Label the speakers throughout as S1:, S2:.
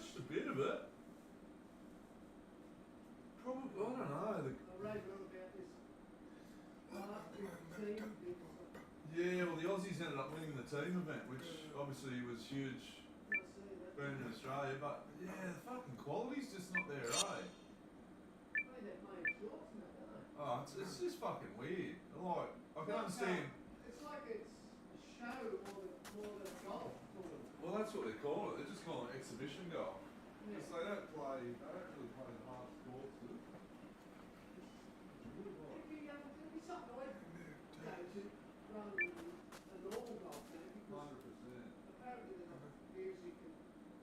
S1: watched a bit of it. Probably, I don't know. Yeah, well, the Aussies ended up winning the team event, which obviously was huge being in Australia, but yeah, the fucking quality's just not there, eh? Oh, it's just fucking weird. Like, I can understand.
S2: It's like it's a show more than golf.
S1: Well, that's what they call it. They just call it exhibition golf.
S2: Yeah.
S1: Because they don't really play the hard sports.
S2: It'd be something I'd go to rather than a normal golf game because
S1: 100%.
S2: apparently there's music and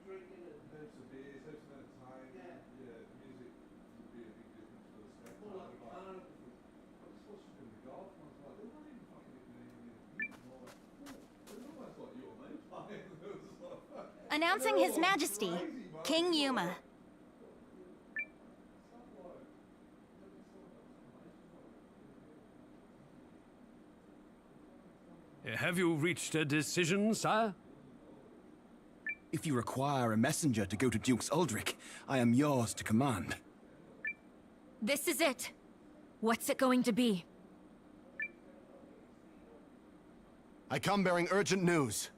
S2: drinking and
S1: Heaps of beers, heaps of entertainment.
S2: Yeah.
S1: Yeah, music would be a big difference for the spectator.
S2: more like a carnival.
S1: I just watched them in the golf and I was like, they're not even fucking hitting anything. It's like, they're almost like you or me playing. It was like,
S3: Announcing His Majesty, King Yuma.
S4: Have you reached a decision, sire?
S5: If you require a messenger to go to Duke's Uldric, I am yours to command.
S3: This is it. What's it going to be?
S5: I come bearing urgent news.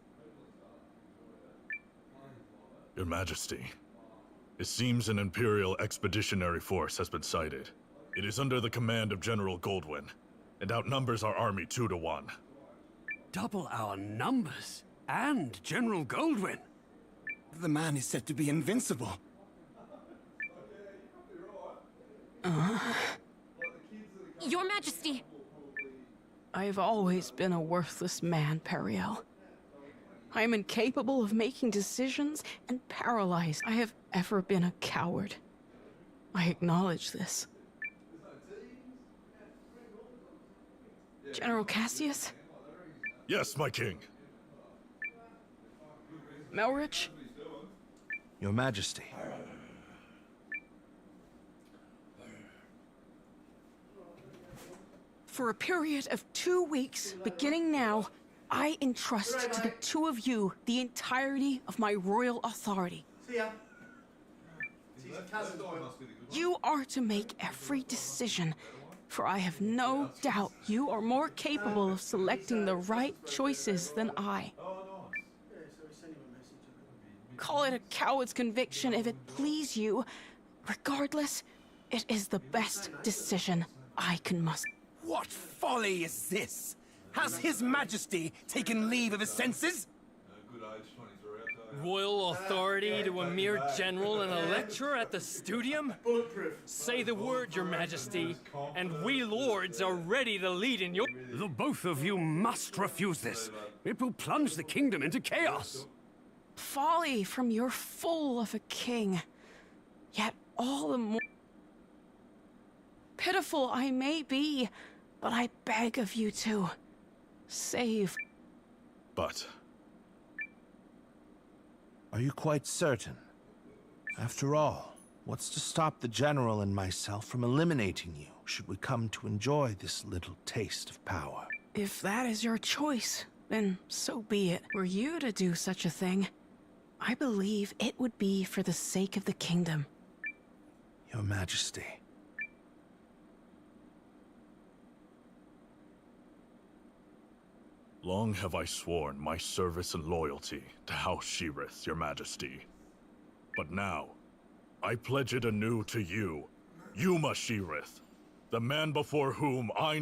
S6: Your Majesty, it seems an Imperial Expeditionary Force has been sighted. It is under the command of General Goldwyn, and outnumbers our army 2 to 1.
S4: Double our numbers, and General Goldwyn.
S5: The man is said to be invincible.
S3: Your Majesty!
S7: I've always been a worthless man, Periel. I am incapable of making decisions and paralyzed. I have ever been a coward. I acknowledge this. General Cassius?
S6: Yes, my king.
S7: Melrich?
S8: Your Majesty.
S7: For a period of 2 weeks, beginning now, I entrust to the two of you the entirety of my royal authority.
S2: See ya.
S7: You are to make every decision, for I have no doubt you are more capable of selecting the right choices than I. Call it a coward's conviction if it please you. Regardless, it is the best decision I can muster.
S5: What folly is this? Has His Majesty taken leave of his senses?
S1: Good age, 23, I tell you.
S9: Royal authority to a mere general and a lecturer at the studium? Say the word, Your Majesty, and we lords are ready to lead in your...
S4: The both of you must refuse this. It will plunge the kingdom into chaos.
S7: Folly from your fool of a king. Yet all the more pitiful I may be, but I beg of you to save.
S6: But
S8: Are you quite certain? After all, what's to stop the General and myself from eliminating you, should we come to enjoy this little taste of power?
S7: If that is your choice, then so be it. Were you to do such a thing, I believe it would be for the sake of the kingdom.
S8: Your Majesty.
S6: long have I sworn my service and loyalty to House Sheerith, Your Majesty. But now, I pledge it anew to you, Yuma Sheerith, the man before whom I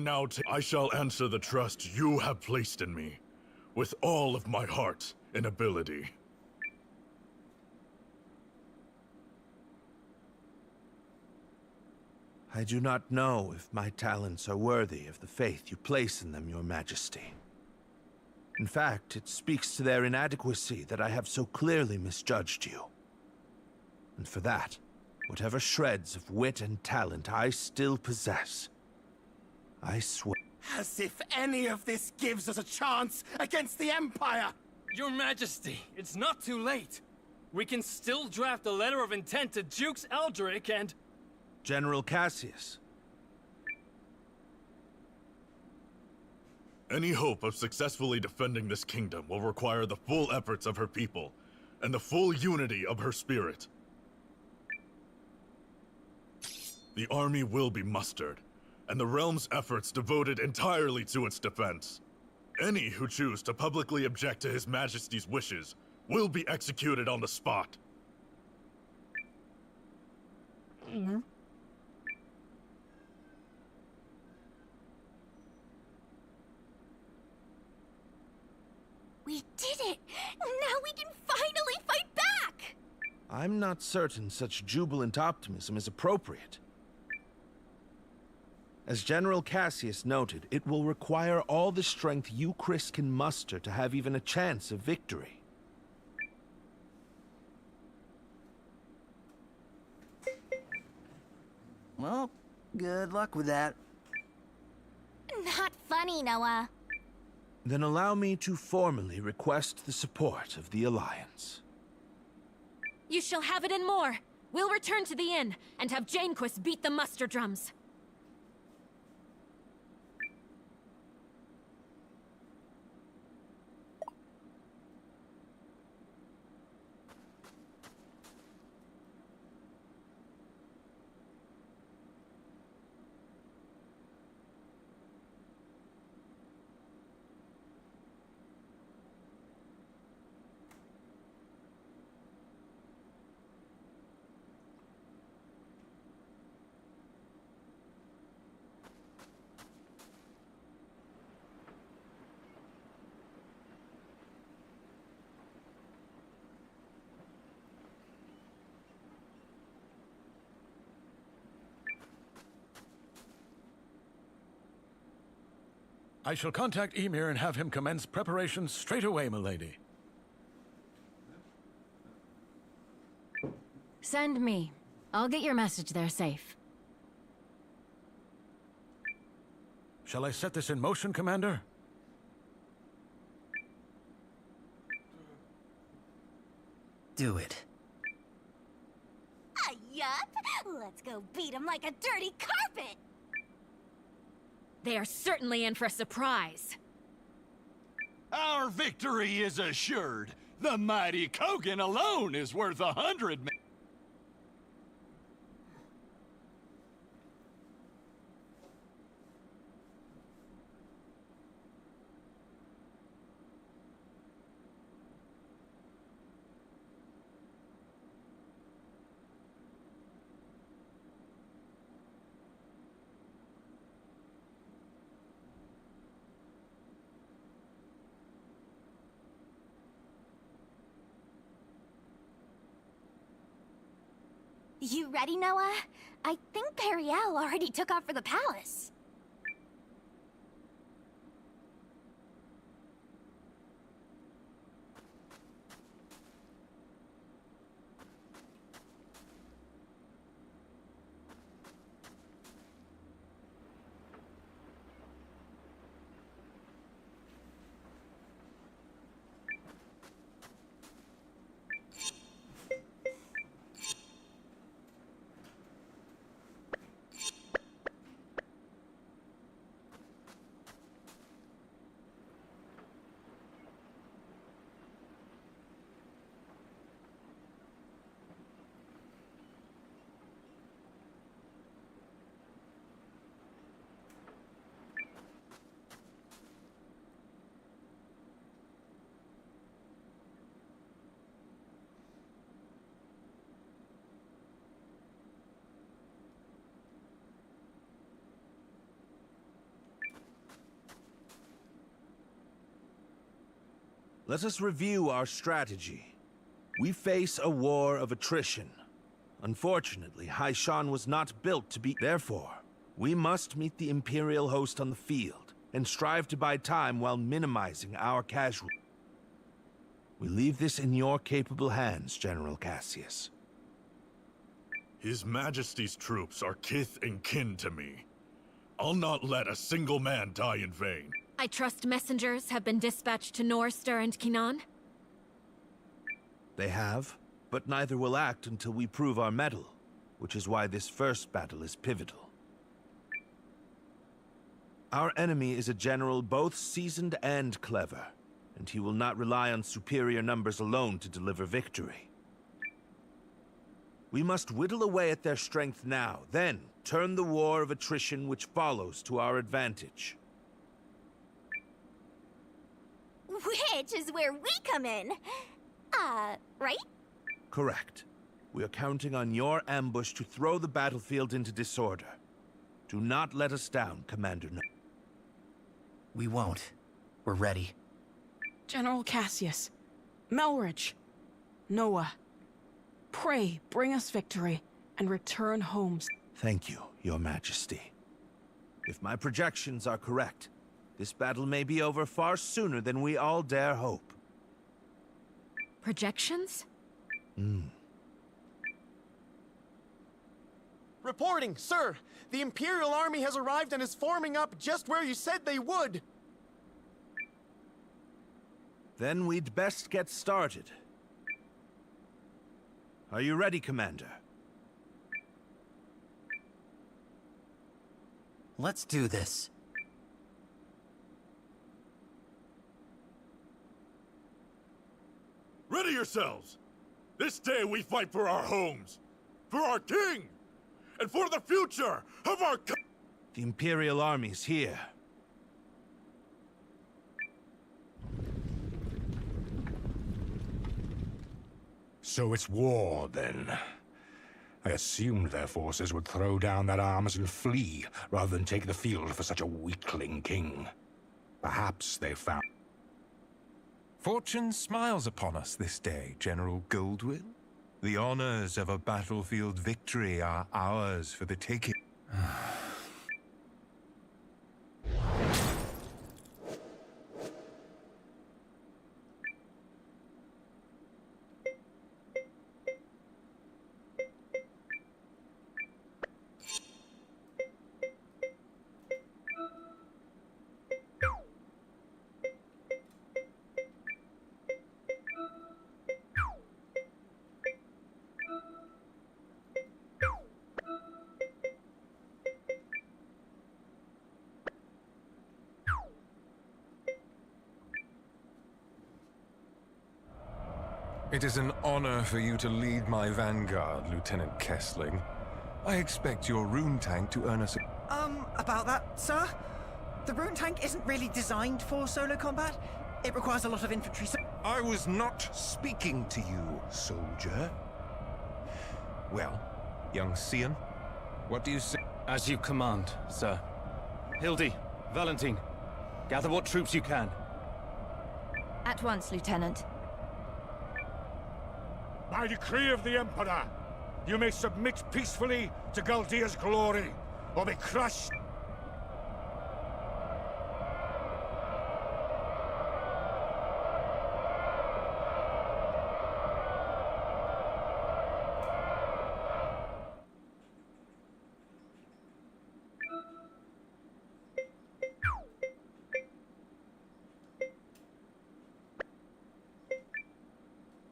S6: shall answer the trust you have placed in me, with all of my heart and ability.
S8: I do not know if my talents are worthy of the faith you place in them, Your Majesty. In fact, it speaks to their inadequacy that I have so clearly misjudged you. And for that, whatever shreds of wit and talent I still possess, I swear...
S5: As if any of this gives us a chance against the Empire!
S9: Your Majesty, it's not too late. We can still draft a letter of intent to Duke's Eldrick and...
S8: General Cassius.
S6: Any hope of successfully defending this kingdom will require the full efforts of her people, and the full unity of her spirit. The army will be mustered, and the realm's efforts devoted entirely to its defense. Any who choose to publicly object to His Majesty's wishes will be executed on the spot.
S3: We did it! Now we can finally fight back!
S8: I'm not certain such jubilant optimism is appropriate. As General Cassius noted, it will require all the strength you, Chris, can muster to have even a chance of victory.
S10: Well, good luck with that.
S3: Not funny, Noah.
S8: Then allow me to formally request the support of the Alliance.
S3: You shall have it and more. We'll return to the inn and have Janequist beat the muster drums.
S4: I shall contact Emir and have him commence preparations straight away, milady.
S3: Send me. I'll get your message there safe.
S4: Shall I set this in motion, Commander?
S10: Do it.
S3: Yup! Let's go beat him like a dirty carpet! They are certainly in for a surprise.
S11: Our victory is assured. The mighty Kogan alone is worth 100 men.
S3: You ready, Noah? I think Periel already took off for the palace.
S8: Let us review our strategy. We face a war of attrition. Unfortunately, Haishan was not built to be... Therefore, we must meet the Imperial host on the field, and strive to buy time while minimizing our casualties. We leave this in your capable hands, General Cassius.
S6: His Majesty's troops are kith and kin to me. I'll not let a single man die in vain.
S3: I trust messengers have been dispatched to Norster and Kinan?
S8: They have, but neither will act until we prove our mettle, which is why this first battle is pivotal. Our enemy is a general both seasoned and clever, and he will not rely on superior numbers alone to deliver victory. We must whittle away at their strength now, then turn the war of attrition which follows to our advantage.
S3: Which is where we come in. Right?
S8: Correct. We are counting on your ambush to throw the battlefield into disorder. Do not let us down, Commander.
S10: We won't. We're ready.
S7: General Cassius, Melridge, Noah, pray bring us victory and return home.
S8: Thank you, Your Majesty. If my projections are correct, this battle may be over far sooner than we all dare hope.
S3: Projections?
S12: Reporting, sir! The Imperial Army has arrived and is forming up just where you said they would!
S8: Then we'd best get started. Are you ready, Commander?
S10: Let's do this.
S6: Ready yourselves! This day we fight for our homes, for our king, and for the future of our
S8: The Imperial Army's here.
S13: So it's war, then. I assumed their forces would throw down their arms and flee, rather than take the field for such a weakling king. Perhaps they found...
S14: Fortune smiles upon us this day, General Goldwill. The honors of a battlefield victory are ours for the taking. It is an honor for you to lead my vanguard, Lieutenant Kessling. I expect your rune tank to earn us
S10: About that, sir? The rune tank isn't really designed for solo combat. It requires a lot of infantry.
S14: I was not speaking to you, soldier. Well, young Cian, what do you say?
S15: As you command, sir. Hildy, Valentine, gather what troops you can.
S3: At once, Lieutenant.
S13: By decree of the Emperor, you may submit peacefully to Galdia's glory, or be crushed.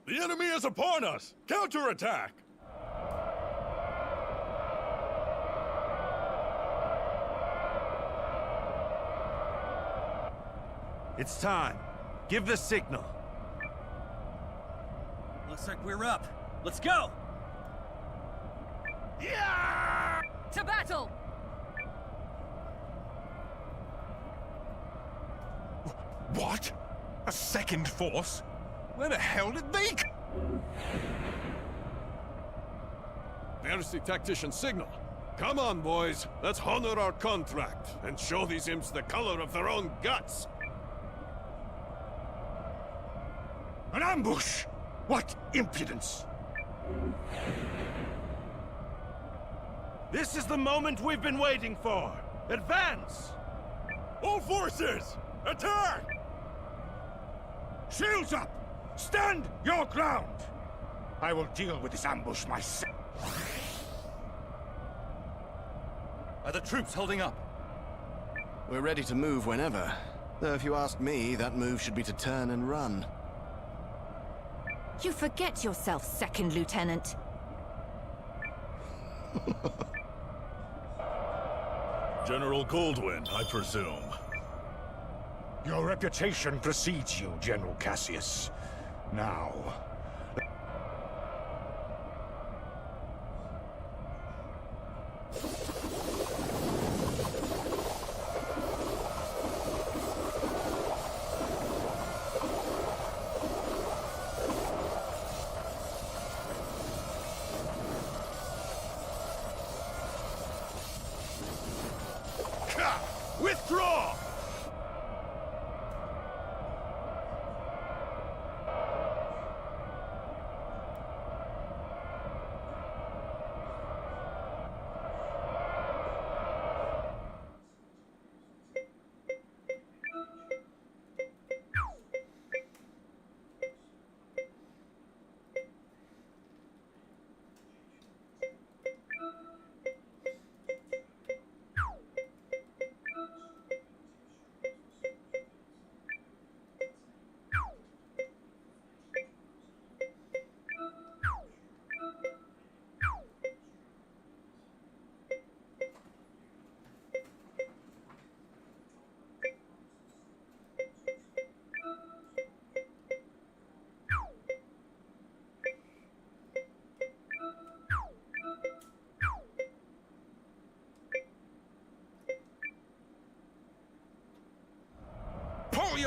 S6: The enemy is upon us! Counterattack!
S8: It's time. Give the signal.
S15: Looks like we're up. Let's go!
S6: Yeah!
S3: To battle!
S14: What? A second force? Where the hell did they
S16: There's the tactician's signal. Come on, boys. Let's honor our contract and show these imps the color of their own guts.
S13: An ambush! What impudence!
S8: This is the moment we've been waiting for. Advance!
S6: All forces! Attack!
S13: Shields up! Stand your ground! I will deal with this ambush myself.
S15: Are the troops holding up?
S12: We're ready to move whenever. Though if you ask me, that move should be to turn and run.
S3: You forget yourself, Second Lieutenant.
S6: General Goldwind, I presume.
S13: Your reputation precedes you, General Cassius. Now...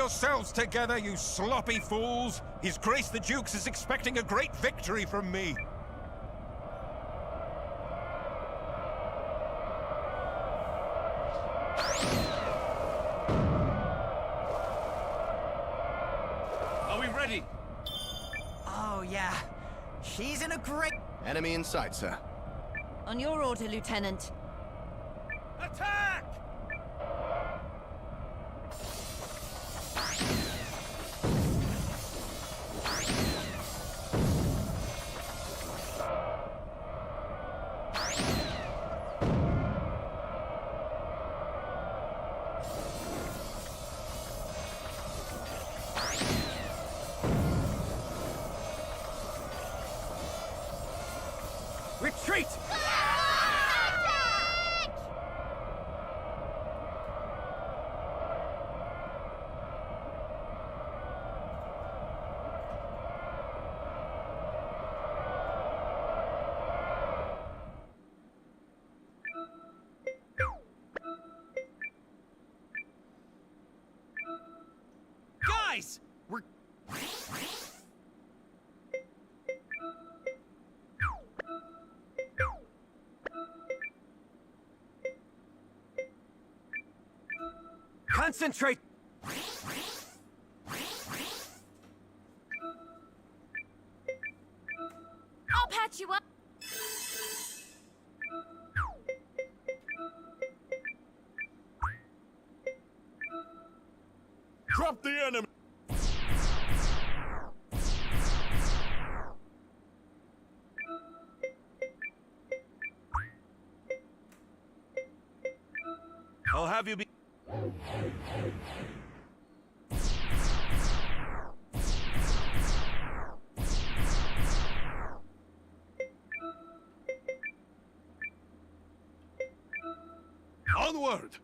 S13: yourselves together, you sloppy fools! His Grace the Dukes is expecting a great victory from me!
S15: Are we ready?
S10: Oh, yeah. She's in a great...
S12: Enemy in sight, sir.
S3: On your order, Lieutenant.
S11: Attack!
S4: Retreat!
S15: Guys! We're...
S4: Concentrate!
S3: I'll patch you up.
S6: Drop the enemy!
S8: I'll have you be...
S16: Onward!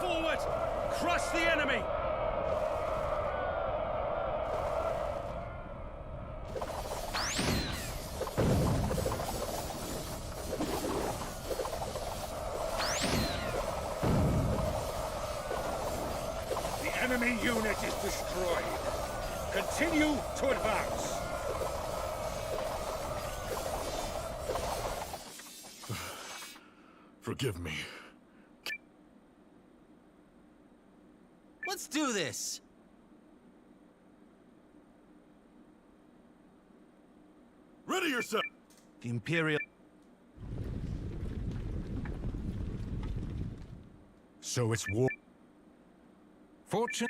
S4: Forward! Crush the enemy! The enemy unit is destroyed. Continue to advance.
S6: Forgive me.
S15: Let's do this!
S6: Ready yourself!
S8: The Imperial...
S13: So it's war... Fortune...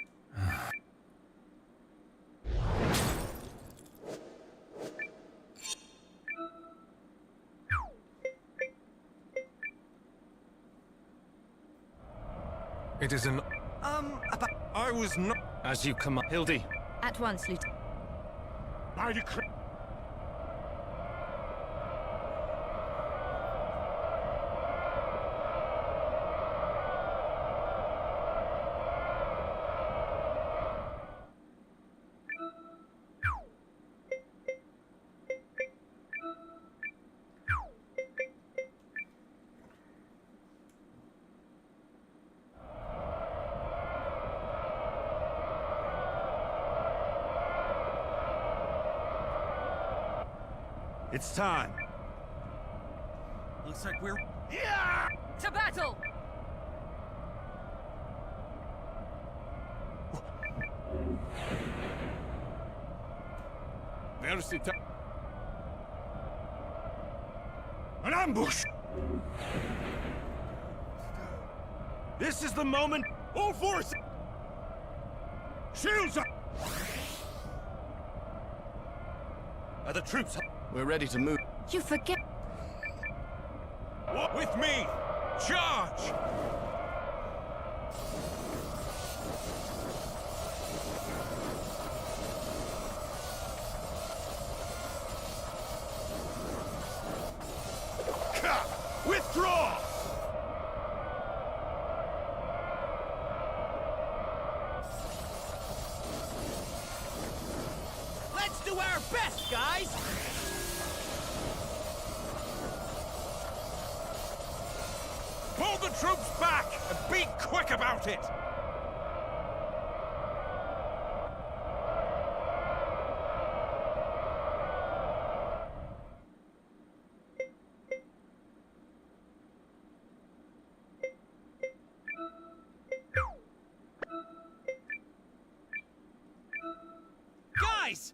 S14: It is an...
S10: about...
S13: I was not...
S15: As you come up, Hildy.
S3: At once, Lieutenant.
S13: I decree...
S8: It's time.
S15: Looks like we're...
S3: To battle!
S16: Versita...
S13: An ambush!
S8: This is the moment.
S6: All force!
S13: Shields up!
S8: Are the troops...
S12: We're ready to move.
S3: You forget.
S13: With me! Charge!
S16: Ka!
S15: do our best, guys!
S4: Pull the troops back and be quick about it!
S15: Guys!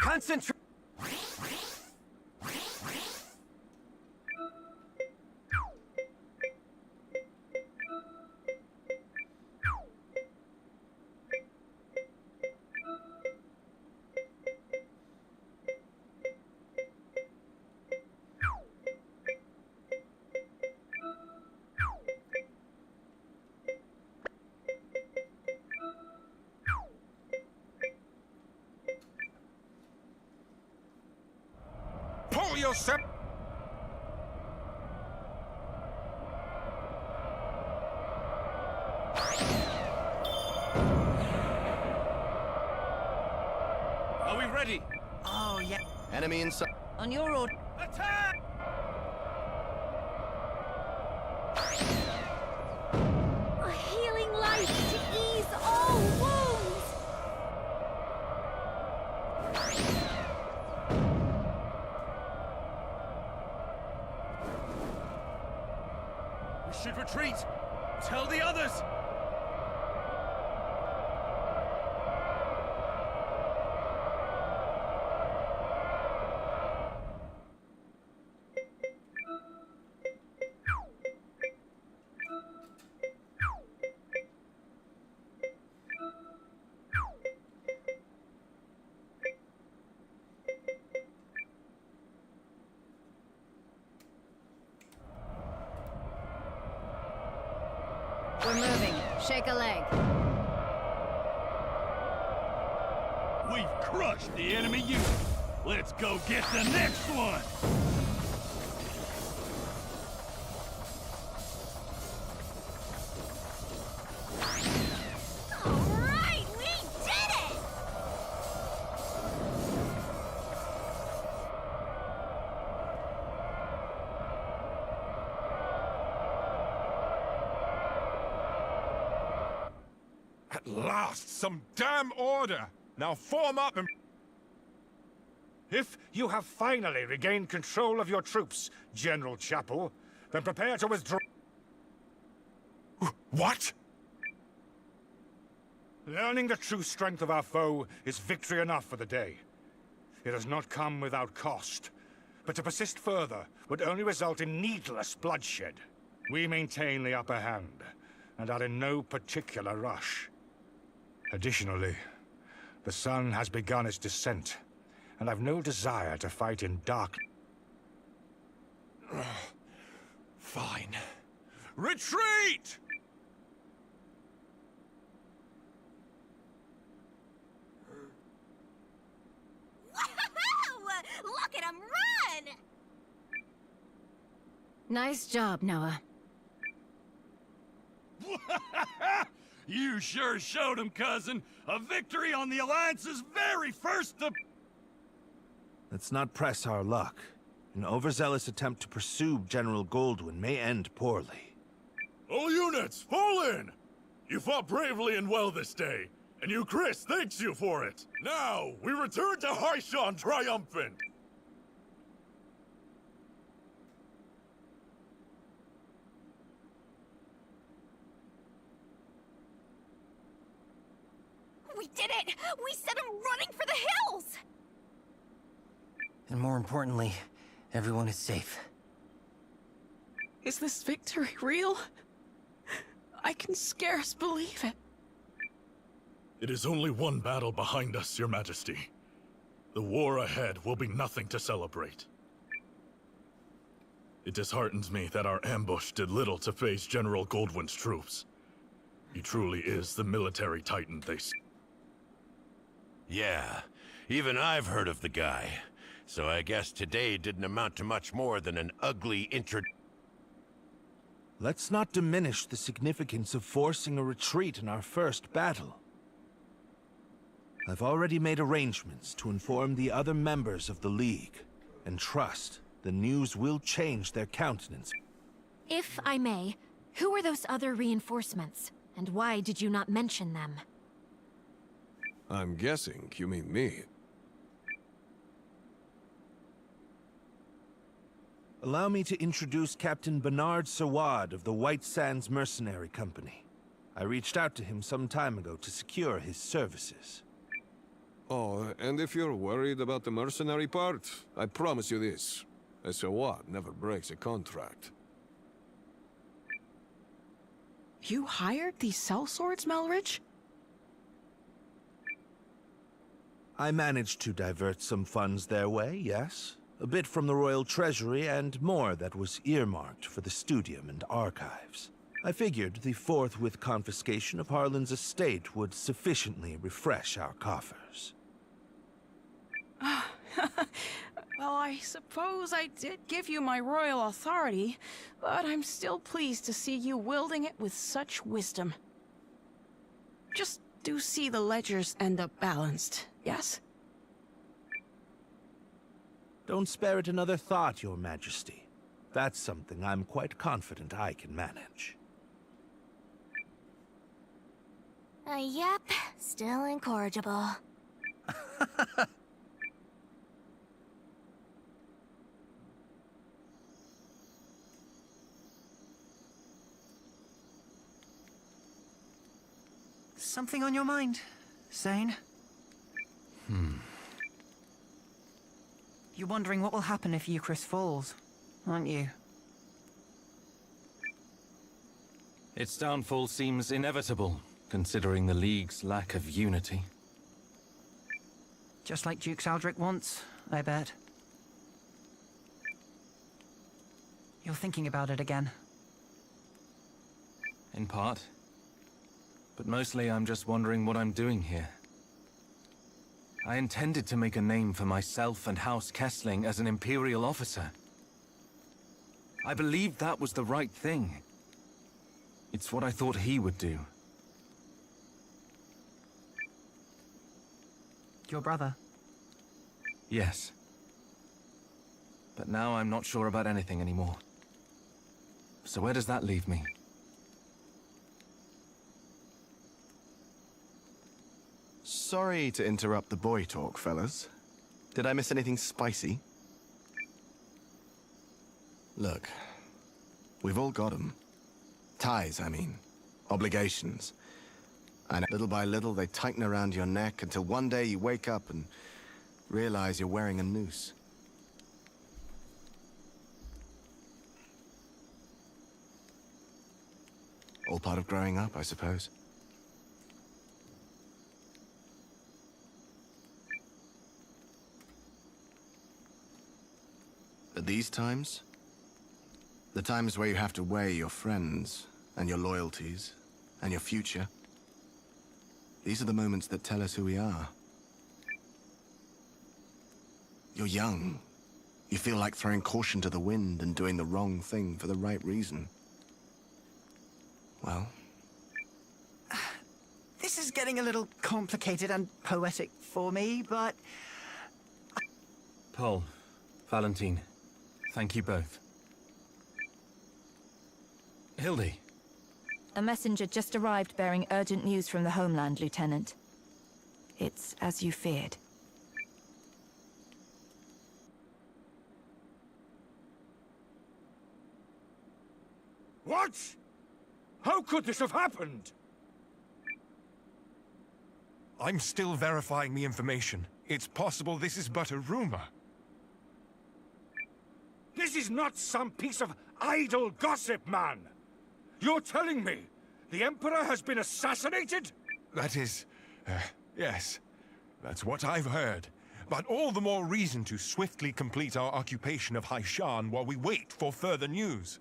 S15: Concentrate!
S4: Pull yourself!
S15: Are we ready?
S10: Oh, yeah.
S12: Enemy inside.
S10: On your order.
S15: Attack!
S3: A healing light to ease all wounds!
S15: We should retreat! Tell the others!
S3: We're moving. Shake a leg.
S11: We've crushed the enemy unit. Let's go get the next one!
S3: All right, we did it!
S4: At last, some damn order! Now form up and... If you have finally regained control of your troops, General Chapel, then prepare to withdraw... What? Learning the true strength of our foe is victory enough for the day. It has not come without cost, but to persist further would only result in needless bloodshed. We maintain the upper hand, and are in no particular rush. Additionally, the sun has begun its descent, and I've no desire to fight in dark.
S11: Fine. Retreat!
S3: Woohoo! Look at him run! Nice job, Noah.
S11: You sure showed him, cousin. A victory on the Alliance's very first...
S8: Let's not press our luck. An overzealous attempt to pursue General Goldwyn may end poorly.
S6: All units, fall in! You fought bravely and well this day, and you, Chris, thanks you for it. Now, we return to Haishan triumphant!
S3: We did it! We sent him running for the hills!
S10: And more importantly, everyone is safe.
S7: Is this victory real? I can scarce believe it.
S6: It is only one battle behind us, Your Majesty. The war ahead will be nothing to celebrate. It disheartens me that our ambush did little to phase General Goldwyn's troops. He truly is the military titan they say.
S17: Yeah, even I've heard of the guy. So I guess today didn't amount to much more than an ugly
S8: Let's not diminish the significance of forcing a retreat in our first battle. I've already made arrangements to inform the other members of the League, and trust the news will change their countenance.
S3: If I may, who are those other reinforcements? And why did you not mention them?
S16: I'm guessing you mean me.
S8: Allow me to introduce Captain Bernard Sawad of the White Sands Mercenary Company. I reached out to him some time ago to secure his services.
S16: Oh, and if you're worried about the mercenary part, I promise you this. A Sawad never breaks a contract.
S7: You hired these sellswords, Melridge?
S8: I managed to divert some funds their way, yes. A bit from the Royal Treasury and more that was earmarked for the Studium and Archives. I figured the forthwith confiscation of HARLAN'S estate would sufficiently refresh our coffers.
S7: Well, I suppose I did give you my royal authority, but I'm still pleased to see you wielding it with such wisdom. Just do see the ledgers end up balanced, yes?
S8: Don't spare it another thought, Your Majesty. That's something I'm quite confident I can manage.
S3: Yep, still incorrigible.
S10: Something on your mind, Zane? You're wondering what will happen if Eucharist falls, aren't you?
S15: Its downfall seems inevitable, considering the League's lack of unity.
S10: Just like Duke Saldric wants, I bet. You're thinking about it again.
S15: In part. But mostly I'm just wondering what I'm doing here. I intended to make a name for myself and House Kessling as an Imperial officer. I believed that was the right thing. It's what I thought he would do.
S10: Your brother?
S15: Yes. But now I'm not sure about anything anymore. So where does that leave me?
S12: Sorry to interrupt the boy talk, fellas. Did I miss anything spicy? Look, we've all got 'em. Ties, I mean. Obligations. And little by little, they tighten around your neck until one day you wake up and realize you're wearing a noose. All part of growing up, I suppose. At these times, the times where you have to weigh your friends and your loyalties and your future, these are the moments that tell us who we are. You're young. You feel like throwing caution to the wind and doing the wrong thing for the right reason. Well,
S10: This is getting a little complicated and poetic for me, but...
S15: Paul, Valentine, thank you both. Hildy.
S18: A messenger just arrived bearing urgent news from the homeland, Lieutenant. It's as you feared.
S4: What? How could this have happened?
S14: I'm still verifying the information. It's possible this is but a rumor.
S4: This is not some piece of idle gossip, man! You're telling me the Emperor has been assassinated?
S14: That is... yes. That's what I've heard. But all the more reason to swiftly complete our occupation of Haishan while we wait for further news.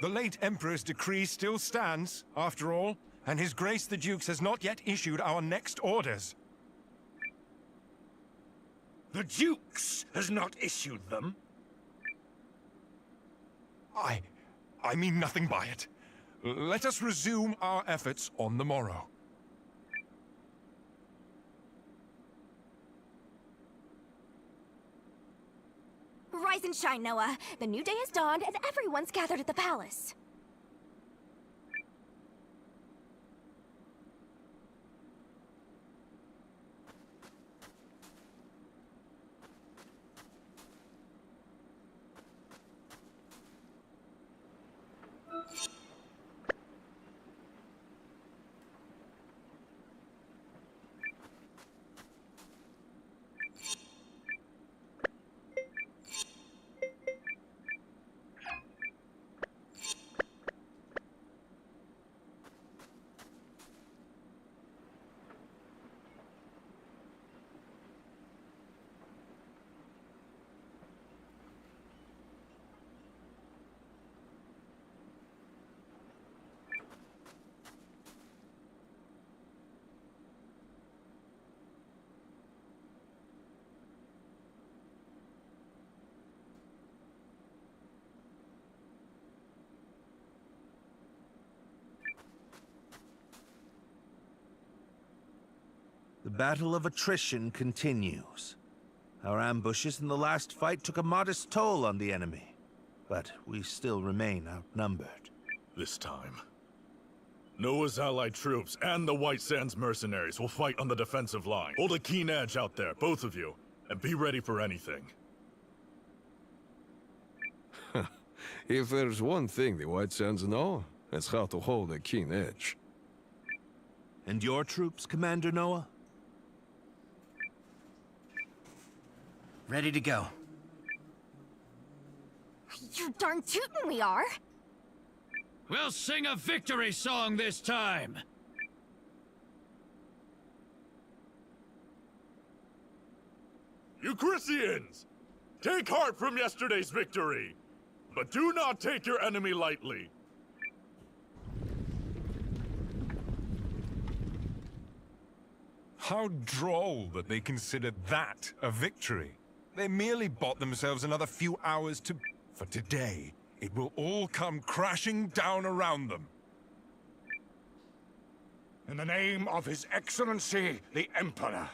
S14: The late Emperor's decree still stands, after all, and His Grace the Dukes has not yet issued our next orders.
S4: The Dukes has not issued them?
S14: I mean nothing by it. Let us resume our efforts on the morrow.
S3: Rise and shine, Noah. The new day has dawned and everyone's gathered at the palace.
S8: The battle of attrition continues. Our ambushes in the last fight took a modest toll on the enemy, but we still remain outnumbered.
S6: This time, Noah's allied troops and the White Sands mercenaries will fight on the defensive line. Hold a keen edge out there, both of you, and be ready for anything.
S16: If there's one thing the White Sands know, it's how to hold a keen edge.
S8: And your troops, Commander Noah?
S10: Ready to go.
S3: You darn tootin' we are.
S11: We'll sing a victory song this time!
S6: Euchrysians! Take heart from yesterday's victory, but do not take your enemy lightly.
S14: How droll that they considered that a victory. They merely bought themselves another few hours to... For today, it will all come crashing down around them.
S13: In the name of His Excellency, the Emperor.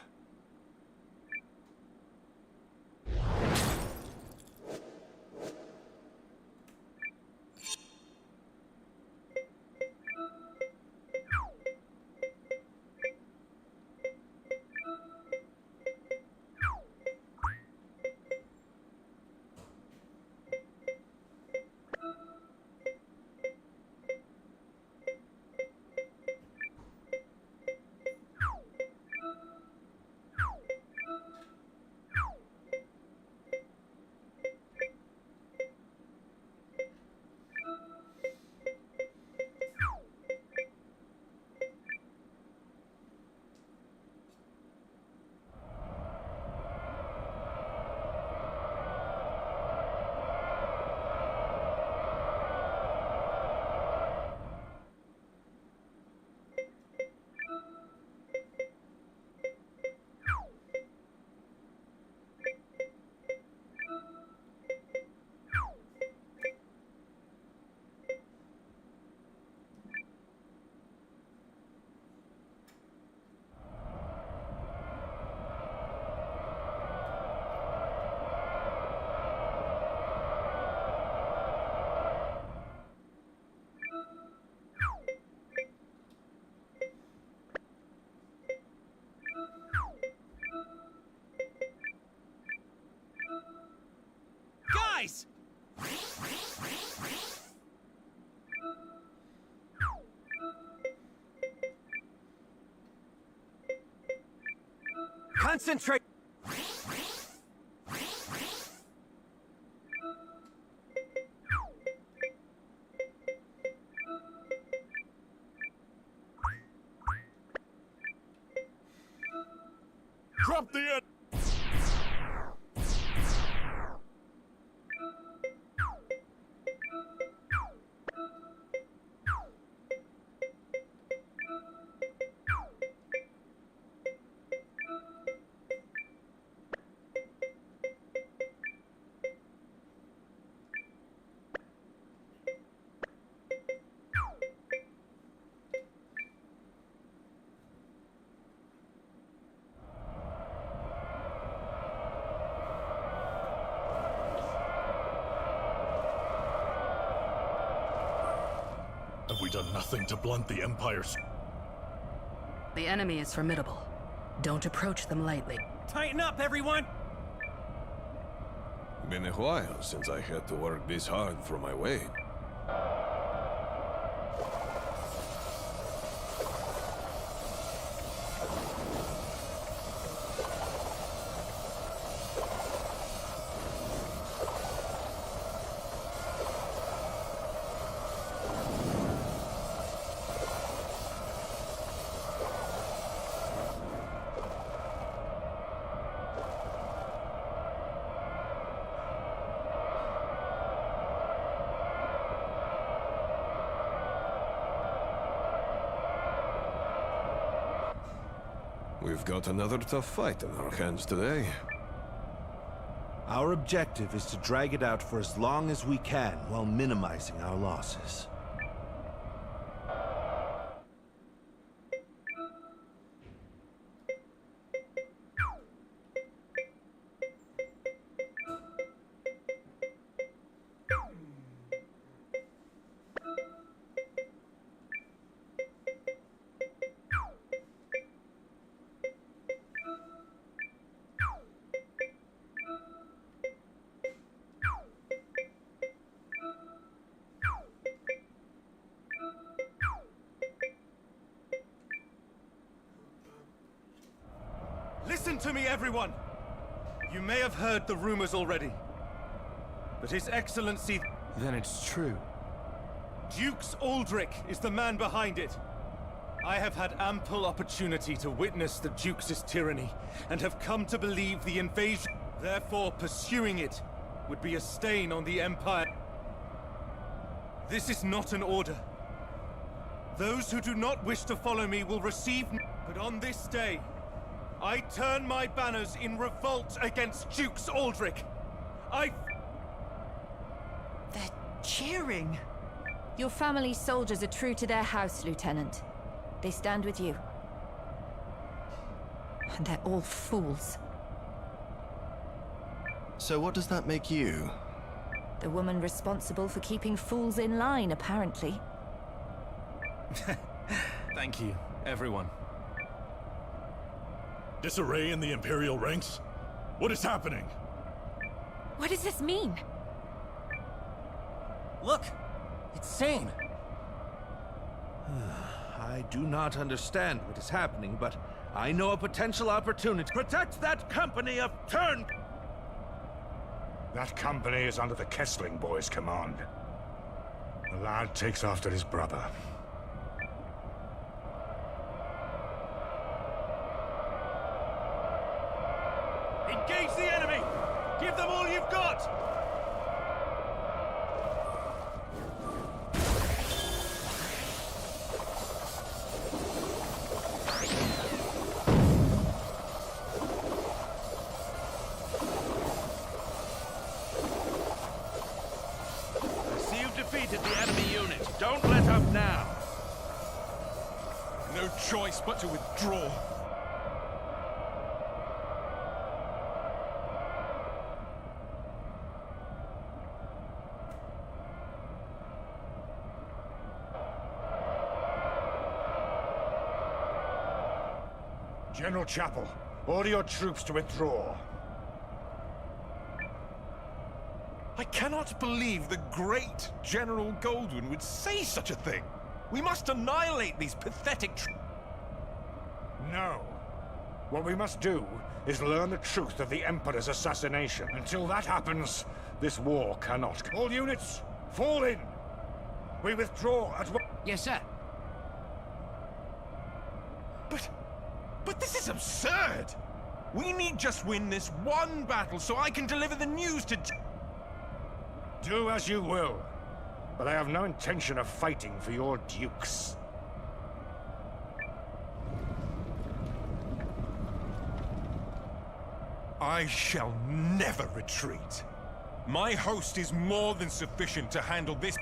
S11: Guys!
S10: Concentrate!
S6: Drop the end! Have we done nothing to blunt the Empire's...
S19: The enemy is formidable. Don't approach them lightly.
S9: Tighten up, everyone!
S16: Been a while since I had to work this hard for my wage. We've got another tough fight in our hands today.
S8: Our objective is to drag it out for as long as we can while minimizing our losses.
S15: Listen to me, everyone! You may have heard the rumors already, but His Excellency...
S9: Then it's true.
S15: Dukes Aldrich is the man behind it. I have had ample opportunity to witness the Duke's tyranny, and have come to believe the invasion... Therefore, pursuing it would be a stain on the Empire. This is not an order. Those who do not wish to follow me will receive... But on this day, I turn my banners in revolt against Dukes Aldrich.
S10: They're cheering.
S18: Your family's soldiers are true to their house, Lieutenant. They stand with you. And they're all fools.
S12: So what does that make you?
S18: The woman responsible for keeping fools in line, apparently.
S15: Thank you, everyone.
S6: Disarray in the Imperial ranks? What is happening?
S3: What does this mean?
S9: Look! It's Sane!
S8: I do not understand what is happening, but I know a potential opportunity. Protect that company of turn...
S13: That company is under the Kessling boys' command. The lad takes after his brother.
S15: Engage the enemy! Give them all you've got!
S8: I see you've defeated the enemy unit. Don't let up now.
S14: No choice but to withdraw.
S13: General Chapel, order your troops to withdraw.
S14: I cannot believe the great General Goldwyn would say such a thing. We must annihilate these pathetic
S13: No. What we must do is learn the truth of the Emperor's assassination. Until that happens, this war cannot... All units, fall in! We withdraw at once.
S10: Yes, sir.
S14: But this is absurd! We need just win this one battle so I can deliver the news to...
S13: Do as you will, but I have no intention of fighting for your dukes.
S14: I shall never retreat. My host is more than sufficient to handle this...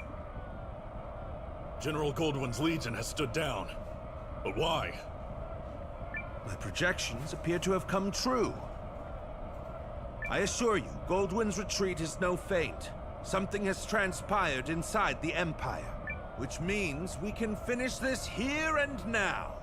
S6: General Goldwyn's Legion has stood down. But why?
S8: My projections appear to have come true. I assure you, Goldwyn's retreat is no feint. Something has transpired inside the Empire. Which means we can finish this here and now.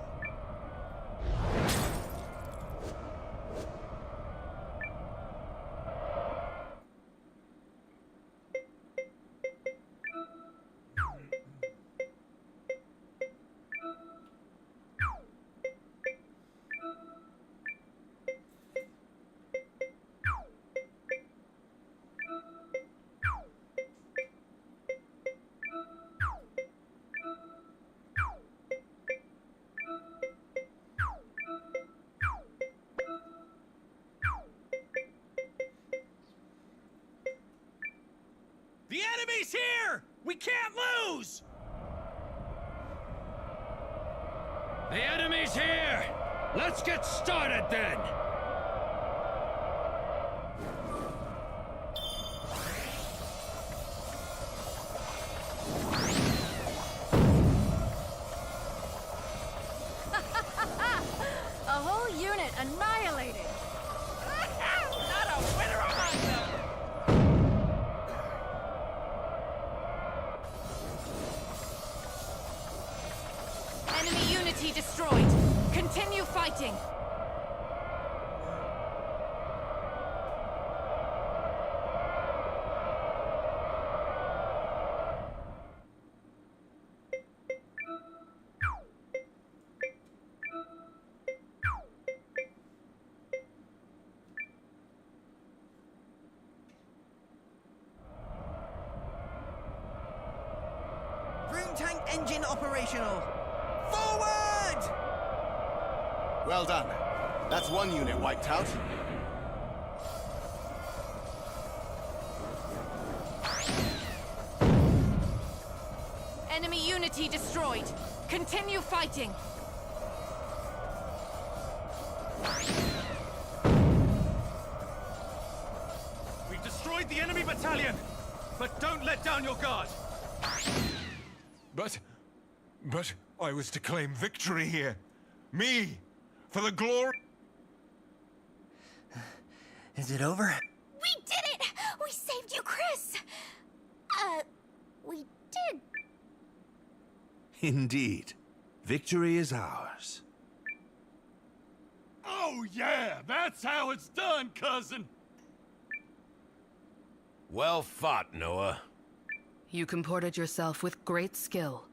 S11: The enemy's here! We can't lose!
S9: The enemy's here! Let's get started then!
S3: A whole unit annihilated! Not a winner among them! Enemy unity destroyed. Continue fighting.
S10: Broom tank engine operational. Forward!
S12: Well done. That's one unit wiped out.
S3: Enemy unity destroyed. Continue fighting.
S11: We've destroyed the enemy battalion, but don't let down your guard.
S14: But I was to claim victory here. Me, for the glory...
S10: Is it over?
S3: We did it! We saved you, Chris! We did.
S8: Indeed. Victory is ours.
S11: Oh yeah, that's how it's done, cousin!
S17: Well fought, Noah.
S19: You comported yourself with great skill.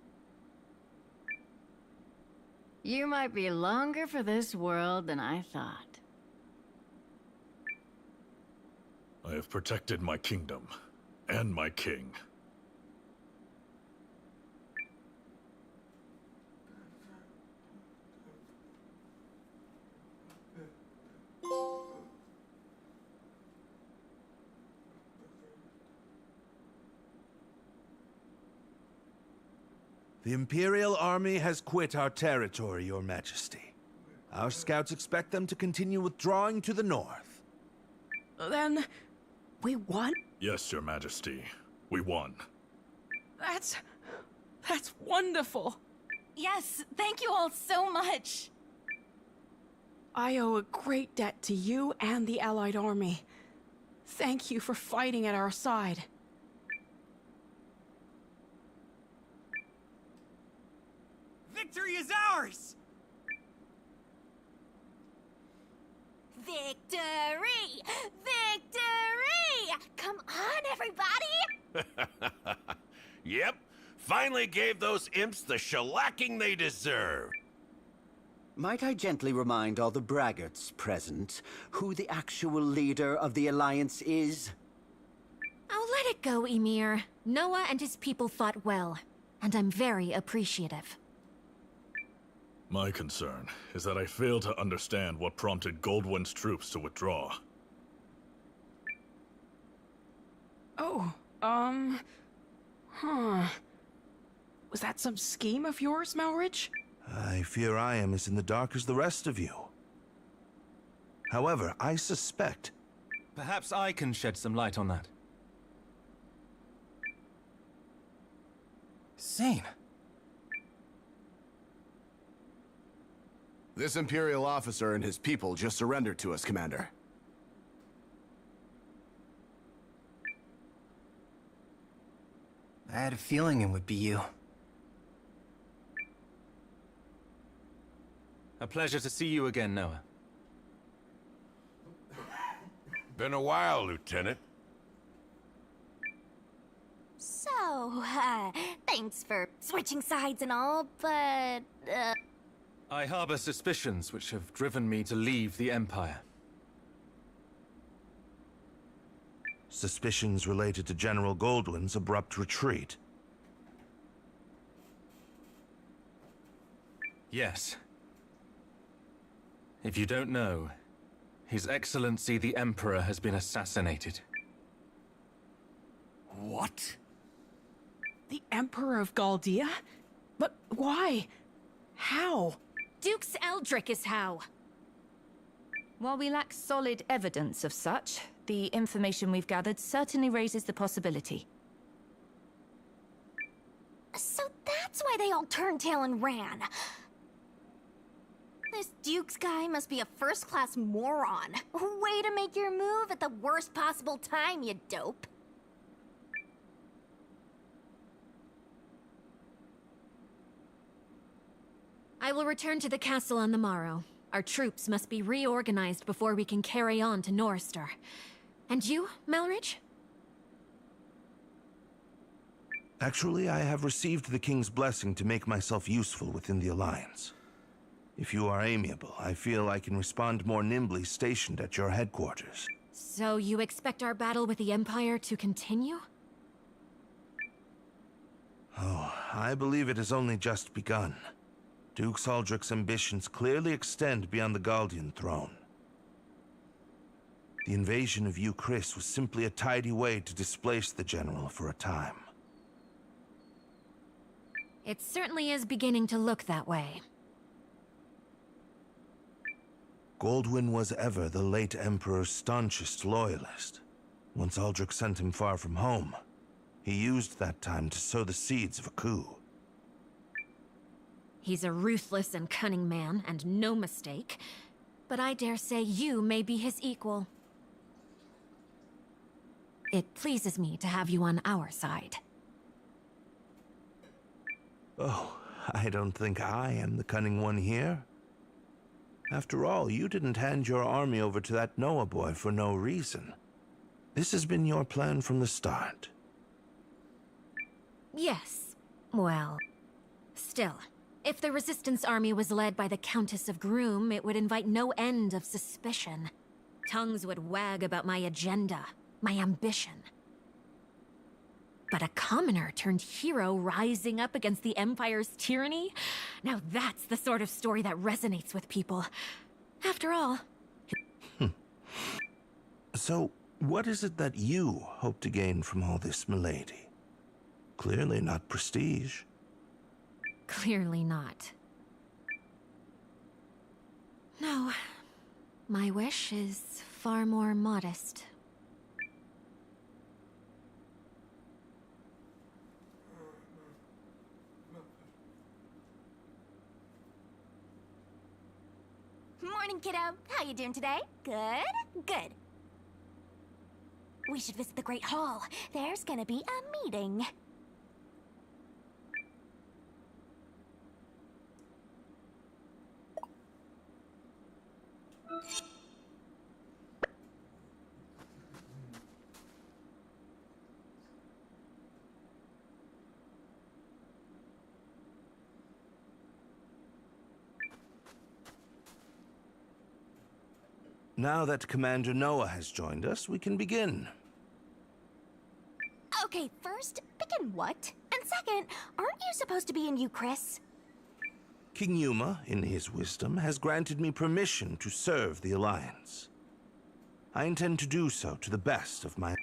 S20: You might be longer for this world than I thought.
S6: I have protected my kingdom and my king.
S8: The Imperial Army has quit our territory, Your Majesty. Our scouts expect them to continue withdrawing to the north.
S7: Then, we won?
S6: Yes, Your Majesty. We won.
S7: That's wonderful.
S3: Yes, thank you all so much.
S7: I owe a great debt to you and the Allied Army. Thank you for fighting at our side.
S11: Victory is ours!
S3: Victory! Victory! Come on, everybody!
S17: Yep. Finally gave those imps the shellacking they deserve.
S21: Might I gently remind all the braggarts present who the actual leader of the Alliance is?
S3: Oh, let it go, Ymir. Noah and his people fought well, and I'm very appreciative.
S6: My concern is that I fail to understand what prompted Goldwyn's troops to withdraw.
S7: Oh, was that some scheme of yours, Malridge?
S8: I fear I am as in the dark as the rest of you. However, I suspect...
S15: Perhaps I can shed some light on that.
S5: Sane.
S12: This Imperial officer and his people just surrendered to us, Commander.
S10: I had a feeling it would be you.
S15: A pleasure to see you again, Noah.
S17: Been a while, Lieutenant.
S3: So, thanks for switching sides and all, but,
S15: I harbor suspicions which have driven me to leave the Empire.
S8: Suspicions related to General Goldwyn's abrupt retreat.
S15: Yes. If you don't know, His Excellency the Emperor has been assassinated.
S7: What? The Emperor of Galdia? But why? How?
S3: Dukes Eldrick is how.
S18: While we lack solid evidence of such, the information we've gathered certainly raises the possibility.
S3: So that's why they all turned tail and ran. This Dukes guy must be a first-class moron. Way to make your move at the worst possible time, you dope. I will return to the castle on the morrow. Our troops must be reorganized before we can carry on to Norrister. And you, Melridge?
S8: Actually, I have received the King's blessing to make myself useful within the Alliance. If you are amiable, I feel I can respond more nimbly stationed at your headquarters.
S3: So you expect our battle with the Empire to continue?
S8: Oh, I believe it has only just begun. Duke Aldrich's ambitions clearly extend beyond the Galdian throne. The invasion of Chris was simply a tidy way to displace the general for a time.
S3: It certainly is beginning to look that way.
S8: Goldwyn was ever the late Emperor's staunchest loyalist. Once Aldrich sent him far from home, he used that time to sow the seeds of a coup.
S3: He's a ruthless and cunning man, and no mistake. But I dare say you may be his equal. It pleases me to have you on our side.
S8: Oh, I don't think I am the cunning one here. After all, you didn't hand your army over to that Noah boy for no reason. This has been your plan from the start.
S3: Yes. Well, still. If the Resistance army was led by the Countess of Groom, it would invite no end of suspicion. Tongues would wag about my agenda, my ambition. But a commoner turned hero rising up against the Empire's tyranny? Now that's the sort of story that resonates with people. After all...
S8: So, what is it that you hope to gain from all this, milady? Clearly not prestige.
S3: Clearly not. No. My wish is far more modest. Morning, kiddo. How you doing today? Good? Good. We should visit the Great Hall. There's gonna be a meeting.
S8: Now that Commander Noah has joined us, we can begin.
S3: Okay, first, begin what? And second, aren't you supposed to be in Chris?
S8: King Yuma, in his wisdom, has granted me permission to serve the Alliance. I intend to do so to the best of my...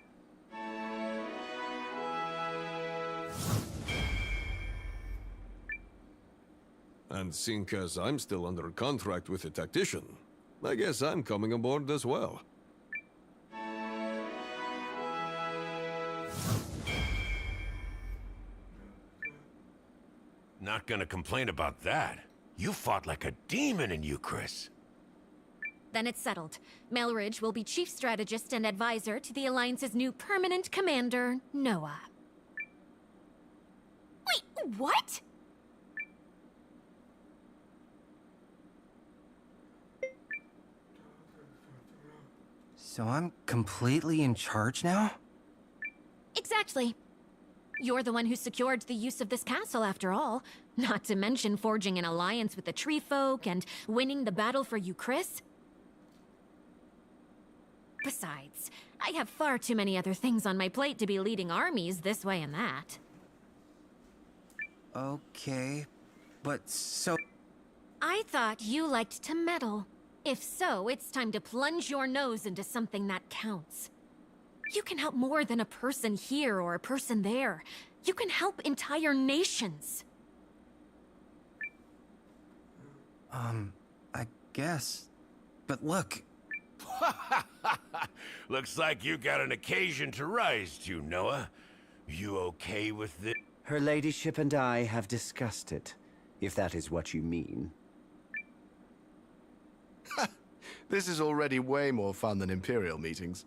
S16: And seeing as I'm still under contract with the tactician, I guess I'm coming aboard as well.
S17: Not gonna complain about that. You fought like a demon in Chris.
S3: Then it's settled. Melridge will be chief strategist and advisor to the Alliance's new permanent commander, Noah. Wait, what?
S2: So I'm completely in charge now?
S3: Exactly. You're the one who secured the use of this castle, after all. Not to mention forging an alliance with the tree folk and winning the battle for Euchris. Besides, I have far too many other things on my plate to be leading armies this way and that.
S2: Okay, but so...
S3: I thought you liked to meddle. If so, it's time to plunge your nose into something that counts. You can help more than a person here or a person there. You can help entire nations.
S2: I guess. But look...
S17: Looks like you got an occasion to rise to, Noah. You okay with this?
S21: Her ladyship and I have discussed it, if that is what you mean.
S12: This is already way more fun than Imperial meetings.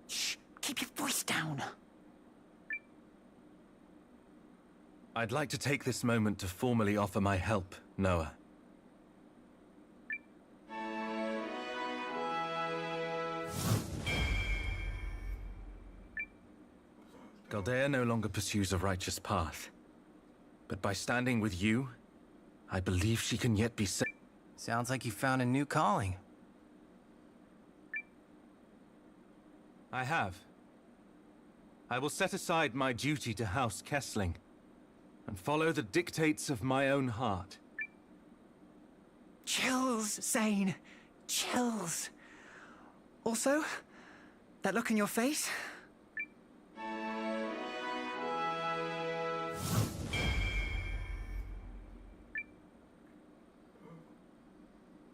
S10: Shh! Keep your voice down.
S15: I'd like to take this moment to formally offer my help, Noah. Galdea no longer pursues a righteous path. But by standing with you, I believe she can yet be saved.
S2: Sounds like you found a new calling.
S15: I have. I will set aside my duty to House Kessling and follow the dictates of my own heart.
S10: Chills, Zane. Chills. Also, that look in your face?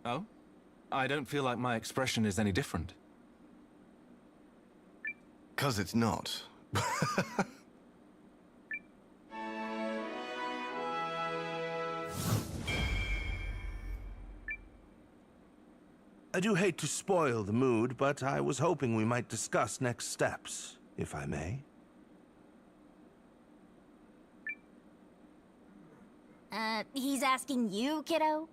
S15: Oh? I don't feel like my expression is any different.
S12: 'Cause it's not.
S8: I do hate to spoil the mood, but I was hoping we might discuss next steps, if I may.
S22: He's asking you, kiddo?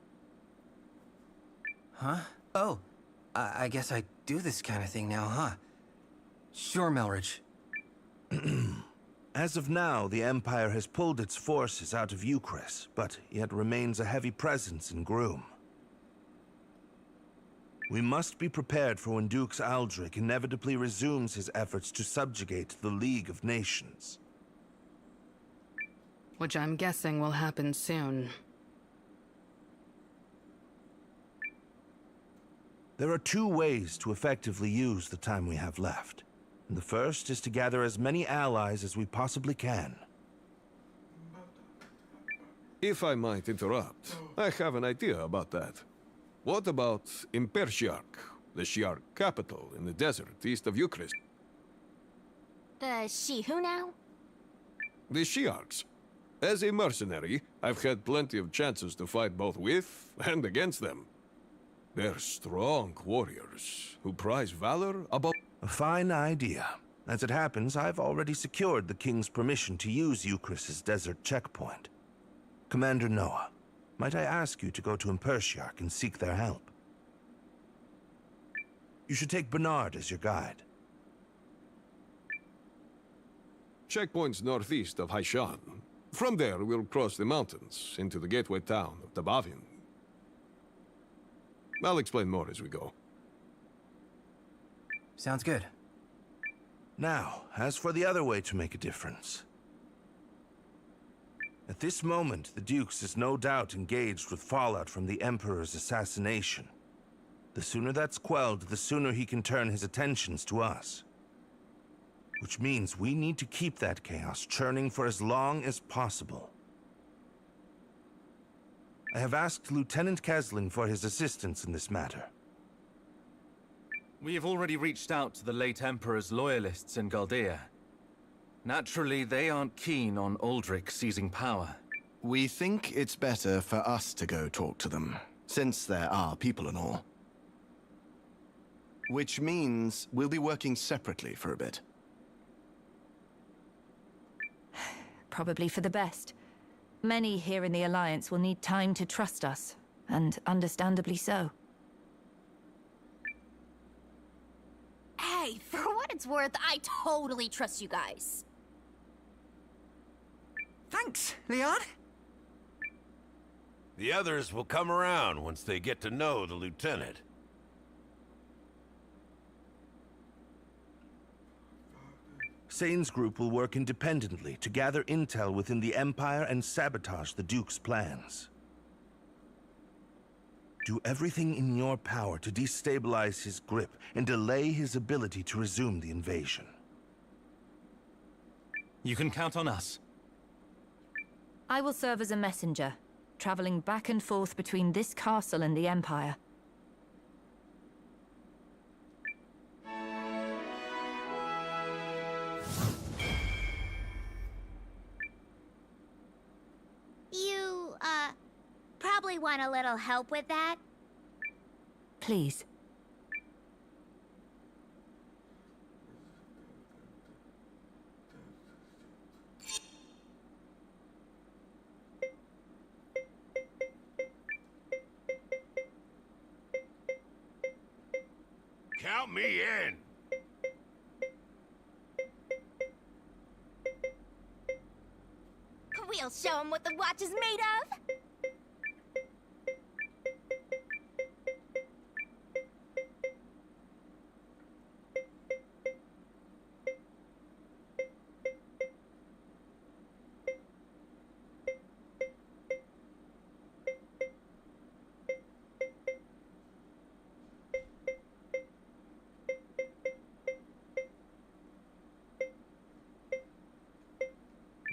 S2: Huh? Oh, I guess I do this kind of thing now, huh? Sure, Melridge.
S8: As of now, the Empire has pulled its forces out of Euchris, but yet remains a heavy presence in Groom. We must be prepared for when Dux Aldrich inevitably resumes his efforts to subjugate the League of Nations.
S19: Which I'm guessing will happen soon.
S8: There are two ways to effectively use the time we have left. The first is to gather as many allies as we possibly can.
S16: If I might interrupt, I have an idea about that. What about Impershiark, the Shi'ar capital in the desert east of Euchris?
S22: She who now?
S16: The Shi'arks. As a mercenary, I've had plenty of chances to fight both with and against them. They're strong warriors who prize valor above...
S8: A fine idea. As it happens, I've already secured the King's permission to use Euchris' desert checkpoint. Commander Noah, might I ask you to go to Impershiark and seek their help? You should take Bernard as your guide.
S16: Checkpoint's northeast of Haishan. From there, we'll cross the mountains into the gateway town of Tabavian. I'll explain more as we go.
S2: Sounds good.
S8: Now, as for the other way to make a difference. At this moment, the Dukes is no doubt engaged with fallout from the Emperor's assassination. The sooner that's quelled, the sooner he can turn his attentions to us. Which means we need to keep that chaos churning for as long as possible. I have asked Lieutenant Kesling for his assistance in this matter.
S15: We have already reached out to the late Emperor's loyalists in Galdea. Naturally, they aren't keen on Aldrich seizing power.
S12: We think it's better for us to go talk to them, since there are people and all. Which means we'll be working separately for a bit.
S18: Probably for the best. Many here in the Alliance will need time to trust us, and understandably so.
S22: Hey, for what it's worth, I totally trust you guys.
S10: Thanks, Leon.
S17: The others will come around once they get to know the lieutenant.
S8: Sane's group will work independently to gather intel within the Empire and sabotage the Duke's plans. Do everything in your power to destabilize his grip and delay his ability to resume the invasion.
S15: You can count on us.
S18: I will serve as a messenger, traveling back and forth between this castle and the Empire.
S22: You, probably want a little help with that?
S18: Please.
S17: Count me in.
S22: We'll show him what the watch is made of.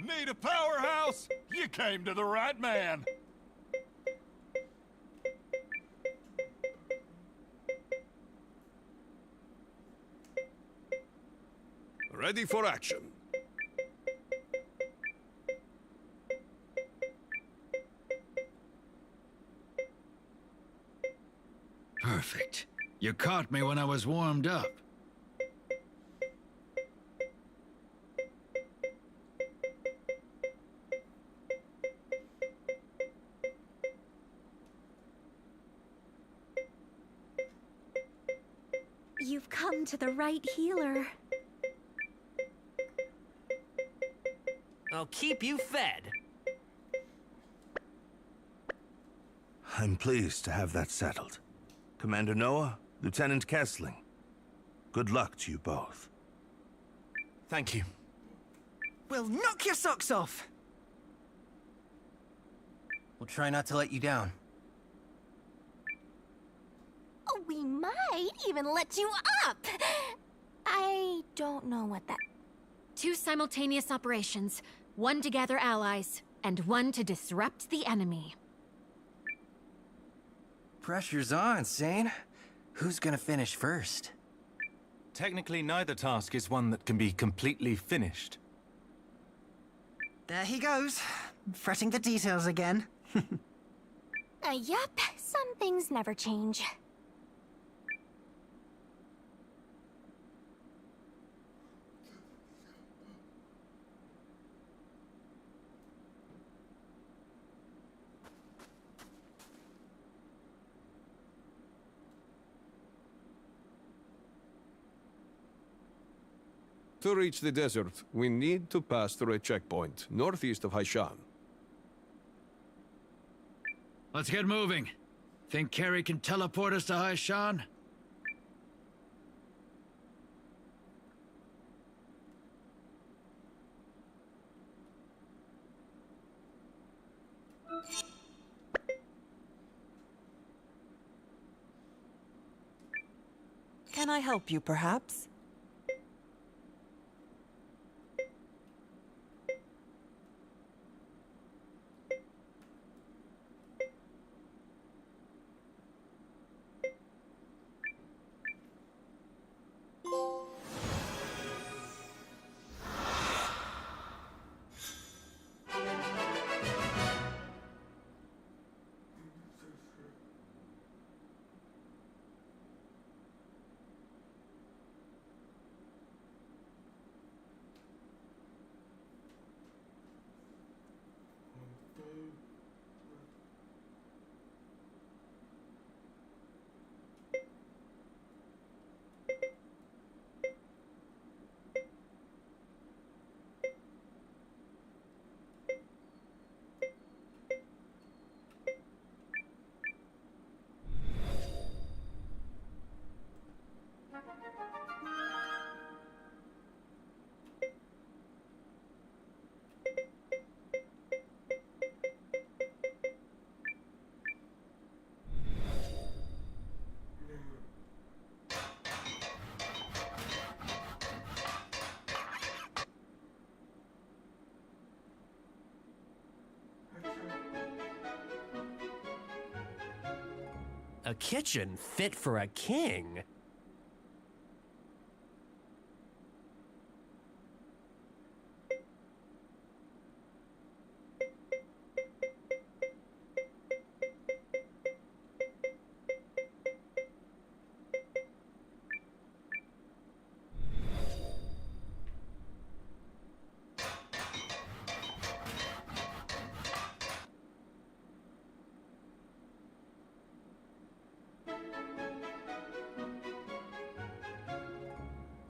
S11: Need a powerhouse? You came to the right man.
S16: Ready for action.
S1: Perfect. You caught me when I was warmed up.
S3: You've come to the right healer.
S9: I'll keep you fed.
S8: I'm pleased to have that settled. Commander Noah, Lieutenant Kessling, good luck to you both.
S15: Thank you.
S10: We'll knock your socks off.
S2: We'll try not to let you down.
S22: Oh, we might even let you up. I don't know what that...
S3: 2 simultaneous operations. One to gather allies, and one to disrupt the enemy.
S2: Pressure's on, Sane. Who's gonna finish first?
S15: Technically, neither task is one that can be completely finished.
S10: There he goes, fretting the details again.
S22: Yup, some things never change.
S16: To reach the desert, we need to pass through a checkpoint northeast of Haishan.
S1: Let's get moving. Think Carrie can teleport us to Haishan?
S4: Can I help you, perhaps?
S13: A kitchen fit for a king?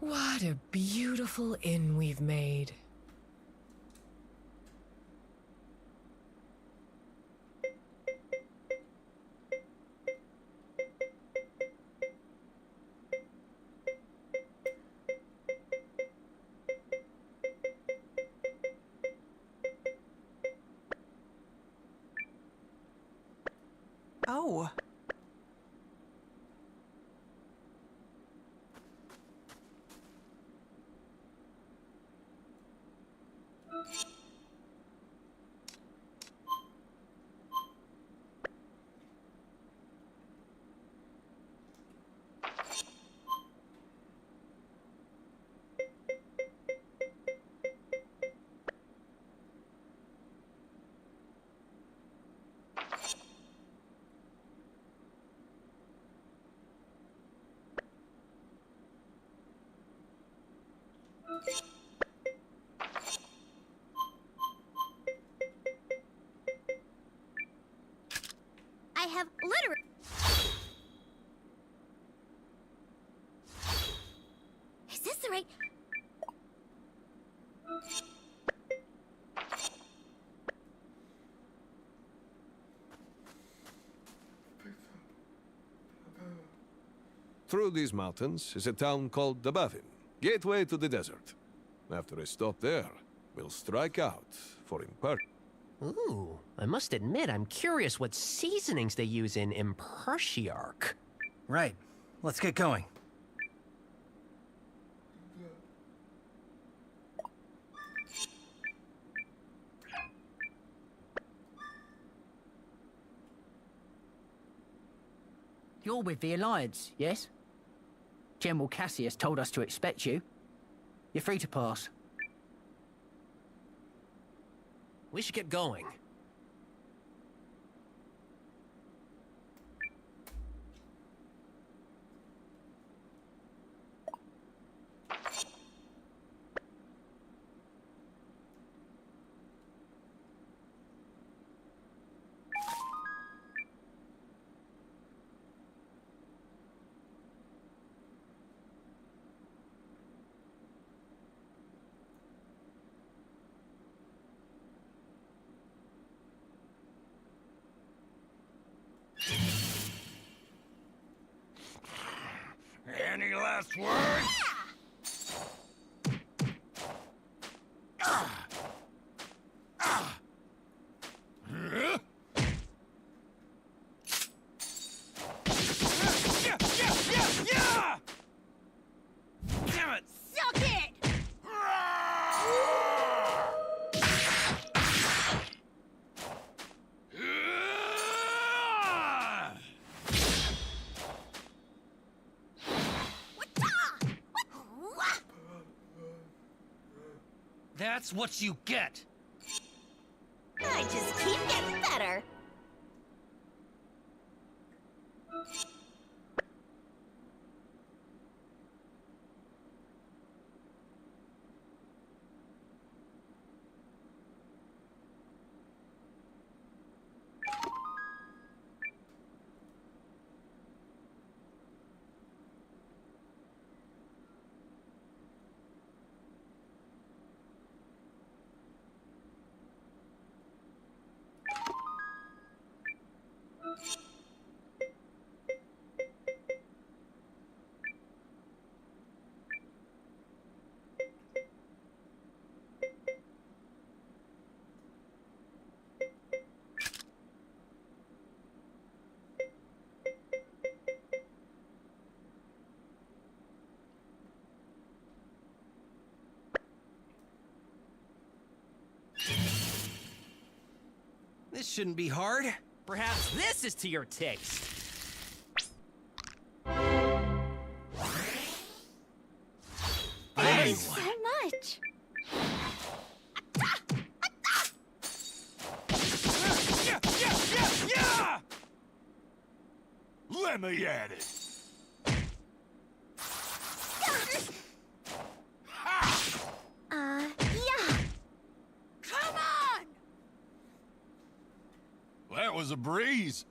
S14: What a beautiful inn we've made.
S10: Oh.
S22: I have literally... Is this the right...
S16: Through these mountains is a town called Dabavin, gateway to the desert. After a stop there, we'll strike out for Imper...
S13: Ooh, I must admit, I'm curious what seasonings they use in Impertiarch.
S2: Right. Let's get going.
S23: You're with the Alliance, yes? General Cassius told us to expect you. You're free to pass.
S13: We should get going.
S17: Any last words?
S22: Damn it! Suck it!
S13: That's what you get!
S22: I just keep getting better.
S13: This shouldn't be hard. Perhaps this is to your taste.
S11: anyway.
S22: So much.
S11: Yeah! Let me at it.
S22: Yeah. Come on!
S11: That was a breeze.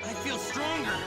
S9: I feel stronger.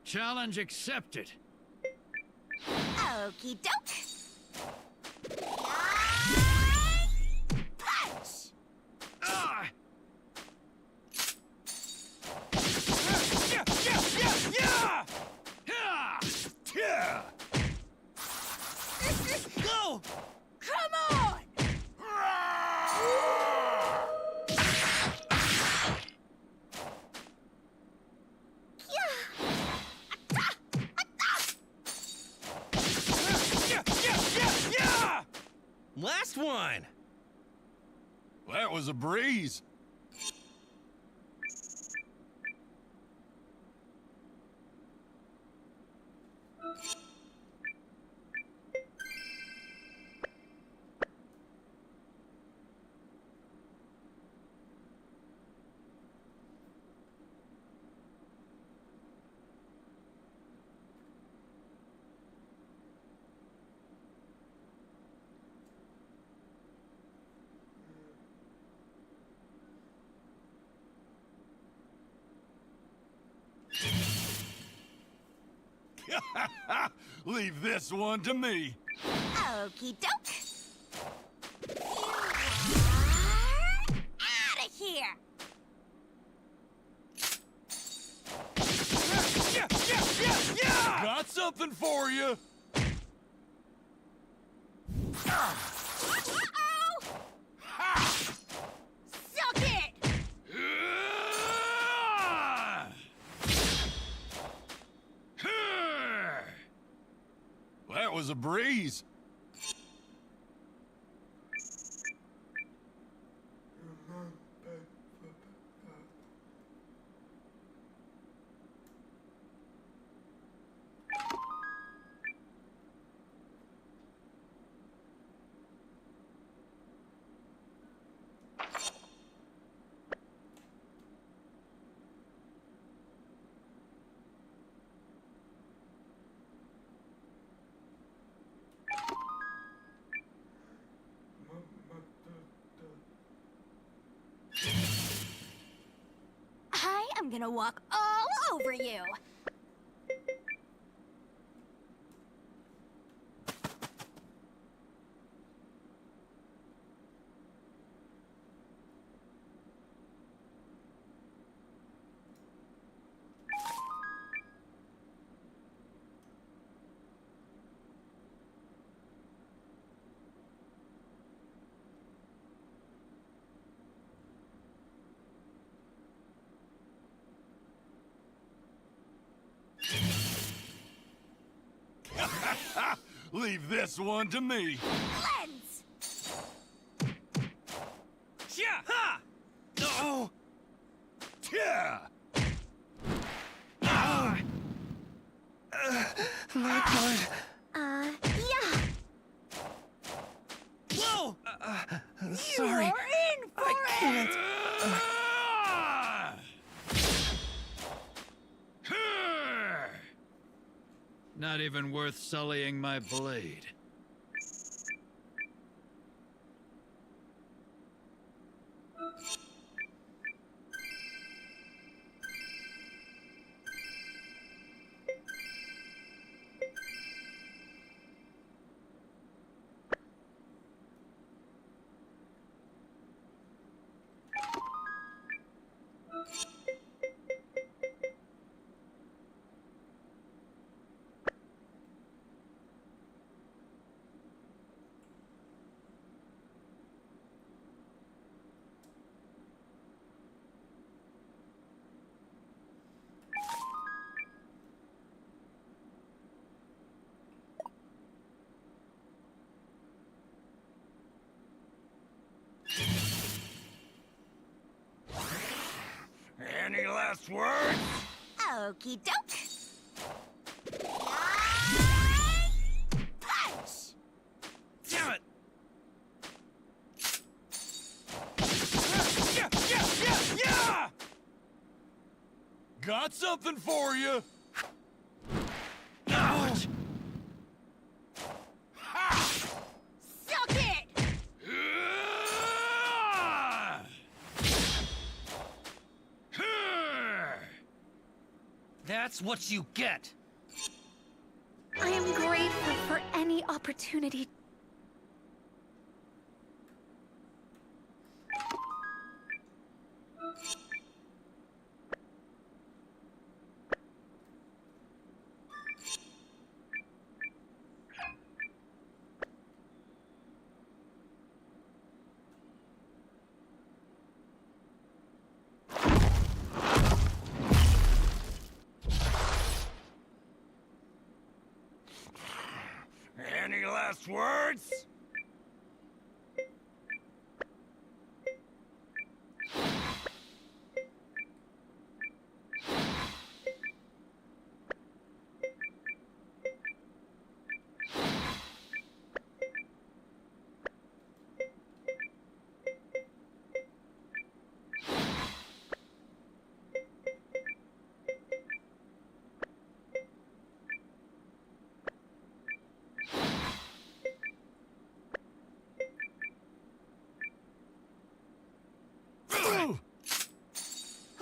S1: Challenge accepted.
S22: Okie doke. Punch!
S1: Ah!
S11: Yeah!
S9: Go!
S22: Come on!
S11: Yeah!
S9: Last one!
S11: That was a breeze. Leave this one to me.
S22: Okie doke. Out of here!
S11: Yeah! Got something for you.
S22: Uh-oh! Suck it!
S11: That was a breeze.
S22: I'm gonna walk all over you.
S11: Leave this one to me.
S22: Lens!
S9: Yeah! Ha! No!
S11: Yeah!
S23: My God.
S22: Yeah.
S9: Whoa!
S23: Sorry.
S22: You're in for
S23: I can't.
S1: Not even worth sullying my blade.
S17: last words?
S22: Okie doke. Punch!
S11: Damn it! Yeah! Got something for you. Ouch!
S22: Suck it!
S1: That's what you get.
S22: I am grateful for any opportunity.
S17: Any last words?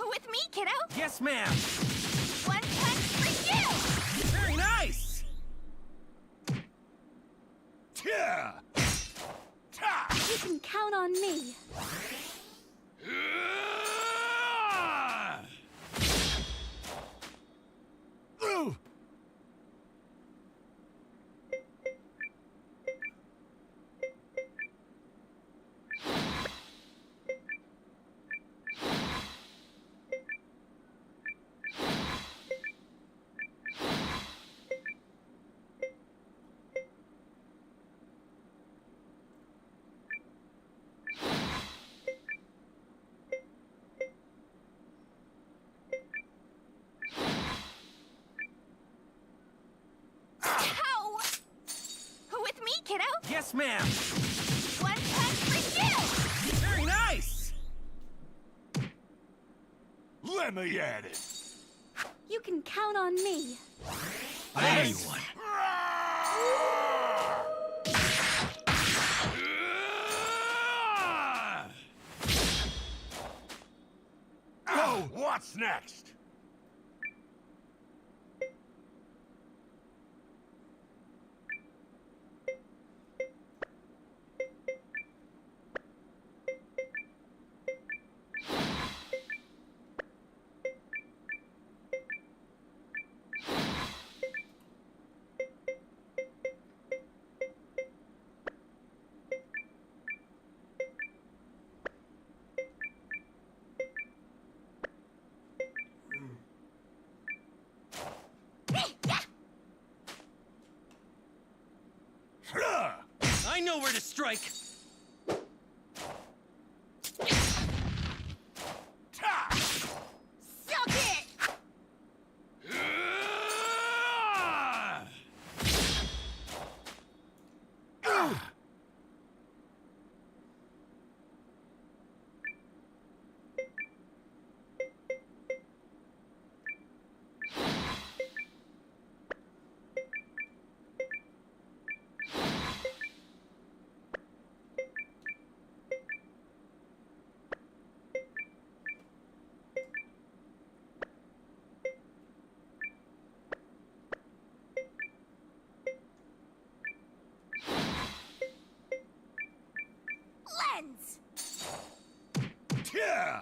S22: With me, kiddo.
S2: Yes, ma'am.
S22: One punch for you.
S2: Very nice.
S17: Yeah.
S22: You can count on me. Ow! With me, kiddo.
S2: Yes, ma'am.
S22: One punch for you.
S2: Very nice.
S17: Let me at it.
S22: You can count on me.
S1: Anyone.
S17: Oh, what's next?
S1: I know where to strike.
S22: Suck it! Lens!
S17: Yeah.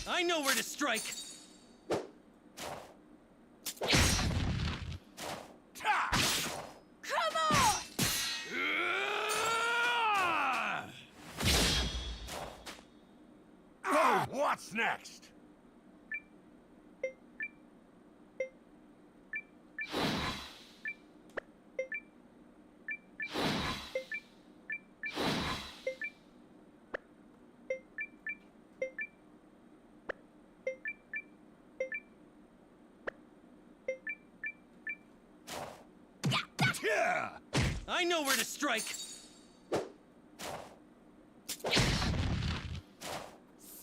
S1: I know where to strike.
S22: Come on!
S17: Oh, what's next?
S9: I know where to strike!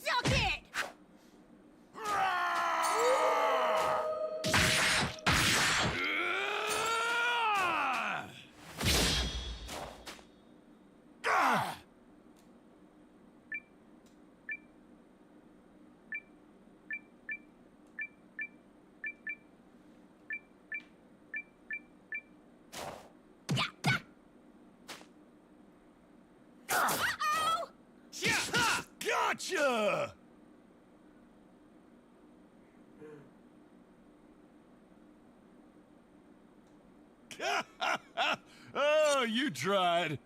S22: Suck it!
S11: Gotcha! Oh, you tried.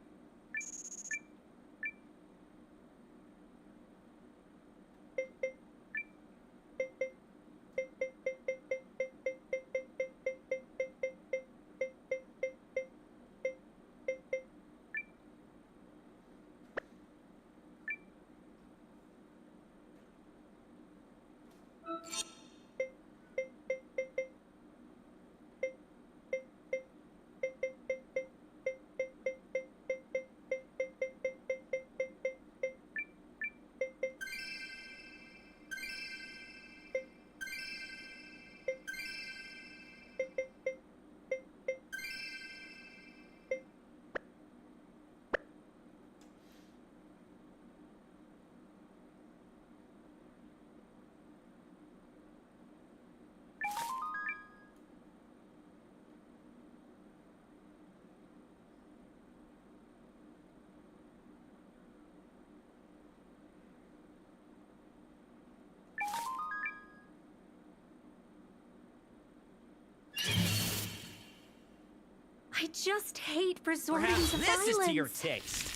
S3: I just hate resorting
S13: Perhaps
S3: to
S13: this
S3: violence.
S13: is to your taste.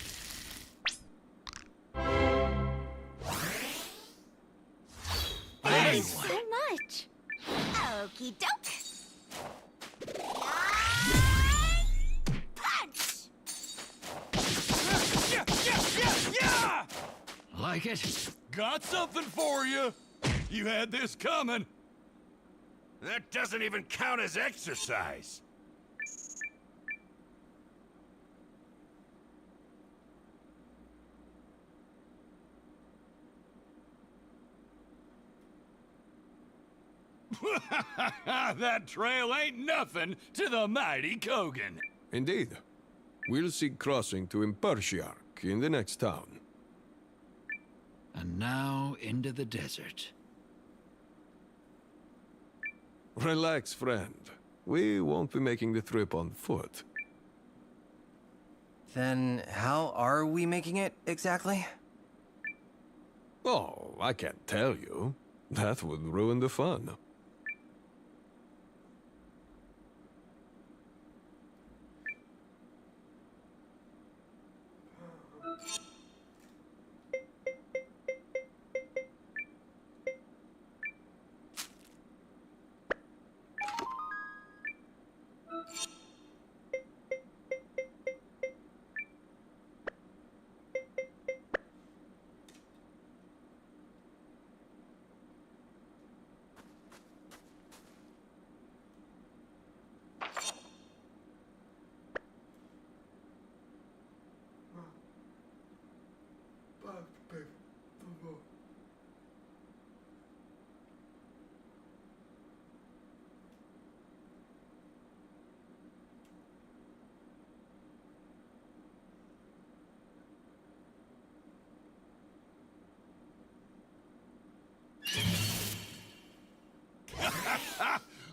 S22: Thanks so much. Okie doke. Punch!
S11: Yeah!
S1: Like it?
S11: Got something for you. You had this coming.
S17: That doesn't even count as exercise.
S11: That trail ain't nothing to the mighty Kogan.
S16: Indeed. We'll seek crossing to Impertiarch in the next town.
S1: And now into the desert.
S16: Relax, friend. We won't be making the trip on foot.
S2: Then how are we making it exactly?
S16: Oh, I can't tell you. That would ruin the fun.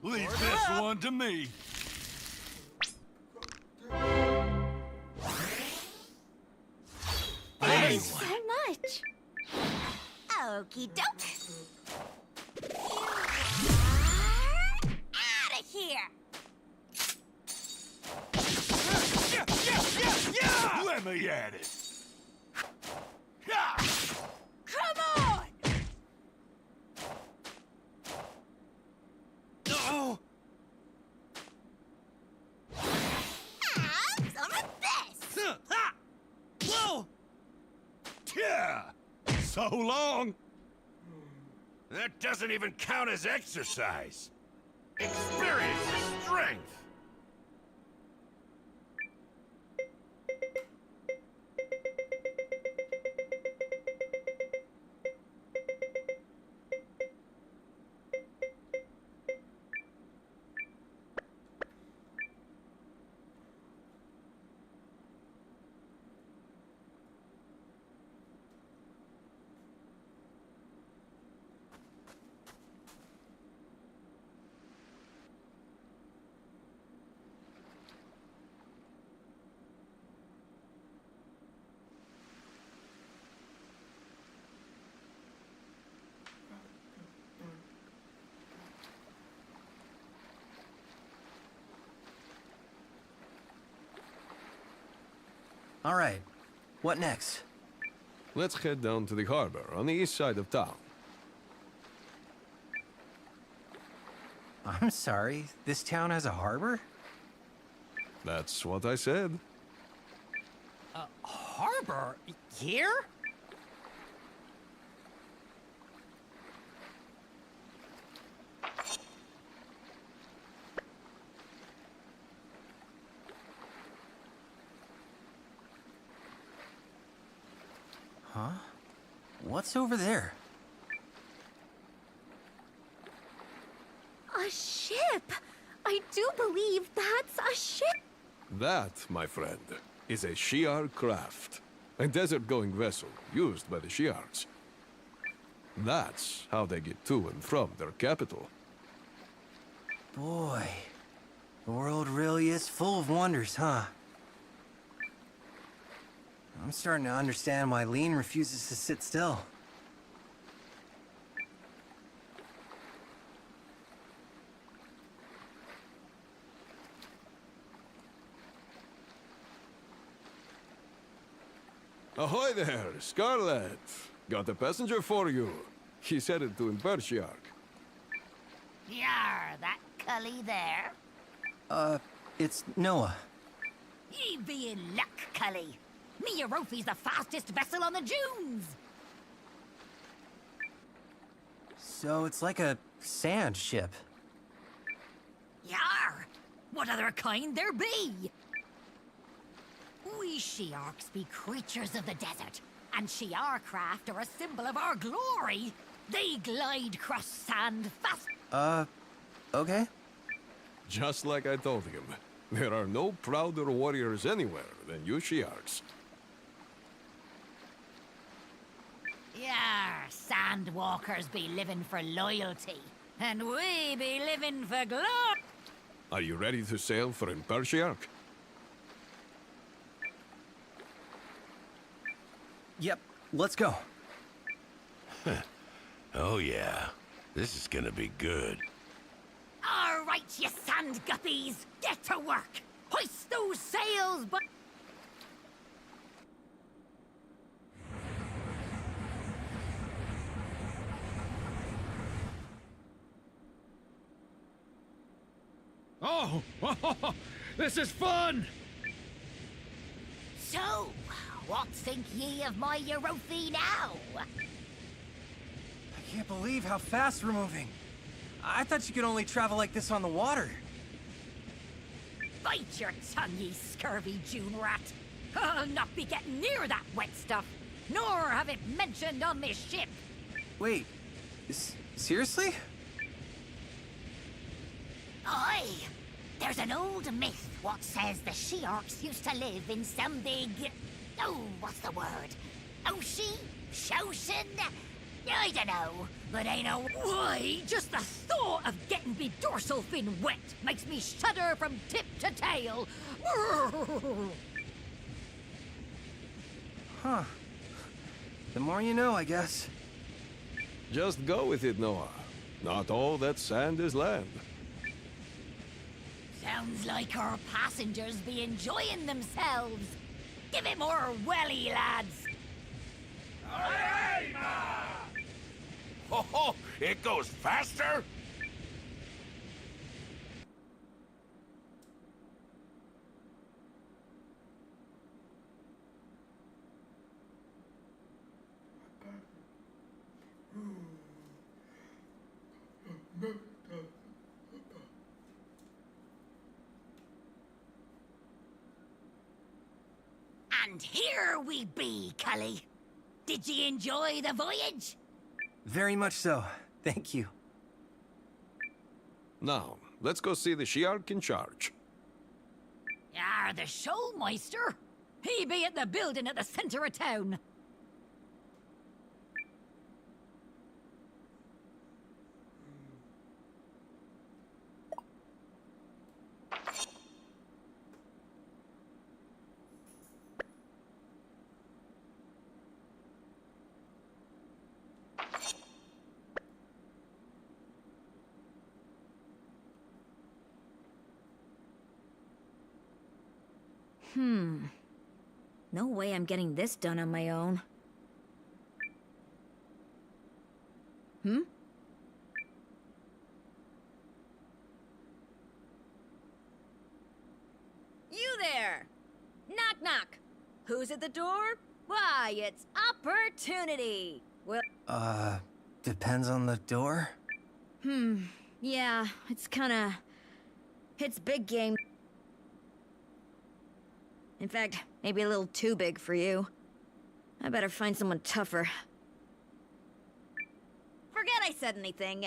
S11: Leave this one to me.
S22: Thanks so much. Okie doke. Out of here.
S11: Yeah! Let me at it.
S22: Come on.
S11: Oh!
S22: Have some of this.
S11: Whoa! Yeah! So long!
S17: That doesn't even count as exercise. Experience is strength.
S2: All right. What next?
S16: Let's head down to the harbor on the east side of town.
S2: I'm sorry, this town has a harbor?
S16: That's what I said.
S13: Harbor? Here?
S2: Huh? What's over there?
S22: A ship! I do believe that's a ship!
S16: That, my friend, is a Shi'ar craft. A desert-going vessel used by the Shi'ars. That's how they get to and from their capital.
S2: Boy, the world really is full of wonders, huh? I'm starting to understand why Lean refuses to sit still.
S16: Ahoy there, Scarlet! Got a passenger for you. He's headed to Impershiark.
S5: Yar, that Cully there?
S2: It's Noah.
S5: Ye be in luck, Cully. Me Yerofi's the fastest vessel on the dunes.
S2: So it's like a sand ship.
S5: Yar, what other kind there be? We Shi'arks be creatures of the desert, and Shi'ar craft are a symbol of our glory. They glide across sand fast.
S2: Okay.
S16: Just like I told him, there are no prouder warriors anywhere than you Shi'arks.
S5: Yar, sandwalkers be living for loyalty, and we be living for glory.
S16: Are you ready to sail for Impershiark?
S2: Yep, let's go.
S17: Oh yeah, this is gonna be good.
S5: All right, you sand guppies, get to work. Hoist those sails, but...
S1: Oh, this is fun!
S5: So, what think ye of my Yerofi now?
S2: I can't believe how fast we're moving. I thought you could only travel like this on the water.
S5: Bite your tongue, ye scurvy June rat. I'll not be getting near that wet stuff, nor have it mentioned on this ship.
S2: Wait, seriously?
S5: Aye. There's an old myth what says the Shi'arks used to live in some big... Oh, what's the word? Ocean? Shoshin? I dunno, but ain't no... Why, just the thought of getting me dorsal fin wet makes me shudder from tip to tail.
S2: Huh. The more you know, I guess.
S16: Just go with it, Noah. Not all that sand is land.
S5: Sounds like our passengers be enjoying themselves. Give it more welly, lads.
S17: Ho ho! It goes faster?
S5: And here we be, Cully. Did ye enjoy the voyage?
S2: Very much so. Thank you.
S16: Now, let's go see the Shi'ark in charge.
S5: Yar, the Shoalmeister. He be at the building at the center of town.
S3: No way I'm getting this done on my own. Hmm? You there! Knock knock! Who's at the door? Why, it's Opportunity! Well...
S10: Depends on the door?
S3: Yeah, it's kinda... It's big game. In fact, maybe a little too big for you. I better find someone tougher. Forget I said anything.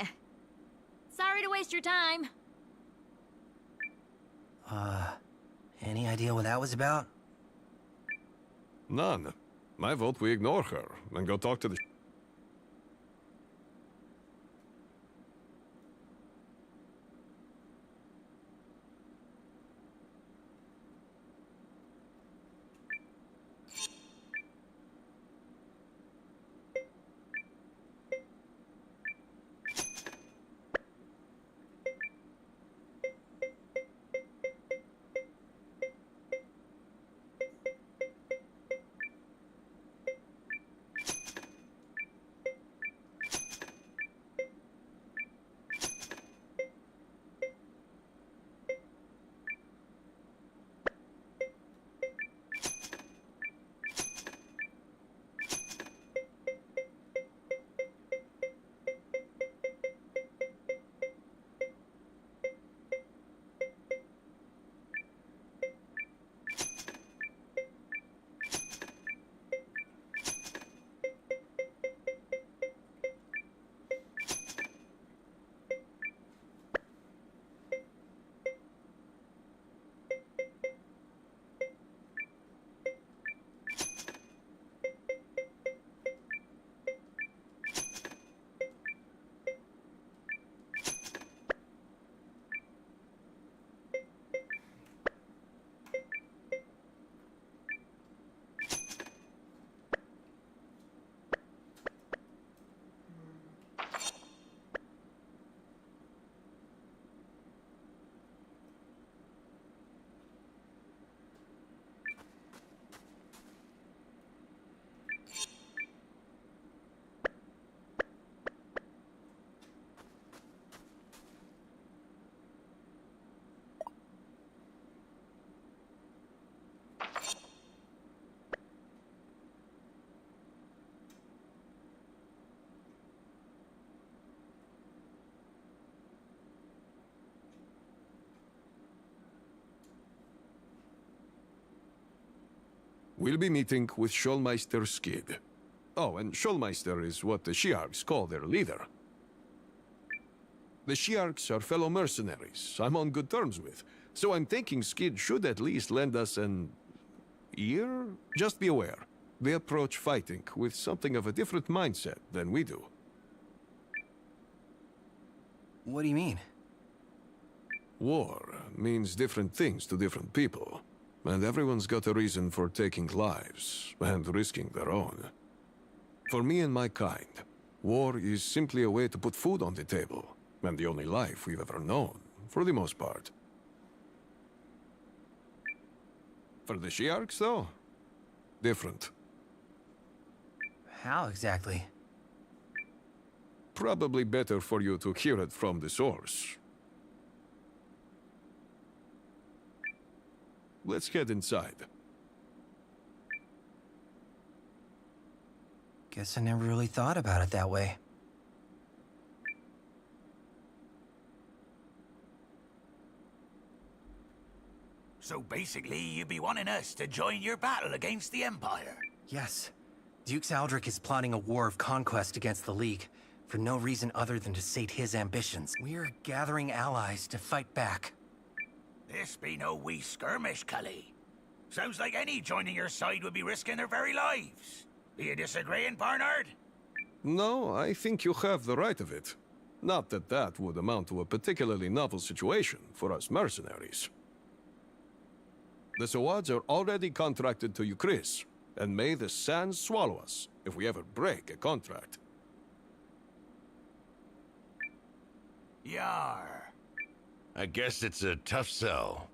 S3: Sorry to waste your time.
S10: Any idea what that was about?
S16: None. I vote we ignore her and go talk to the... We'll be meeting with Schulmeister Skid. Oh, and Schulmeister is what the Shi'arks call their leader. The Shi'arks are fellow mercenaries I'm on good terms with, so I'm thinking Skid should at least lend us an... ear? Just be aware, they approach fighting with something of a different mindset than we do.
S10: What do you mean?
S16: War means different things to different people. And everyone's got a reason for taking lives and risking their own. For me and my kind, war is simply a way to put food on the table, and the only life we've ever known, for the most part. For the Shi'arks, though, different.
S10: How exactly?
S16: Probably better for you to hear it from the source. Let's head inside.
S10: Guess I never really thought about it that way.
S17: So basically, you'd be wanting us to join your battle against the Empire?
S10: Yes. Dukes Aldrich is plotting a war of conquest against the League, for no reason other than to sate his ambitions. We're gathering allies to fight back.
S17: This be no wee skirmish, Cully. Sounds like any joining your side would be risking their very lives. Are you disagreeing, Barnard?
S16: No, I think you have the right of it. Not that that would amount to a particularly novel situation for us mercenaries. The Sawads are already contracted to Ukris, and may the sands swallow us if we ever break a contract.
S17: Yar. I guess it's a tough sell.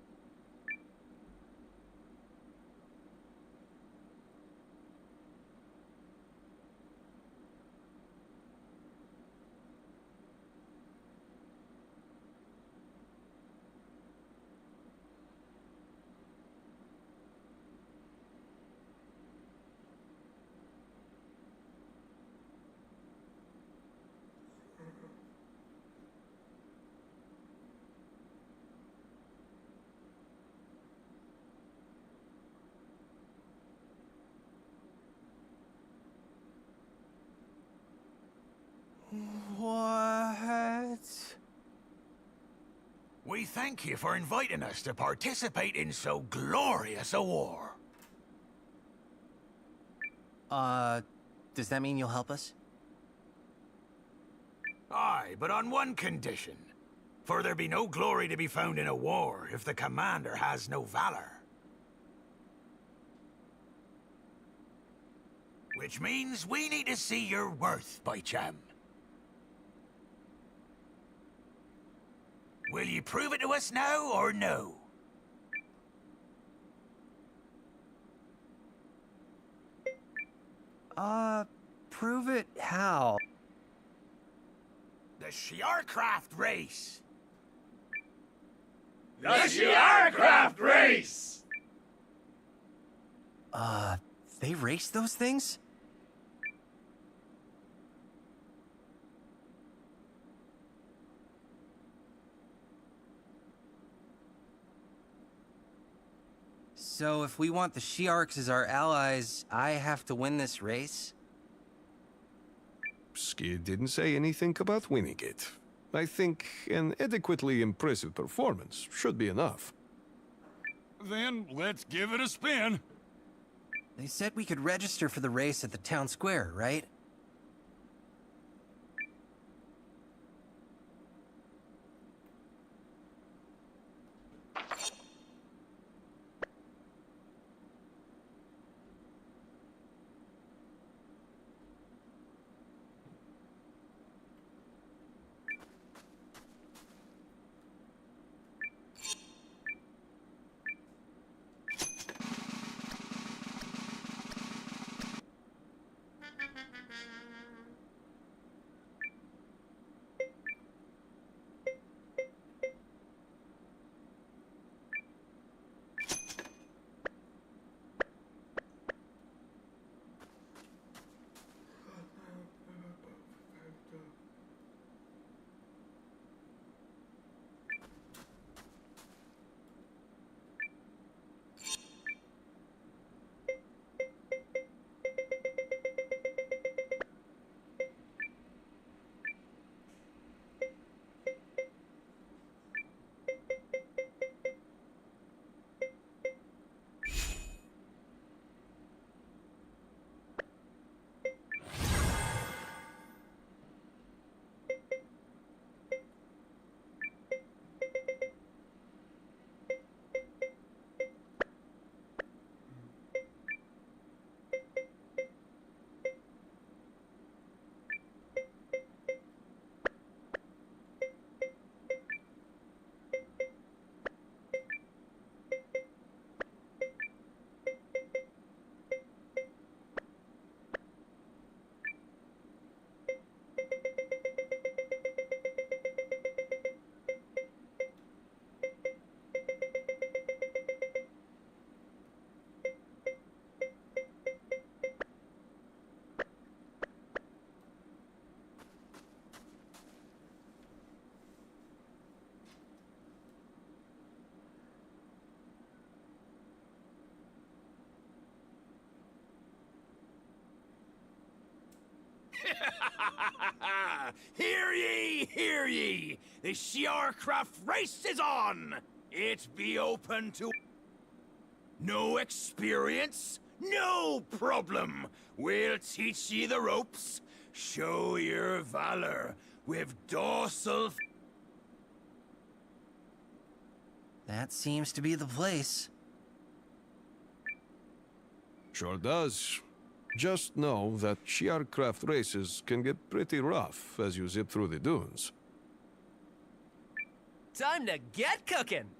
S17: thank you for inviting us to participate in so glorious a war.
S10: Does that mean you'll help us?
S17: Aye, but on one condition. For there be no glory to be found in a war if the commander has no valor. Which means we need to see your worth, by Cham. Will you prove it to us now, or no?
S10: Prove it how?
S17: The Shiarcraft race!
S11: The Shiarcraft race!
S10: They race those things? So if we want the Shiarks as our allies, I have to win this race?
S16: Skid didn't say anything about winning it. I think an adequately impressive performance should be enough.
S11: Then let's give it a spin.
S10: They said we could register for the race at the town square, right?
S17: Hear ye, hear ye! The Shiarcraft race is on! It be open to... No experience? No problem! We'll teach ye the ropes. Show your valor with dorsal...
S10: That seems to be the place.
S16: Sure does. Just know that Shiarcraft races can get pretty rough as you zip through the dunes.
S6: Time to get cooking!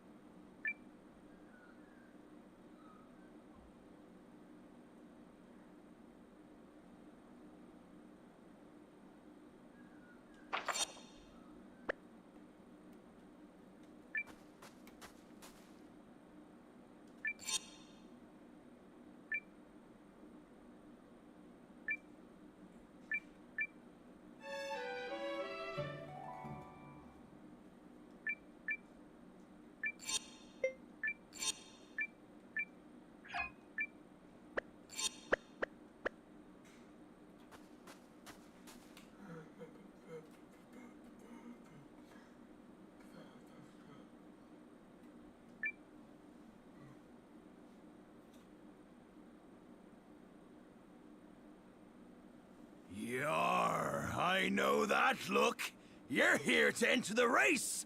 S17: know that look. You're here to enter the race.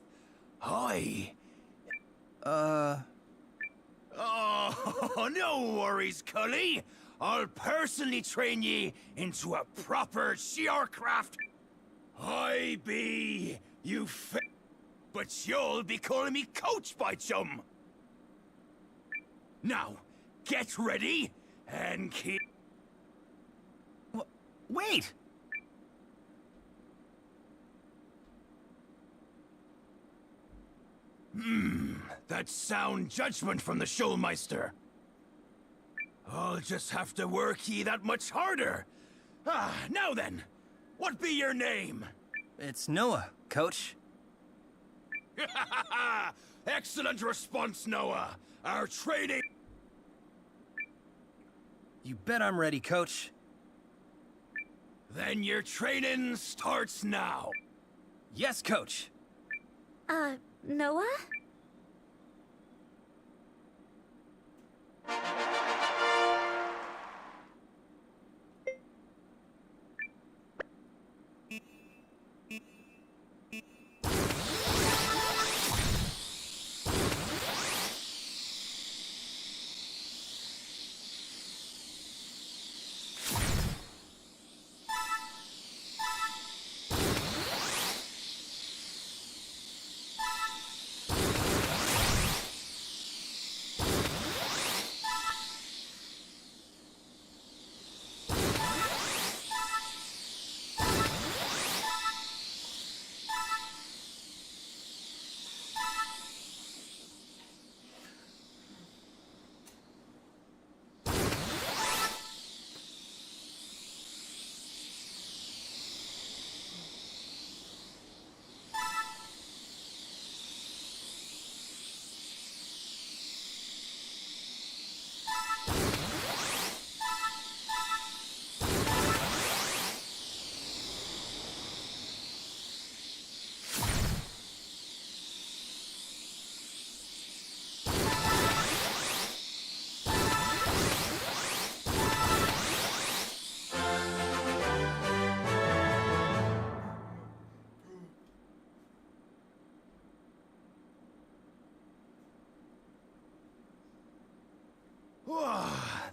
S17: Hi. Oh, no worries, Cully. I'll personally train ye into a proper Shi'arcraft. I be, but you'll be calling me Coach by chum. Now, get ready and keep...
S10: Wait!
S17: That's sound judgment from the Schulmeister. I'll just have to work ye that much harder. Now then, what be your name?
S10: It's Noah, Coach.
S17: Excellent response, Noah. Our training...
S10: You bet I'm ready, Coach.
S17: Then your training starts now.
S10: Yes, Coach.
S3: Noah?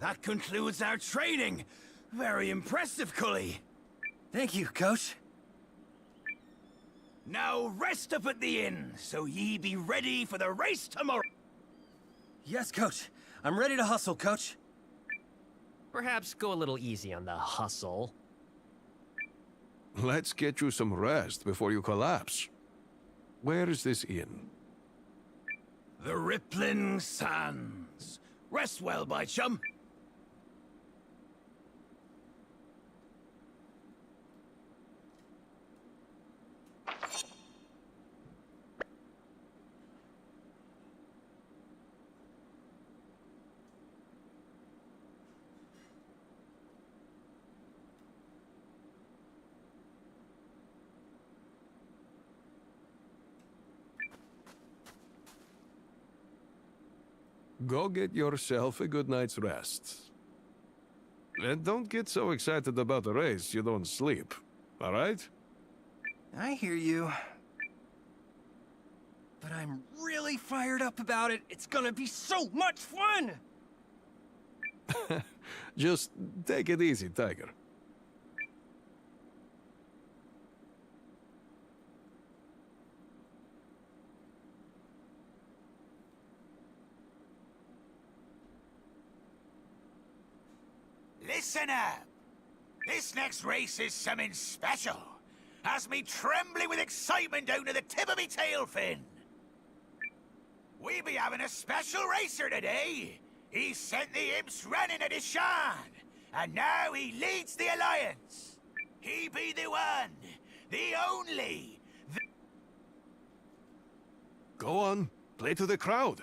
S17: That concludes our training. Very impressive, Cully.
S10: Thank you, Coach.
S17: Now rest up at the inn, so ye be ready for the race tomorrow.
S10: Yes, Coach. I'm ready to hustle, Coach.
S13: Perhaps go a little easy on the hustle.
S16: Let's get you some rest before you collapse. Where is this inn?
S17: The Rippling Sands. Rest well, by chum.
S16: Go get yourself a good night's rest. And don't get so excited about the race you don't sleep, all right?
S10: I hear you. But I'm really fired up about it. It's gonna be so much fun!
S16: Just take it easy, Tiger.
S17: Listen up. This next race is something special. Has me trembling with excitement down to the tip of me tail fin. We be having a special racer today. He sent the imps running at his Shan, and now he leads the Alliance. He be the one, the only,
S16: Go on, play to the crowd.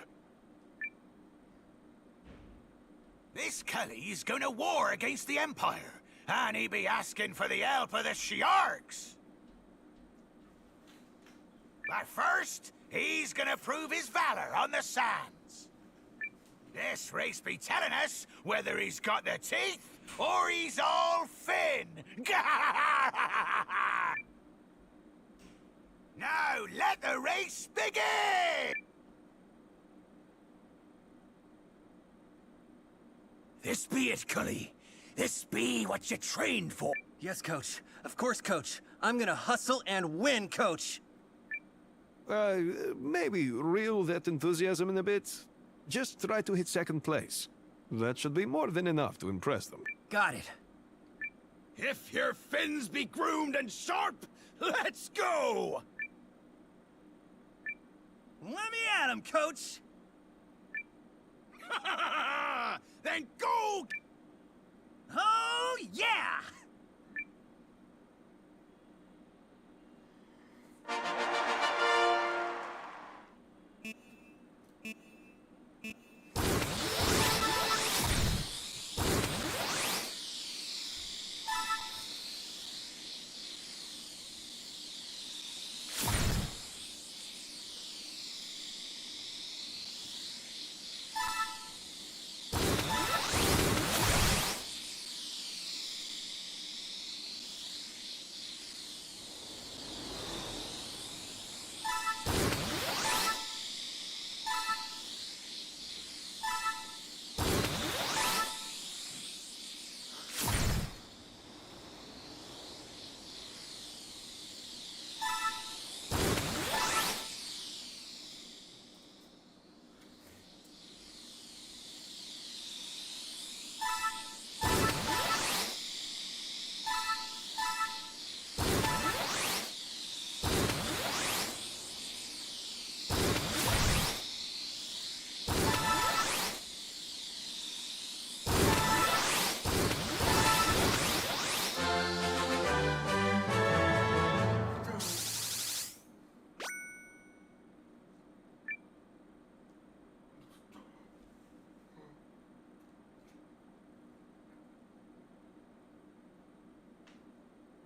S17: This Cully's gonna war against the Empire, and he be asking for the help of the Shi'arks. But first, he's gonna prove his valor on the sands. This race be telling us whether he's got the teeth or he's all fin. Now let the race begin! This be it, Cully. This be what you trained for.
S10: Yes, Coach. Of course, Coach. I'm gonna hustle and win, Coach.
S16: Maybe reel that enthusiasm in a bit. Just try to hit second place. That should be more than enough to impress them.
S10: Got it.
S17: If your fins be groomed and sharp, let's go!
S10: Let me at him, Coach!
S17: Then go!
S10: Oh, yeah!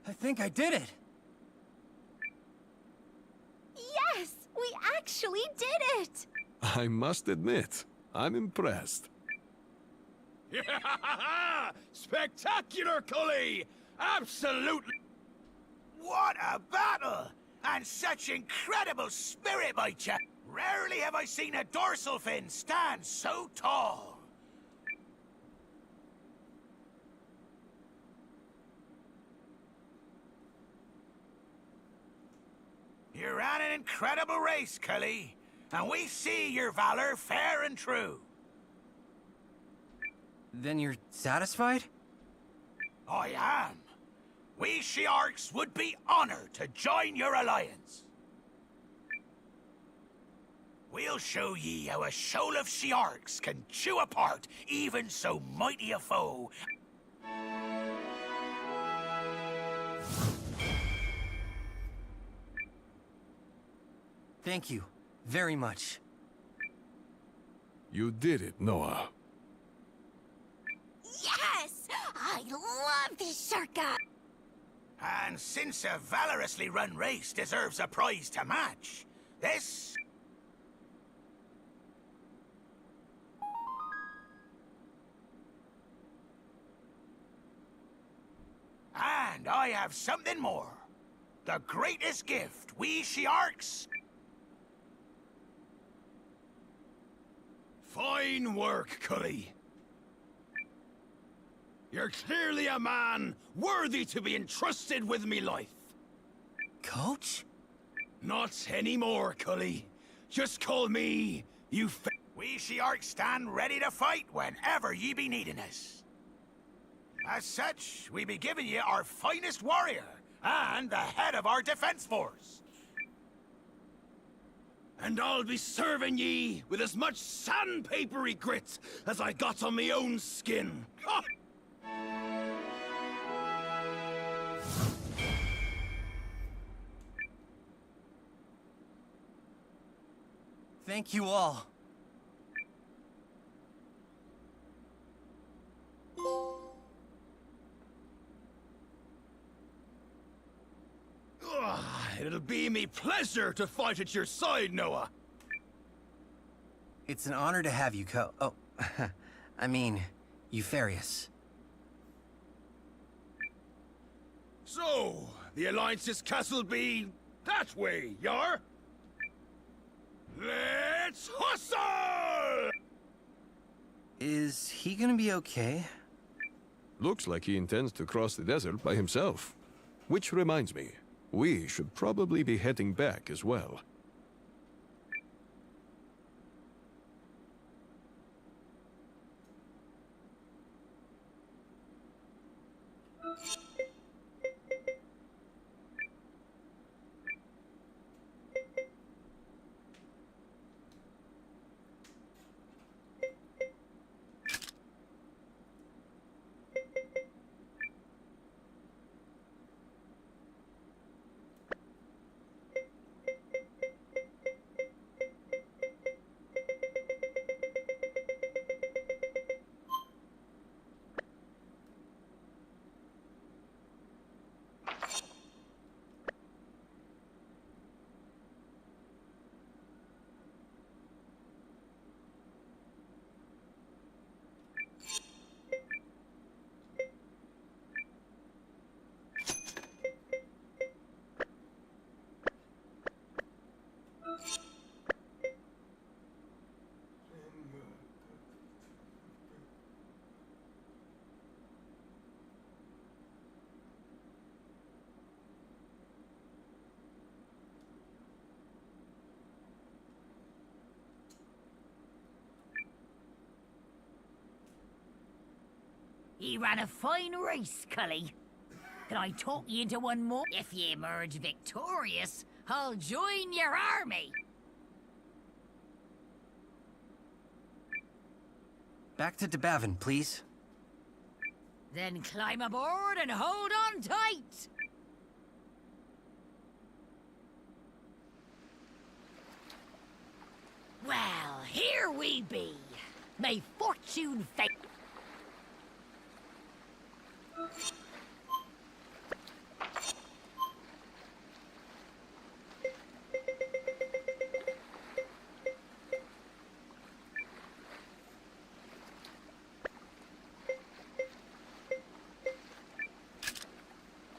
S10: I think I did it!
S22: Yes! We actually did it!
S16: I must admit, I'm impressed.
S17: Spectacular, Cully! Absolutely! What a battle! And such incredible spirit, my chap! Rarely have I seen a dorsal fin stand so tall! You ran an incredible race, Cully, and we see your valor fair and true.
S10: Then you're satisfied?
S17: I am. We Shiarks would be honored to join your alliance. We'll show ye how a shoal of Shiarks can chew apart even so mighty a foe.
S10: Thank you very much.
S16: You did it, Noah.
S22: Yes! I love this circuit!
S17: And since a valorously run race deserves a prize to match, this... And I have something more. The greatest gift we Shiarks... Fine work, Cully. You're clearly a man worthy to be entrusted with me life.
S10: Coach?
S17: Not anymore, Cully. Just call me, you We Shiarks stand ready to fight whenever ye be needing us. As such, we be giving ye our finest warrior and the head of our defense force. And I'll be serving ye with as much sandpapery grit as I got on me own skin. Ha!
S10: Thank you all.
S17: It'll be me pleasure to fight at your side, Noah.
S10: It's an honor to have you, Oh, I mean, Eupharius.
S17: So, the Alliance's castle be that way, Yar? Let's hustle!
S10: Is he gonna be okay?
S16: Looks like he intends to cross the desert by himself. Which reminds me, we should probably be heading back as well.
S5: He ran a fine race, Cully. Can I talk you into one more? If you emerge victorious, I'll join your army.
S10: Back to Debavin, please.
S5: Then climb aboard and hold on tight. Well, here we be. May fortune favour.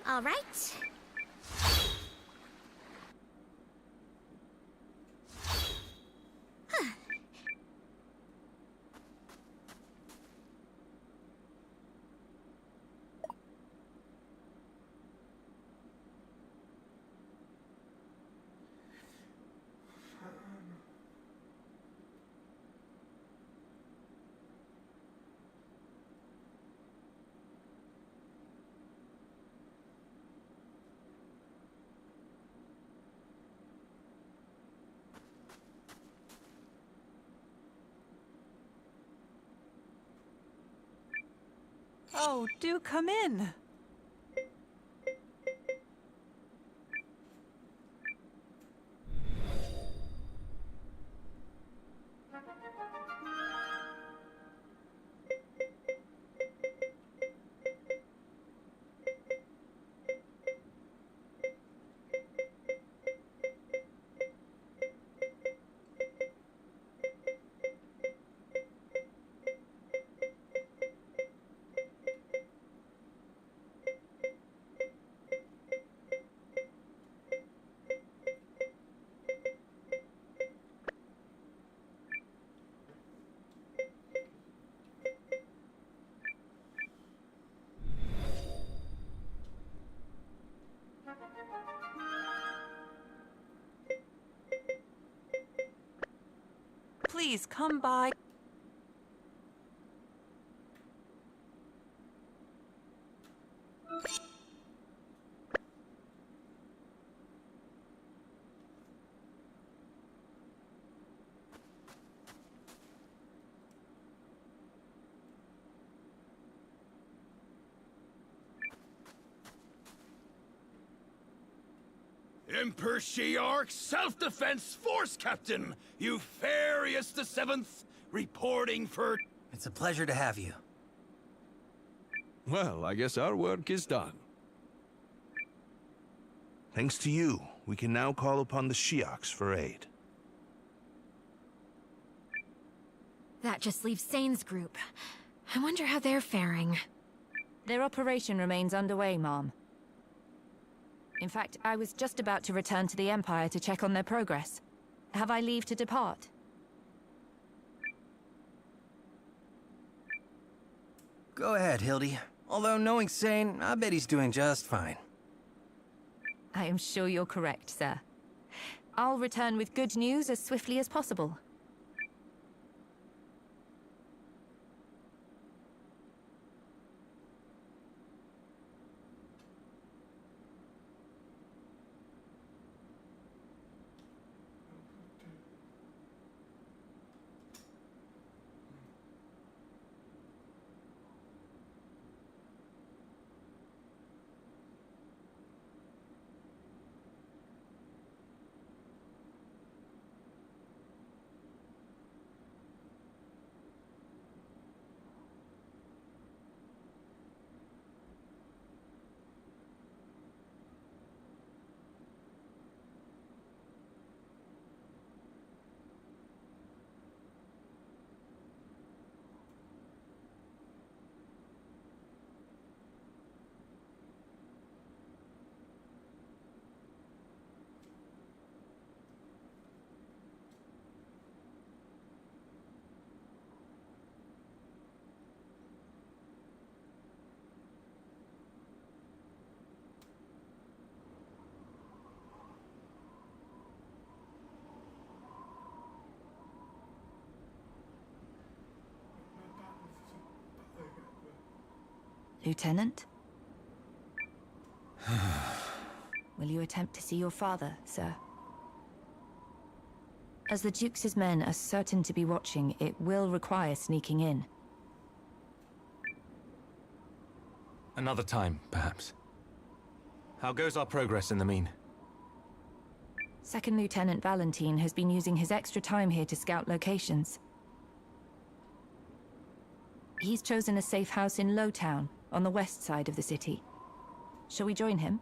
S22: All right.
S4: Oh, do come in. Please come by.
S17: Emperor Shiark, Self-Defense Force Captain, Eupharius the Seventh, reporting for...
S10: It's a pleasure to have you.
S16: Well, I guess our work is done.
S8: Thanks to you, we can now call upon the Shiarks for aid.
S3: That just leaves Sane's group. I wonder how they're faring.
S18: Their operation remains underway, Mom. In fact, I was just about to return to the Empire to check on their progress. Have I leave to depart?
S10: Go ahead, Hildy. Although knowing Sane, I bet he's doing just fine.
S18: I am sure you're correct, sir. I'll return with good news as swiftly as possible. Lieutenant? Will you attempt to see your father, sir? As the Duke's men are certain to be watching, it will require sneaking in.
S15: Another time, perhaps. How goes our progress in the mean?
S18: Second Lieutenant Valentine has been using his extra time here to scout locations. He's chosen a safe house in Lowtown, on the west side of the city. Shall we join him?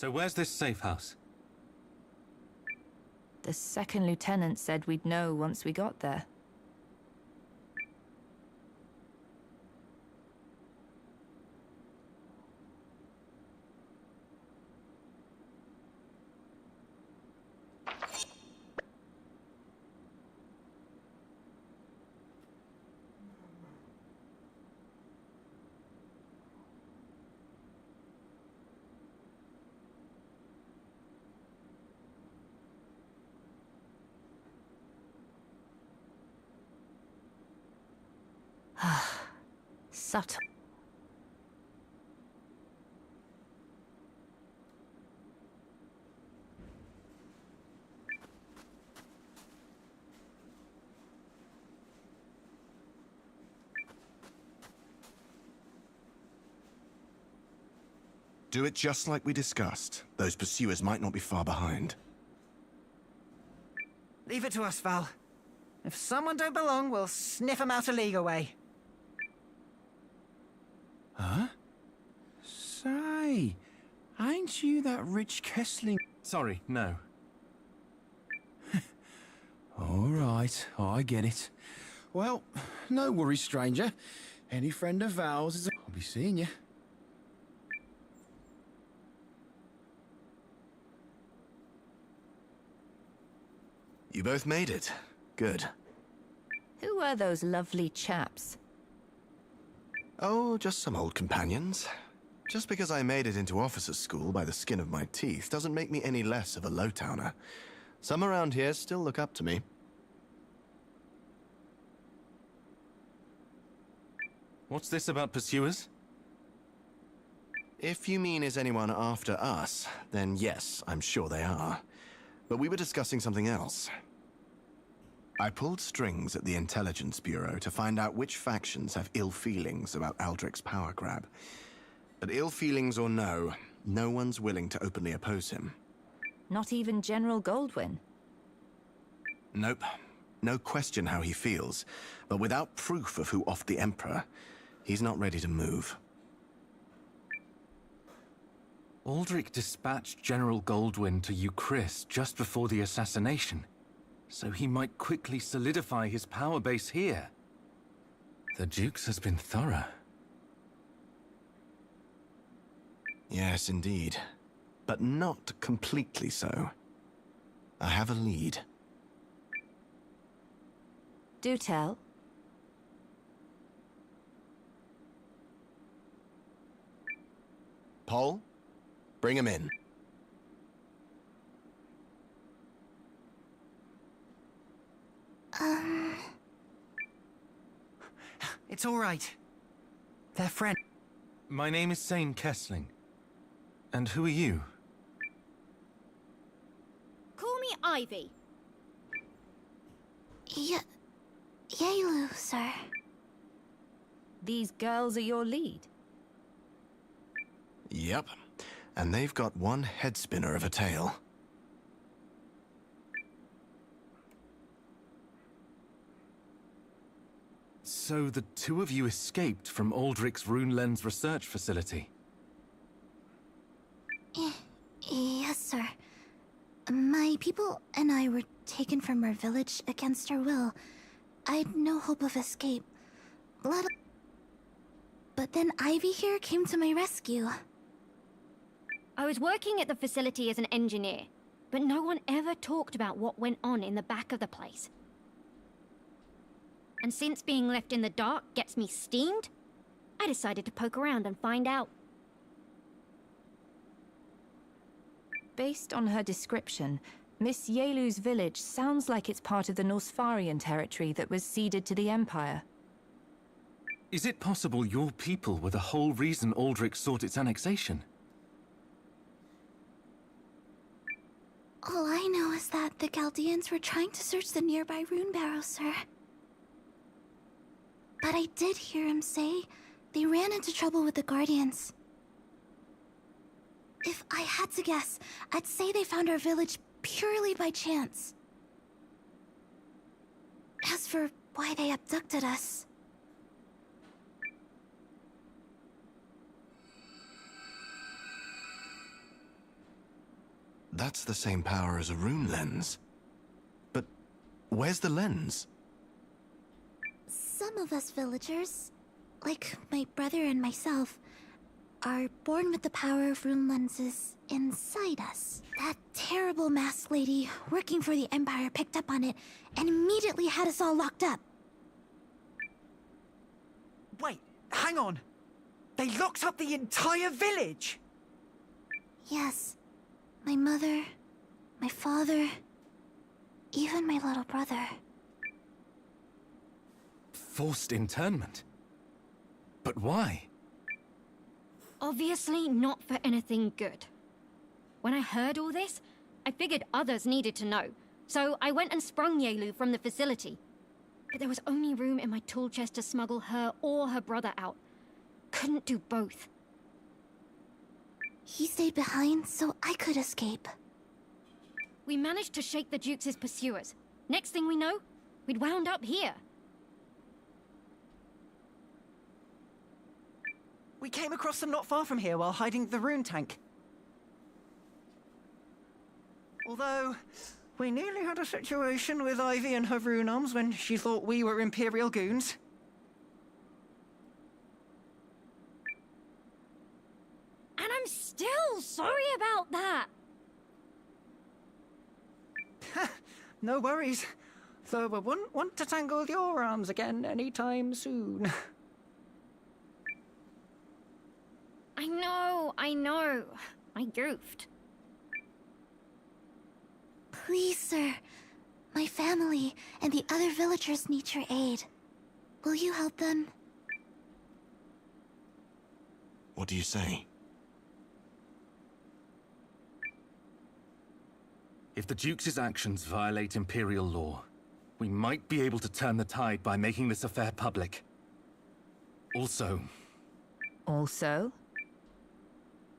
S15: So where's this safe house?
S18: The second lieutenant said we'd know once we got there. Subtle.
S12: Do it just like we discussed. Those pursuers might not be far behind.
S7: Leave it to us, Val. If someone don't belong, we'll sniff them out a league away.
S17: Huh? Say, ain't you that rich Kessling?
S15: Sorry, no.
S17: All right, I get it. Well, no worries, stranger. Any friend of Val's is... I'll be seeing you.
S12: You both made it. Good.
S18: Who were those lovely chaps?
S12: Oh, just some old companions. Just because I made it into officers' school by the skin of my teeth doesn't make me any less of a low-towner. Some around here still look up to me.
S15: What's this about pursuers?
S12: If you mean is anyone after us, then yes, I'm sure they are. But we were discussing something else. I pulled strings at the Intelligence Bureau to find out which factions have ill feelings about Aldrich's power grab. But ill feelings or no, no one's willing to openly oppose him.
S18: Not even General Goldwyn?
S12: Nope. No question how he feels. But without proof of who offed the Emperor, he's not ready to move.
S15: Aldrich dispatched General Goldwyn to Euchris just before the assassination, so he might quickly solidify his power base here. The Duke's has been thorough.
S12: Yes, indeed. But not completely so. I have a lead.
S18: Do tell.
S12: Paul, bring him in.
S7: It's all right. They're friends.
S15: My name is Sane Kessling. And who are you?
S22: Call me Ivy. Yelu, sir.
S18: These girls are your lead?
S12: Yep. And they've got one head spinner of a tale.
S15: So the two of you escaped from Aldrich's RuneLens research facility?
S22: Yes, sir. My people and I were taken from our village against our will. I'd no hope of escape. But then Ivy here came to my rescue.
S20: I was working at the facility as an engineer, but no one ever talked about what went on in the back of the place. And since being left in the dark gets me steamed, I decided to poke around and find out.
S18: Based on her description, Miss Yelu's village sounds like it's part of the Norsfarian territory that was ceded to the Empire.
S15: Is it possible your people were the whole reason Aldrich sought its annexation?
S22: All I know is that the Chaldeans were trying to search the nearby rune barrow, sir. But I did hear him say they ran into trouble with the Guardians. If I had to guess, I'd say they found our village purely by chance. As for why they abducted us...
S12: That's the same power as a rune lens. But where's the lens?
S22: Some of us villagers, like my brother and myself, are born with the power of rune lenses inside us. That terrible masked lady working for the Empire picked up on it and immediately had us all locked up.
S7: Wait, hang on. They locked up the entire village?
S22: Yes. My mother, my father, even my little brother.
S15: Forced internment? But why?
S20: Obviously not for anything good. When I heard all this, I figured others needed to know. So I went and sprung Yelu from the facility. But there was only room in my tool chest to smuggle her or her brother out. Couldn't do both.
S22: He stayed behind so I could escape.
S20: We managed to shake the Duke's pursuers. Next thing we know, we'd wound up here.
S7: We came across them not far from here while hiding the rune tank. Although, we nearly had a situation with Ivy and her rune arms when she thought we were Imperial goons.
S20: And I'm still sorry about that.
S7: No worries. Though I wouldn't want to tangle your arms again anytime soon.
S20: I know. I goofed.
S22: Please, sir. My family and the other villagers need your aid. Will you help them?
S12: What do you say?
S15: If the Duke's actions violate Imperial law, we might be able to turn the tide by making this affair public. Also,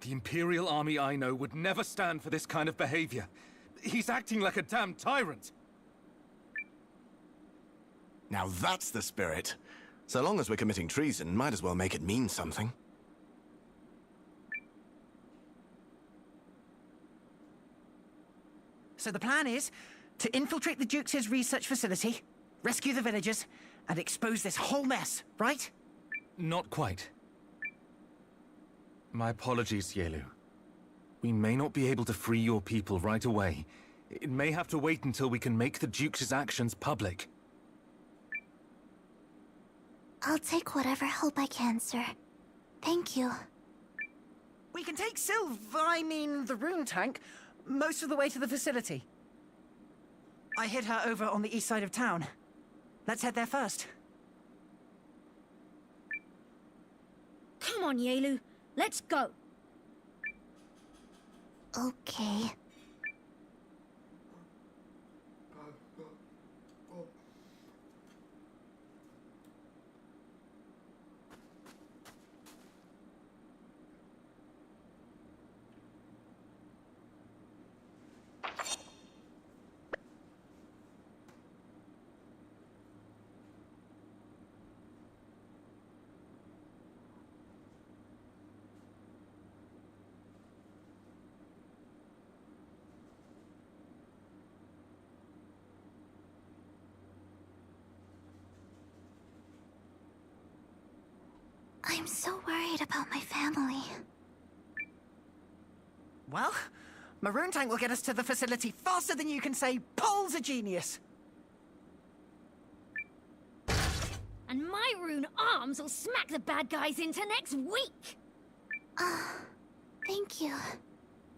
S15: the Imperial army I know would never stand for this kind of behavior. He's acting like a damn tyrant.
S12: Now that's the spirit. So long as we're committing treason, might as well make it mean something.
S7: So the plan is to infiltrate the Duke's research facility, rescue the villagers, and expose this whole mess, right?
S15: Not quite. My apologies, Yelu. We may not be able to free your people right away. It may have to wait until we can make the Duke's actions public.
S22: I'll take whatever help I can, sir. Thank you.
S7: We can take the rune tank, most of the way to the facility. I hid her over on the east side of town. Let's head there first.
S20: Come on, Yelu. Let's go.
S22: Okay. I'm so worried about my family.
S7: Well, Maroon Tank will get us to the facility faster than you can say Paul's a genius.
S20: And my rune arms will smack the bad guys into next week.
S22: Thank you.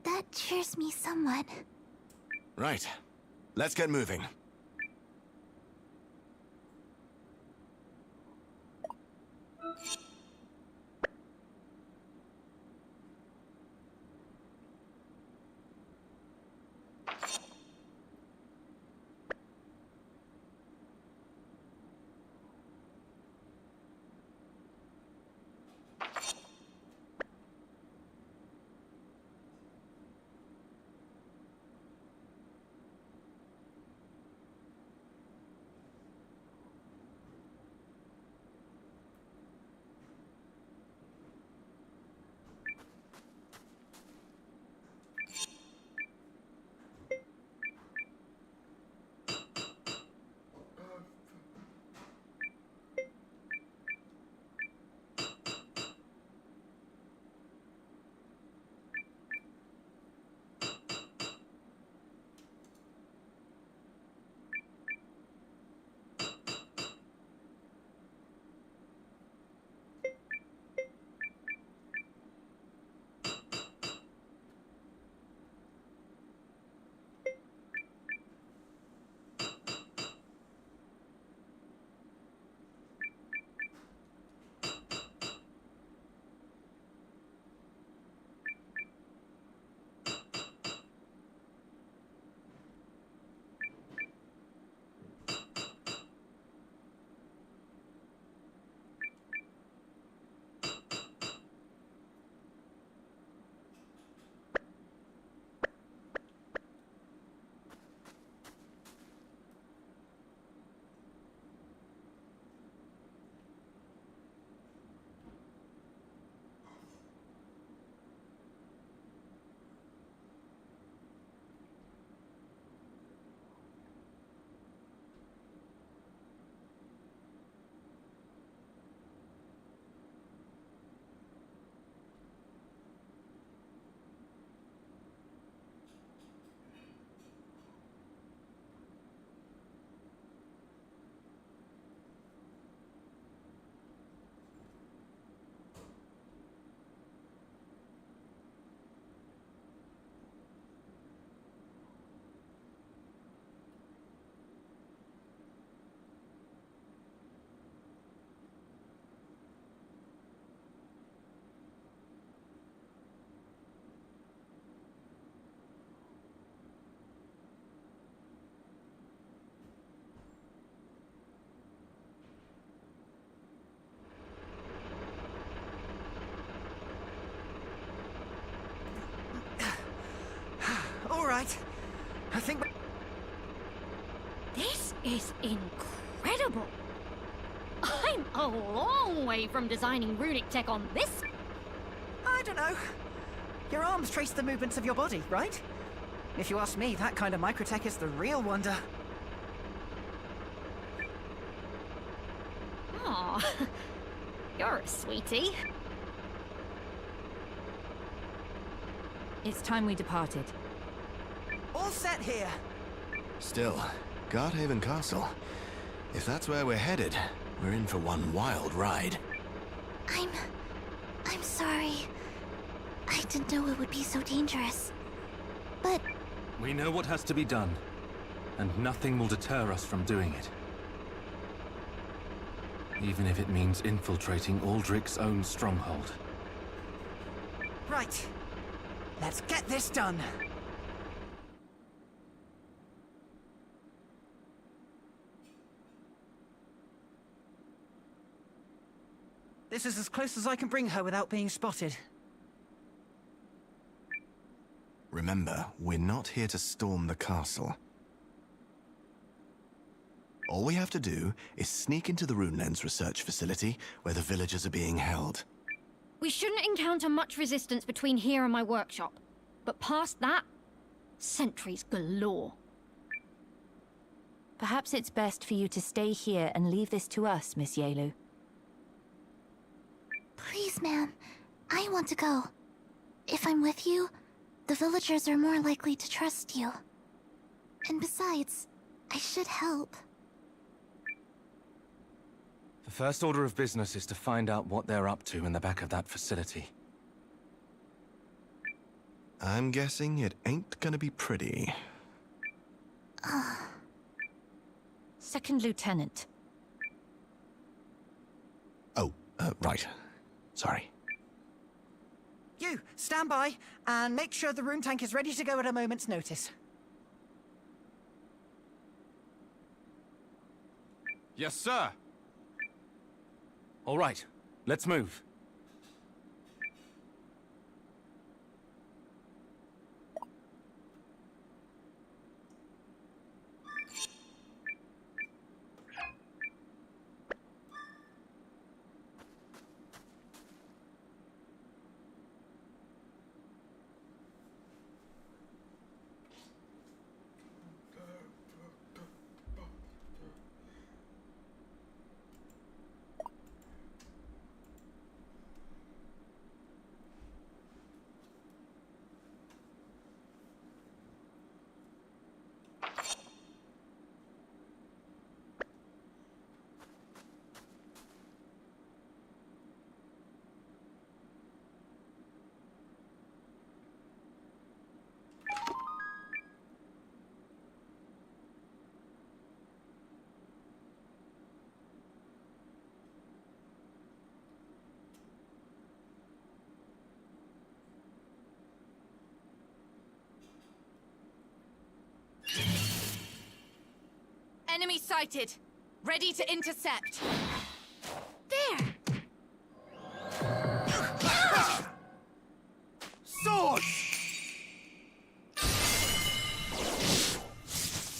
S22: That cheers me somewhat.
S12: Right. Let's get moving.
S7: right. I think...
S20: This is incredible. I'm a long way from designing runic tech on this.
S7: I don't know. Your arms trace the movements of your body, right? If you ask me, that kind of microtech is the real wonder.
S20: Aw, you're a sweetie.
S18: It's time we departed.
S7: All set here.
S12: Still, Guardhaven Castle. If that's where we're headed, we're in for one wild ride.
S22: I'm sorry. I didn't know it would be so dangerous. But...
S15: We know what has to be done, and nothing will deter us from doing it. Even if it means infiltrating Aldrich's own stronghold.
S7: Right. Let's get this done. This is as close as I can bring her without being spotted.
S12: Remember, we're not here to storm the castle. All we have to do is sneak into the RuneLens research facility where the villagers are being held.
S20: We shouldn't encounter much resistance between here and my workshop. But past that, sentries galore.
S18: Perhaps it's best for you to stay here and leave this to us, Miss Yalu.
S22: Please, ma'am. I want to go. If I'm with you, the villagers are more likely to trust you. And besides, I should help.
S15: The first order of business is to find out what they're up to in the back of that facility.
S12: I'm guessing it ain't gonna be pretty.
S18: Second Lieutenant.
S12: Oh, right. Sorry.
S7: You, stand by, and make sure the rune tank is ready to go at a moment's notice.
S16: Yes, sir.
S15: All right, let's move.
S4: Enemy sighted. Ready to intercept.
S22: There!
S17: Sword!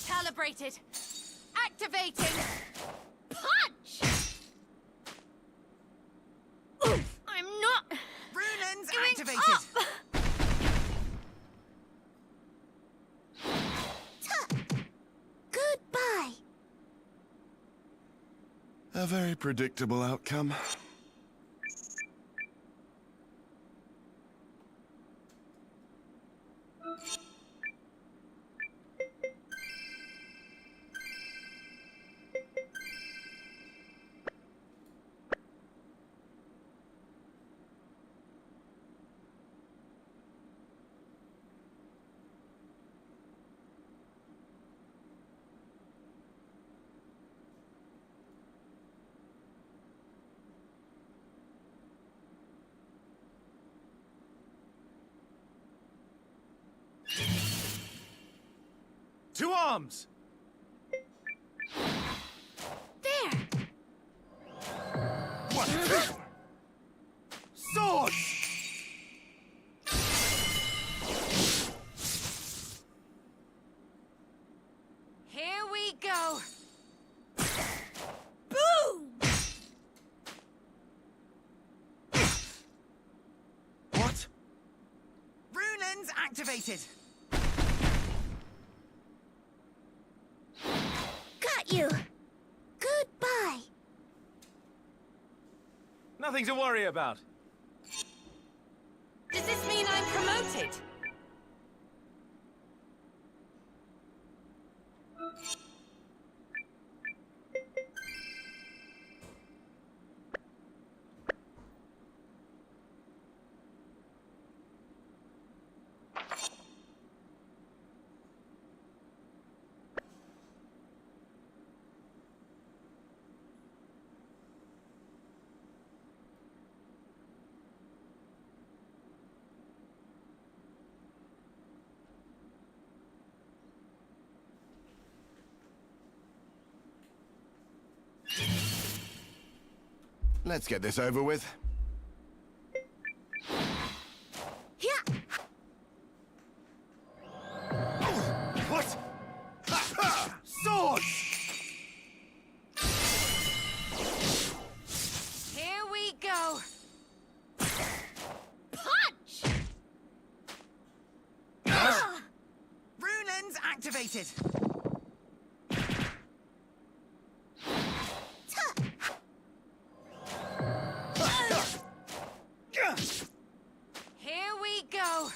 S4: Calibrated. Activating. Punch! I'm not...
S7: RuneLens
S4: giving
S7: activated!
S4: up.
S22: Goodbye!
S12: A very predictable outcome.
S17: To arms!
S22: There!
S17: What? Sword!
S7: Lens activated!
S22: Got you! Goodbye!
S15: Nothing to worry about.
S4: Does this mean I'm promoted?
S12: Let's get this over with.
S17: What? Ha ha! Sword!
S4: Here we go. Punch!
S7: Rune Lens activated!
S4: Here we go.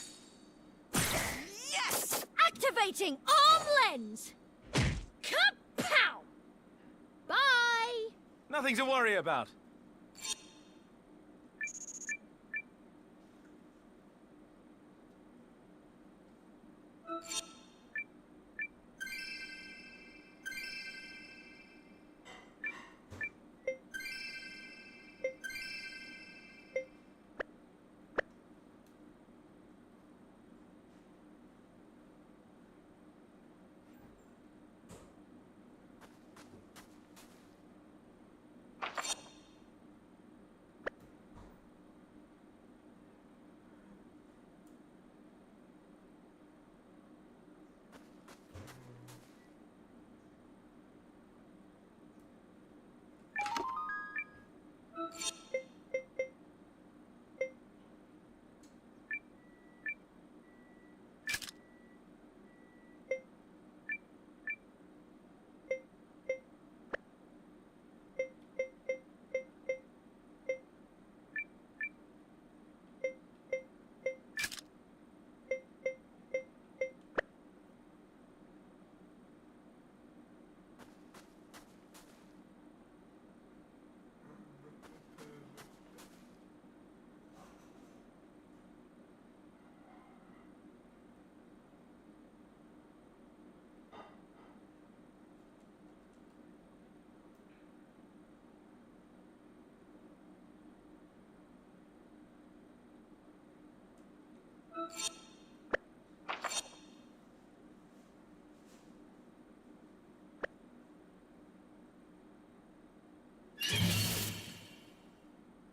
S20: Yes! Activating arm lens! Kapow! Bye!
S15: Nothing to worry about.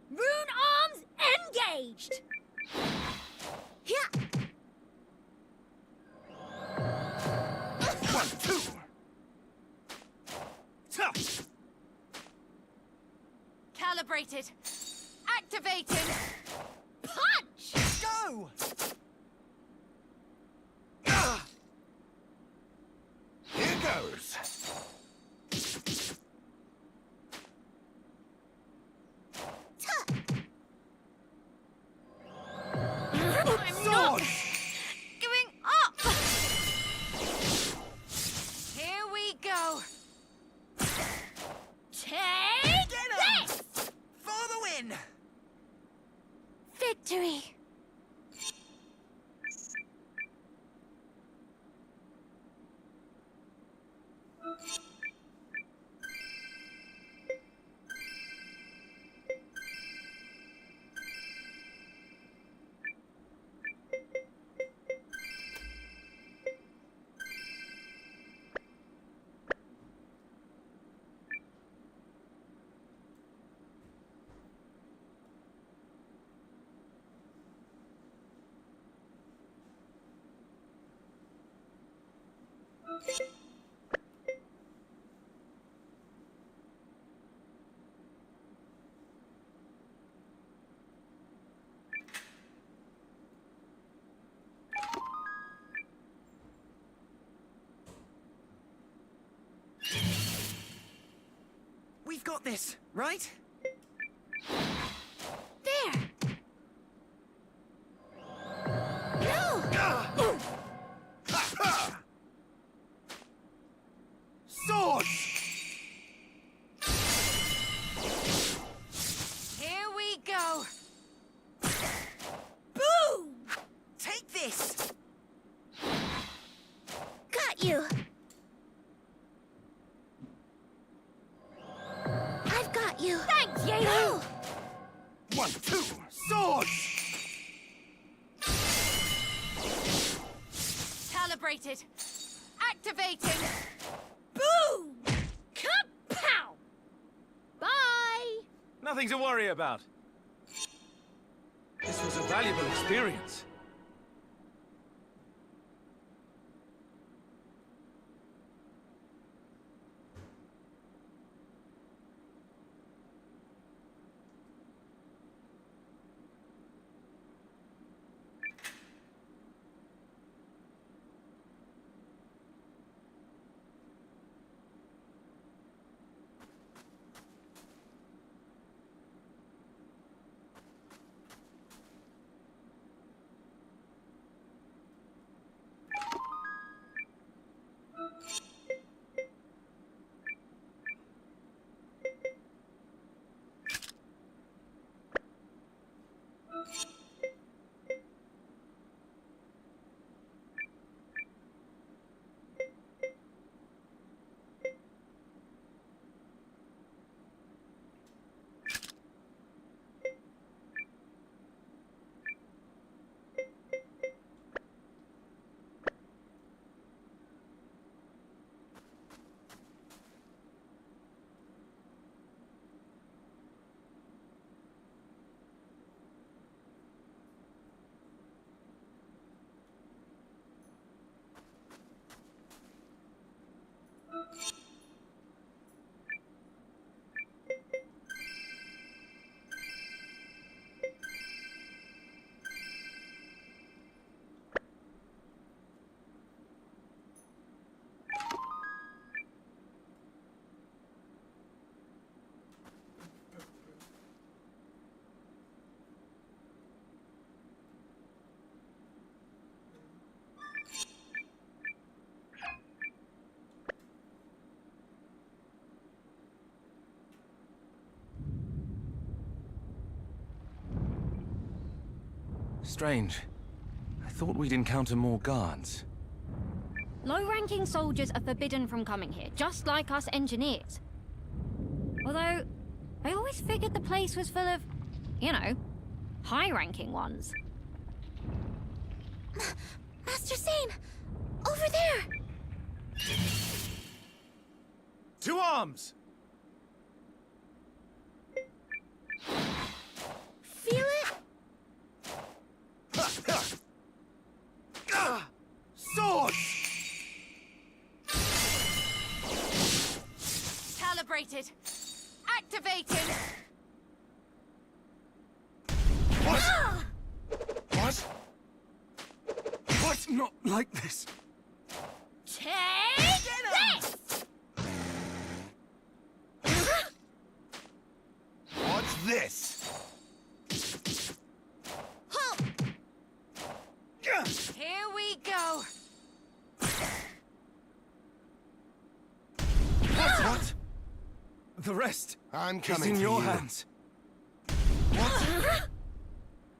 S20: Rune arms engaged!
S7: Yeah. 1, 2.
S4: Calibrated. Activating. Punch!
S7: Go!
S17: Here goes.
S4: I'm not giving up! Here we go. Take this!
S7: For the win!
S22: Victory!
S7: We've got this, right?
S22: There! No!
S17: Swords!
S4: Here we go.
S7: Boom! Take this!
S22: Got you! I've got you!
S4: Thanks, Yaelu!
S17: 1, 2, swords!
S4: Calibrated. Activating.
S22: Boom!
S4: Kapow! Bye!
S15: Nothing to worry about. This was a valuable experience. Strange. I thought we'd encounter more guards.
S20: Low-ranking soldiers are forbidden from coming here, just like us engineers. Although, I always figured the place was full of, you know, high-ranking ones.
S22: Master Zane! Over there!
S17: To arms!
S22: Feel it?
S17: Swords!
S4: Calibrated. Activating.
S17: What? What? What? Not like this.
S4: Take this!
S17: What's this?
S4: Halt! Here we go.
S17: What? The rest
S12: I'm
S17: is
S12: coming
S17: in
S12: for
S17: your
S12: you.
S17: hands.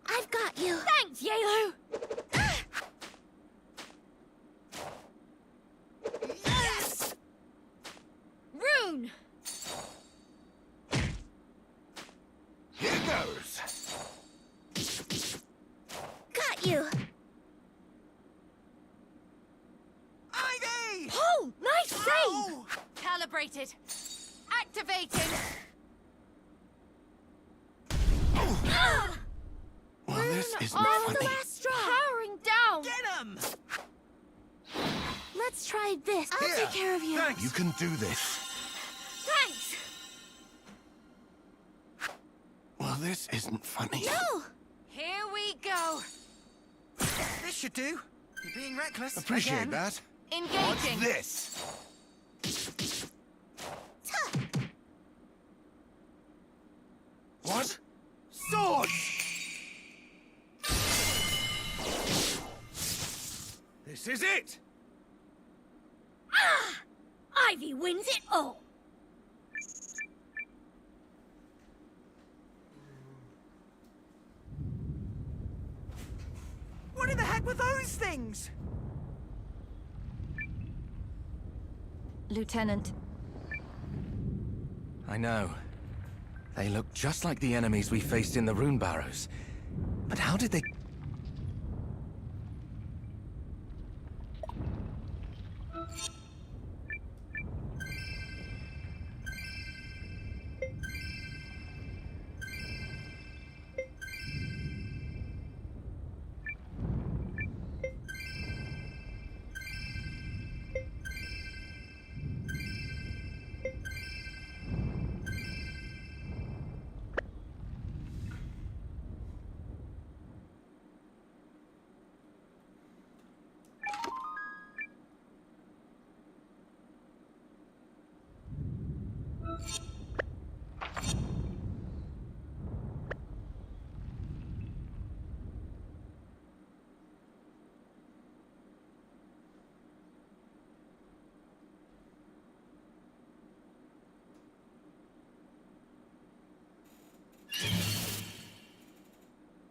S22: I've got you!
S4: Thanks, Yaelu!
S17: Yes!
S4: Rune!
S12: Here goes.
S22: Got you!
S17: Ivy!
S4: Oh, nice save! Calibrated. Activating.
S12: Well, this isn't
S22: That's
S12: funny.
S22: the last straw!
S4: Powering down!
S17: Get him!
S22: Let's try this. I'll
S12: Here.
S22: take care of you.
S17: Thanks.
S12: You can do this.
S4: Thanks!
S12: Well, this isn't funny.
S22: No!
S4: Here we go.
S7: This should do. You're being reckless.
S12: Appreciate
S7: again.
S12: that.
S4: Engaging.
S12: What's this?
S17: This is it!
S5: Ah! Ivy wins it all!
S7: What in the heck were those things?
S18: Lieutenant.
S15: I know. They look just like the enemies we faced in the rune barrows. But how did they...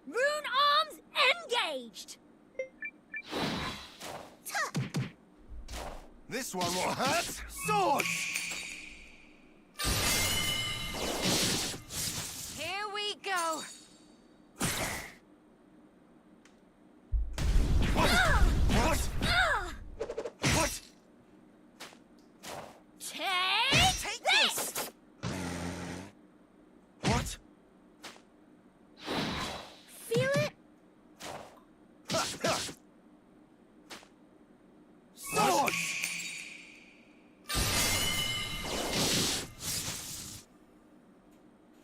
S5: Rune arms engaged!
S17: This one will hurt! Swords!
S4: Here we go.
S17: What? What?
S5: Take this!
S17: What?
S5: Feel it?
S17: Swords!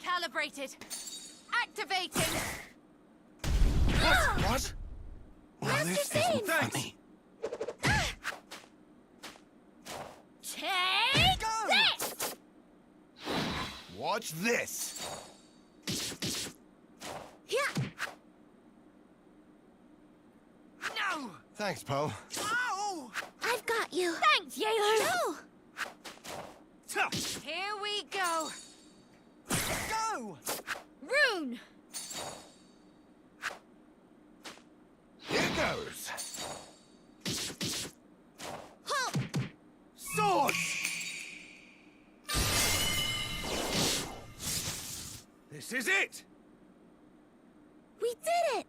S4: Calibrated. Activating.
S17: What? Well, this isn't funny.
S5: Take this!
S17: Watch this!
S5: Yeah.
S4: No!
S17: Thanks, Poe.
S4: Ow!
S22: I've got you.
S5: Thanks, Yalu!
S22: No!
S4: Here we go.
S2: Go!
S5: Rune!
S17: Here goes!
S5: Halt!
S17: Swords! This is it!
S22: We did it!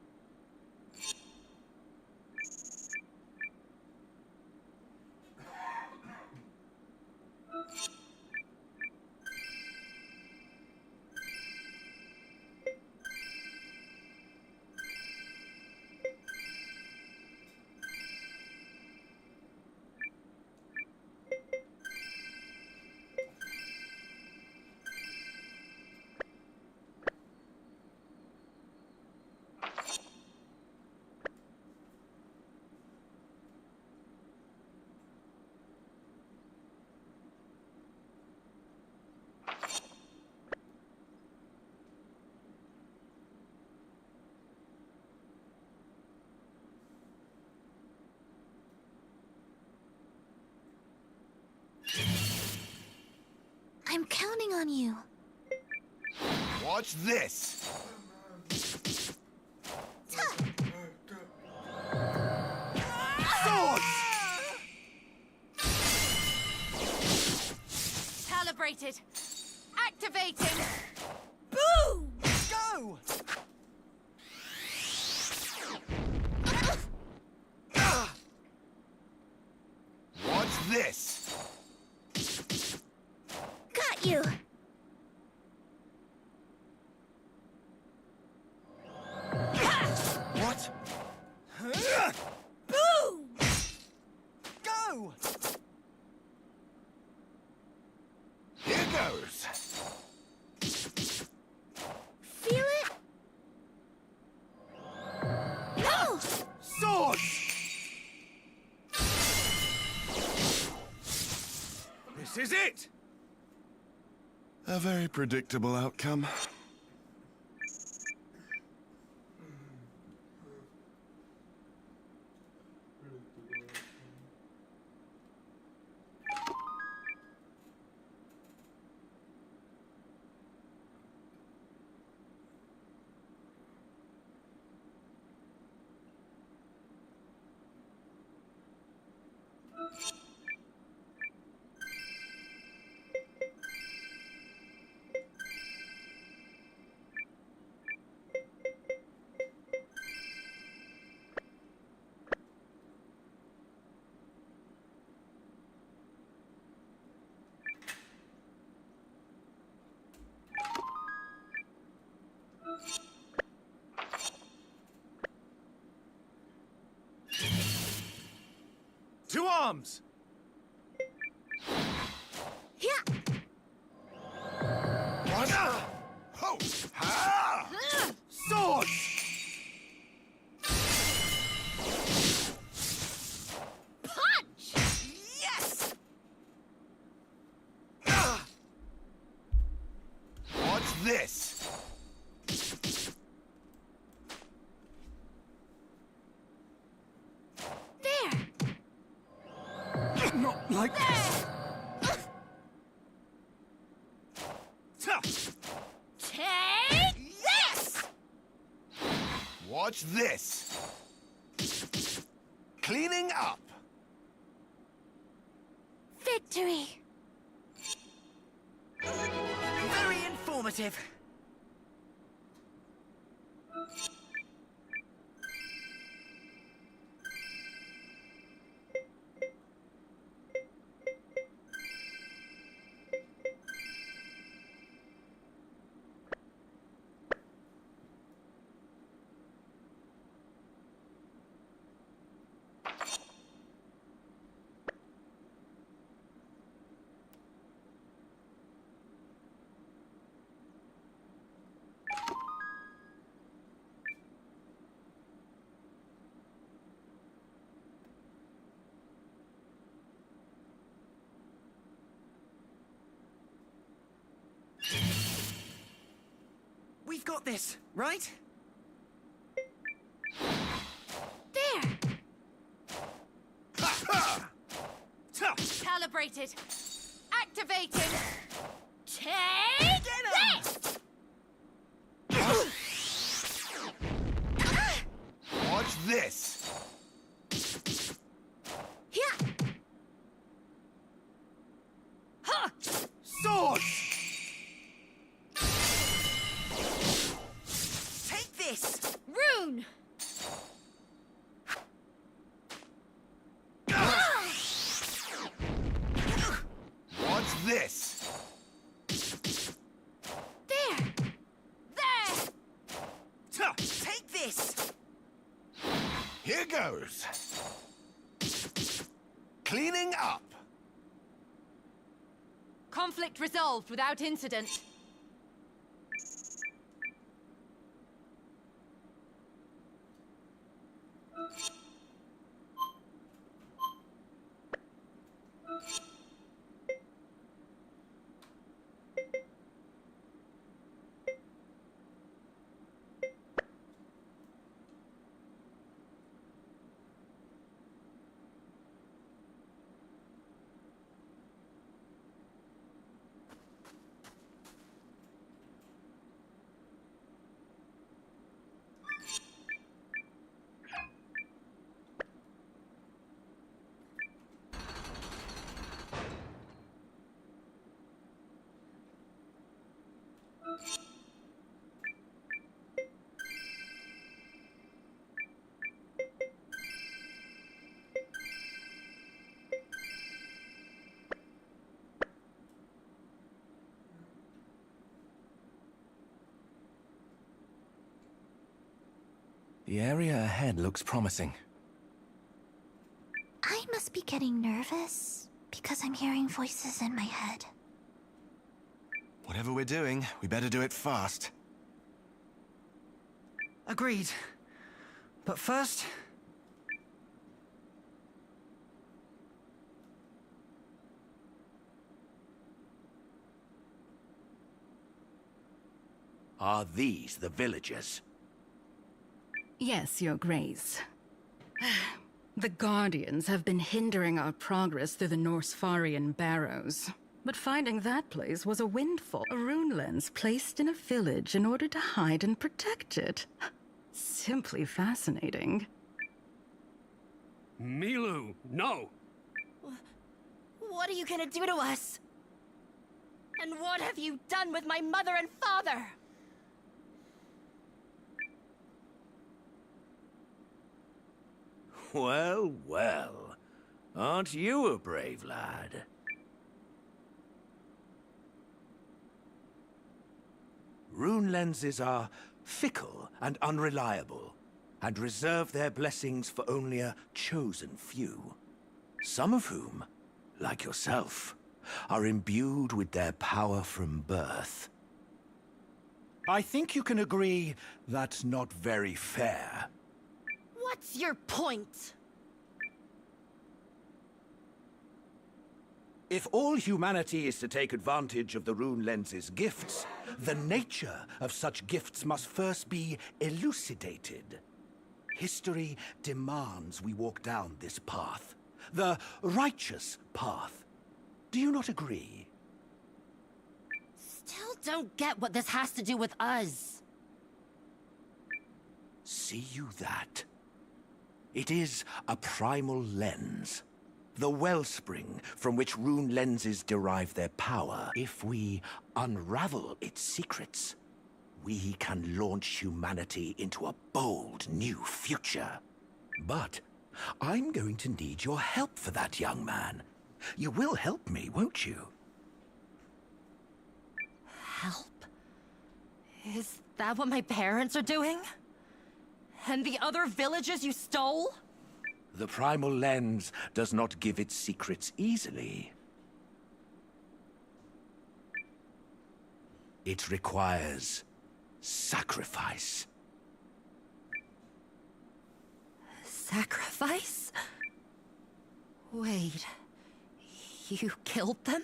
S22: I'm counting on you.
S17: Watch this! Swords!
S4: Calibrated. Activating.
S5: Boom!
S2: Go!
S17: Watch this!
S22: Got you.
S17: What?
S5: Boom!
S2: Go!
S17: Here goes!
S22: Feel it? No!
S17: Swords! This is it! A very predictable outcome.
S2: To arms!
S22: Yeah.
S17: What? Ho! Ha!
S2: Swords!
S22: Punch!
S17: Yes! What's this?
S22: There!
S2: Not like this!
S22: Take this!
S17: What's this? Cleaning up.
S22: Victory!
S7: Very informative. We've got this, right?
S22: There!
S4: Calibrated. Activating.
S22: Take this!
S17: What's this?
S22: Yeah!
S2: Ha! Swords!
S7: Take this!
S20: Rune!
S17: What's this?
S22: There!
S4: There!
S7: Take this!
S17: Here goes. Cleaning up.
S4: Conflict resolved without incident.
S15: The area ahead looks promising.
S22: I must be getting nervous because I'm hearing voices in my head.
S12: Whatever we're doing, we better do it fast.
S7: Agreed. But first...
S17: Are these the villagers?
S14: Yes, Your Grace. The Guardians have been hindering our progress through the Norsfarian Barrows. But finding that place was a windfall. A rune lens placed in a village in order to hide and protect it. Simply fascinating.
S9: Milu, no!
S4: What are you gonna do to us? And what have you done with my mother and father?
S17: Well, well. Aren't you a brave lad? Rune lenses are fickle and unreliable, and reserve their blessings for only a chosen few.
S19: some of whom, like yourself, are imbued with their power from birth. I think you can agree that's not very fair.
S4: What's your point?
S19: If all humanity is to take advantage of the Rune Lens's gifts, the nature of such gifts must first be elucidated. History demands we walk down this path, the righteous path. Do you not agree?
S4: Still don't get what this has to do with us.
S19: See you that? It is a primal lens. The wellspring from which Rune Lenses derive their power. If we unravel its secrets, we can launch humanity into a bold new future. But I'm going to need your help for that, young man. You will help me, won't you?
S4: Help? Is that what my parents are doing? And the other villages you stole?
S19: The primal lens does not give its secrets easily. It requires sacrifice.
S4: Sacrifice? Wait. You killed them?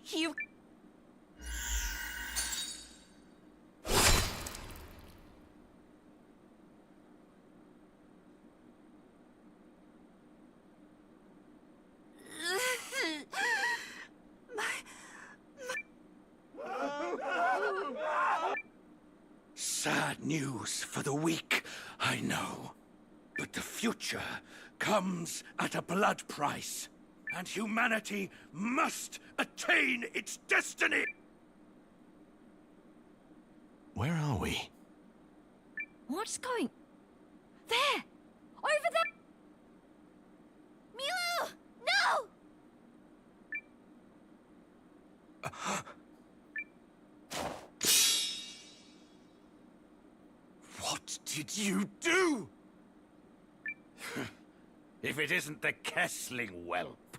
S4: You...
S19: Sad news for the weak, I know. But the future comes at a blood price, and humanity must attain its destiny!
S12: Where are we?
S20: What's going... There! Over there!
S4: Milo! No!
S19: What did you do? If it isn't the Kessling whelp.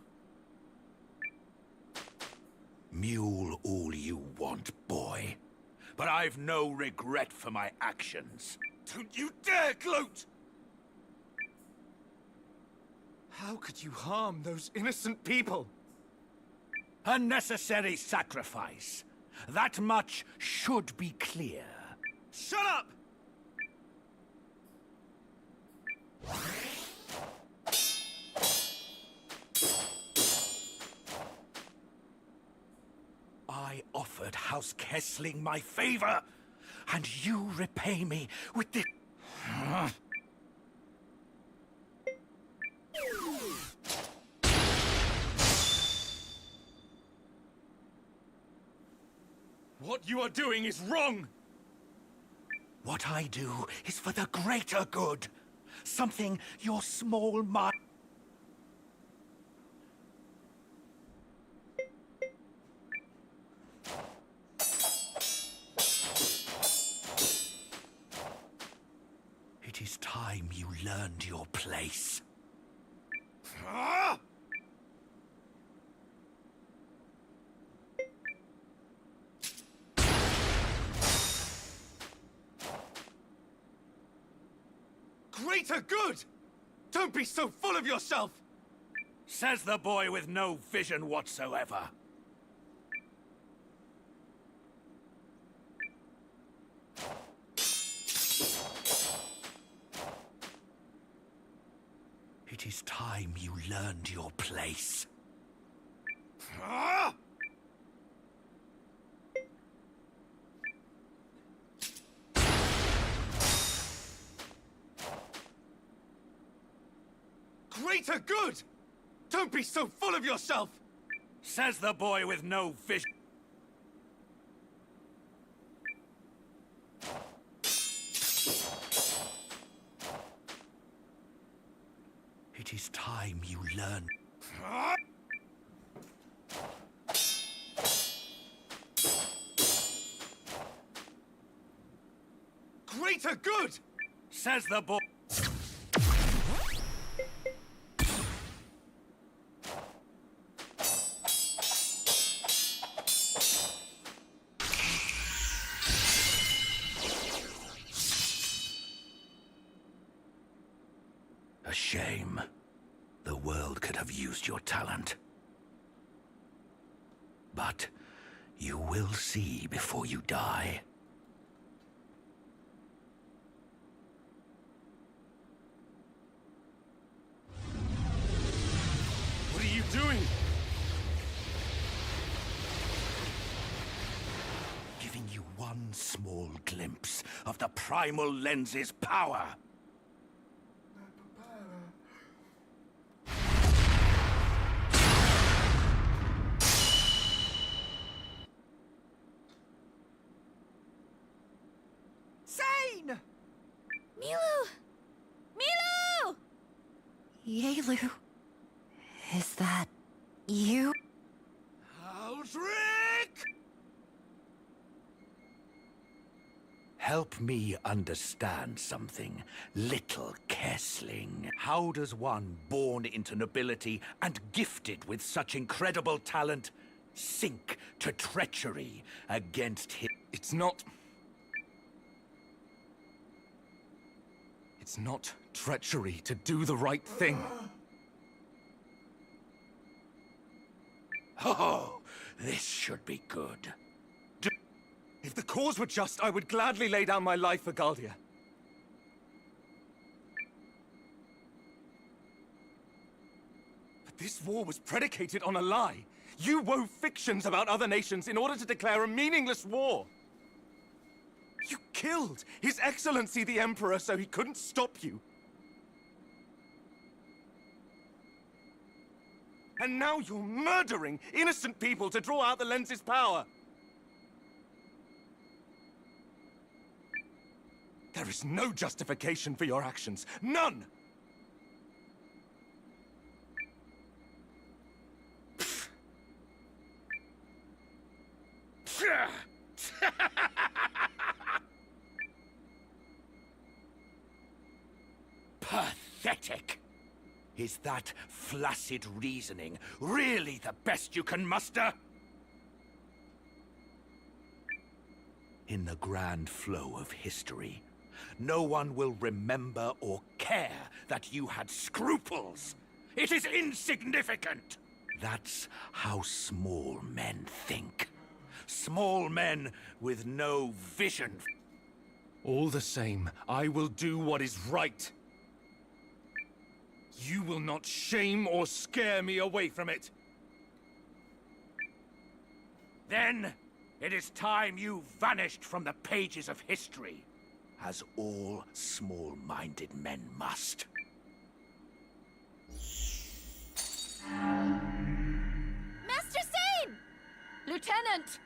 S19: Mule all you want, boy. But I've no regret for my actions. Don't you dare gloat!
S15: How could you harm those innocent people?
S19: A necessary sacrifice. That much should be clear.
S15: Shut up!
S19: I offered House Kessling my favor, and you repay me with this...
S15: What you are doing is wrong!
S19: What I do is for the greater good. Something your small mind... It is time you learned your place.
S15: Greater good! Don't be so full of yourself!
S19: Says the boy with no vision whatsoever. It is time you learned your place.
S15: Greater good! Don't be so full of yourself!
S19: Says the boy with no vision. It is time you learn.
S15: Greater good!
S19: Says the boy. A shame. The world could have used your talent. But you will see before you die.
S9: What are you doing?
S19: Giving you one small glimpse of the primal lens's power.
S7: Sane!
S22: Milu! Milu!
S4: Yalu. Is that you?
S19: Aldrich! Help me understand something, little Kessling. How does one born into nobility and gifted with such incredible talent sink to treachery against him?
S15: It's not treachery to do the right thing.
S19: Oh, this should be good.
S15: If the cause were just, I would gladly lay down my life for Galdia. But this war was predicated on a lie. You wove fictions about other nations in order to declare a meaningless war. You killed His Excellency the Emperor so he couldn't stop you. And now you're murdering innocent people to draw out the lens's power. There is no justification for your actions. None!
S19: Pathetic! Is that flaccid reasoning really the best you can muster? In the grand flow of history, no one will remember or care that you had scruples. It is insignificant. That's how small men think. Small men with no vision.
S15: All the same, I will do what is right. You will not shame or scare me away from it.
S19: Then, it is time you vanished from the pages of history, as all small-minded men must.
S4: Master Sane!
S18: Lieutenant!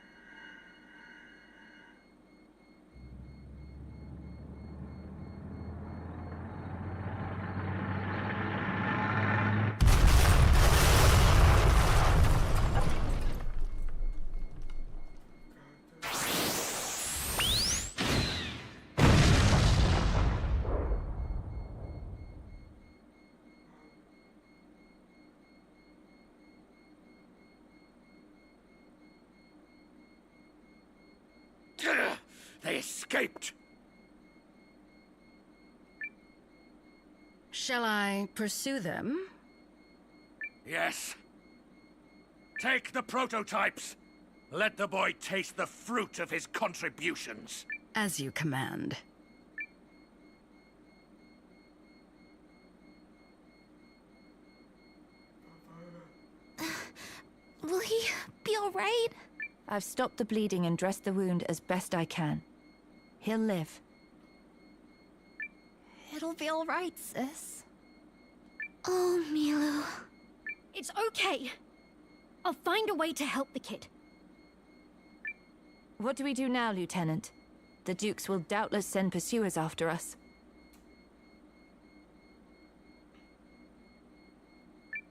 S19: They escaped!
S14: Shall I pursue them?
S19: Yes. Take the prototypes. Let the boy taste the fruit of his contributions.
S14: As you command.
S22: Will he be alright?
S18: I've stopped the bleeding and dressed the wound as best I can. He'll live.
S4: It'll be alright, sis.
S22: Oh, Milu.
S20: It's okay. I'll find a way to help the kid.
S18: What do we do now, Lieutenant? The Dukes will doubtless send pursuers after us.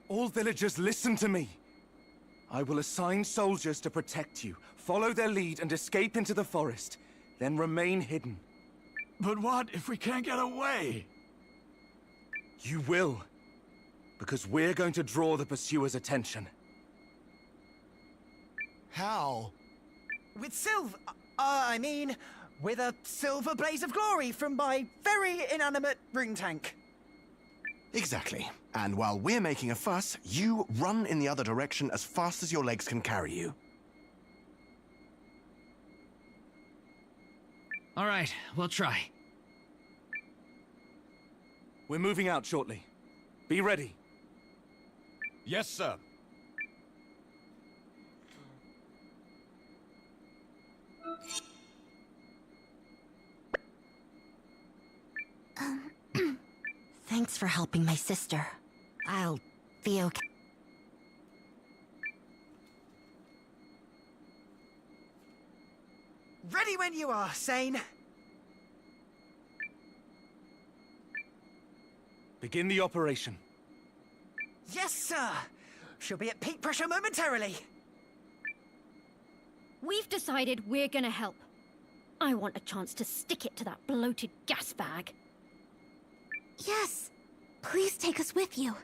S15: All villagers, listen to me. I will assign soldiers to protect you, follow their lead and escape into the forest, then remain hidden.
S11: But what if we can't get away?
S15: You will, because we're going to draw the pursuers' attention.
S7: How? With with a silver blaze of glory from my very inanimate rune tank.
S12: Exactly. And while we're making a fuss, you run in the other direction as fast as your legs can carry you.
S1: All right, we'll try.
S15: We're moving out shortly. Be ready.
S11: Yes, sir.
S4: Thanks for helping my sister. I'll be okay.
S7: Ready when you are, Sane.
S15: Begin the operation.
S7: Yes, sir. She'll be at peak pressure momentarily.
S20: We've decided we're gonna help. I want a chance to stick it to that bloated gas bag.
S22: Yes. Please take us with you.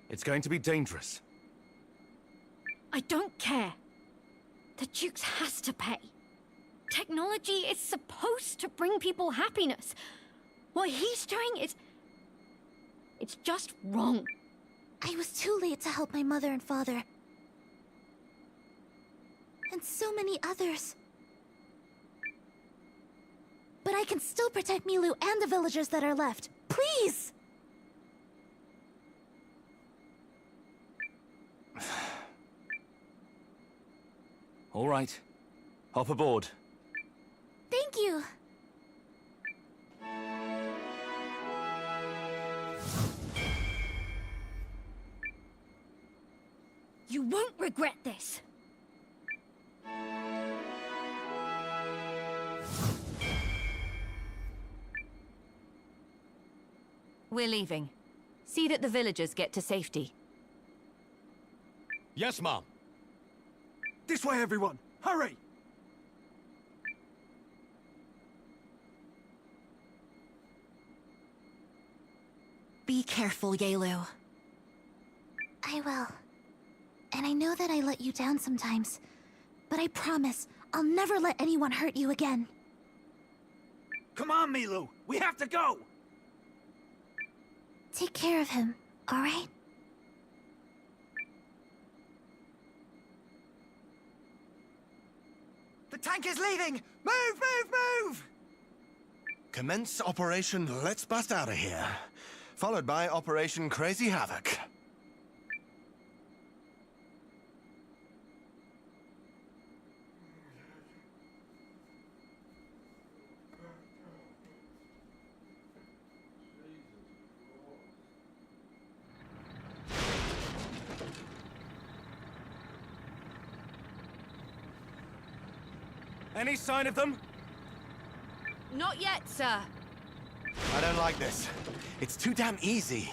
S15: It's going to be dangerous.
S20: I don't care. The Dukes has to pay. Technology is supposed to bring people happiness. What he's doing is... it's just wrong.
S22: I was too late to help my mother and father. And so many others. But I can still protect Milu and the villagers that are left. Please!
S15: All right. Hop aboard.
S22: Thank you.
S20: You won't regret this.
S18: We're leaving. See that the villagers get to safety.
S11: Yes, Mom.
S17: This way, everyone! Hurry!
S4: Be careful, Yalu.
S22: I will. And I know that I let you down sometimes. But I promise, I'll never let anyone hurt you again.
S17: Come on, Milu! We have to go!
S22: Take care of him, alright?
S7: The tank is leaving! Move, move, move!
S12: Commence Operation Let's Bust Out of Here, followed by Operation Crazy Havoc.
S15: Any sign of them?
S18: Not yet, sir.
S12: I don't like this. It's too damn easy.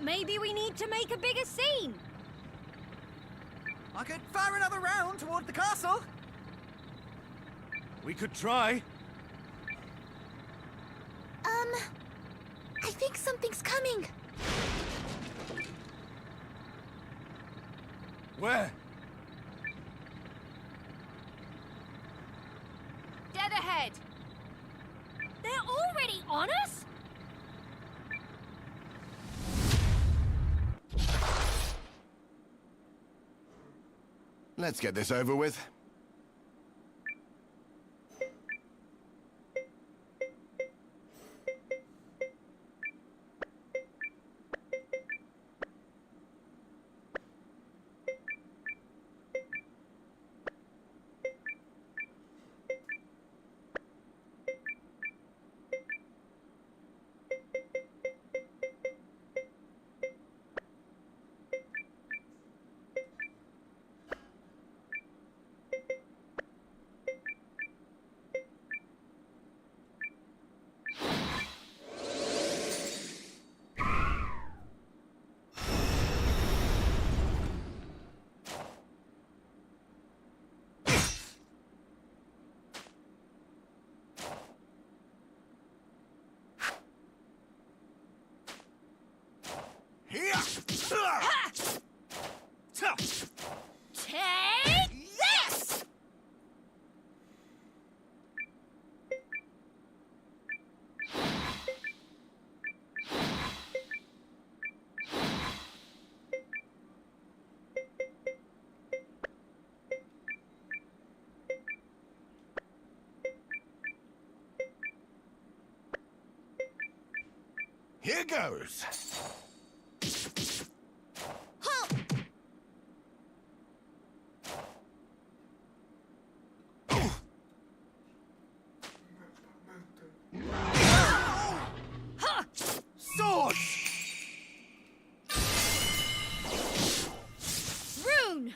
S20: Maybe we need to make a bigger scene.
S7: I could fire another round toward the castle.
S15: We could try.
S22: I think something's coming.
S15: Where?
S18: Dead ahead.
S20: They're already on us?
S12: Let's get this over with.
S4: Take this!
S12: Here goes.
S22: Halt!
S17: Swords!
S20: Rune!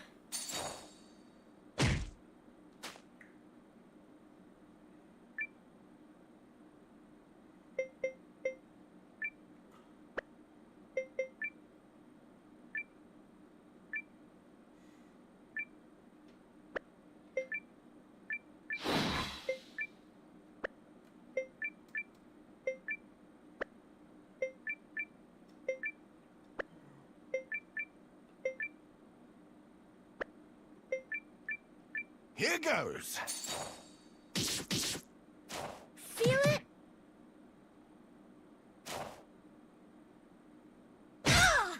S12: Here goes.
S22: Feel it? Ah!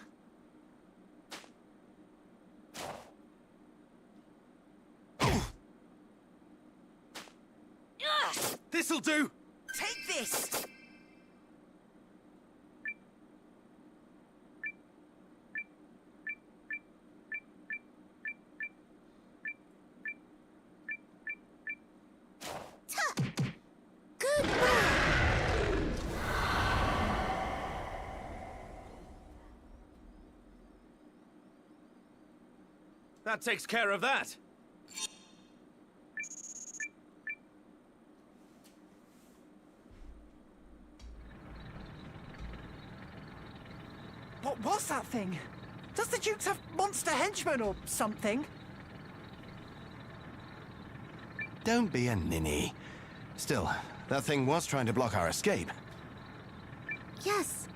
S17: This'll do!
S7: Take this!
S22: Good boy!
S6: That takes care of that.
S7: What was that thing? Does the Dukes have monster henchmen or something?
S12: Don't be a ninny. Still, that thing was trying to block our escape.
S22: Yes.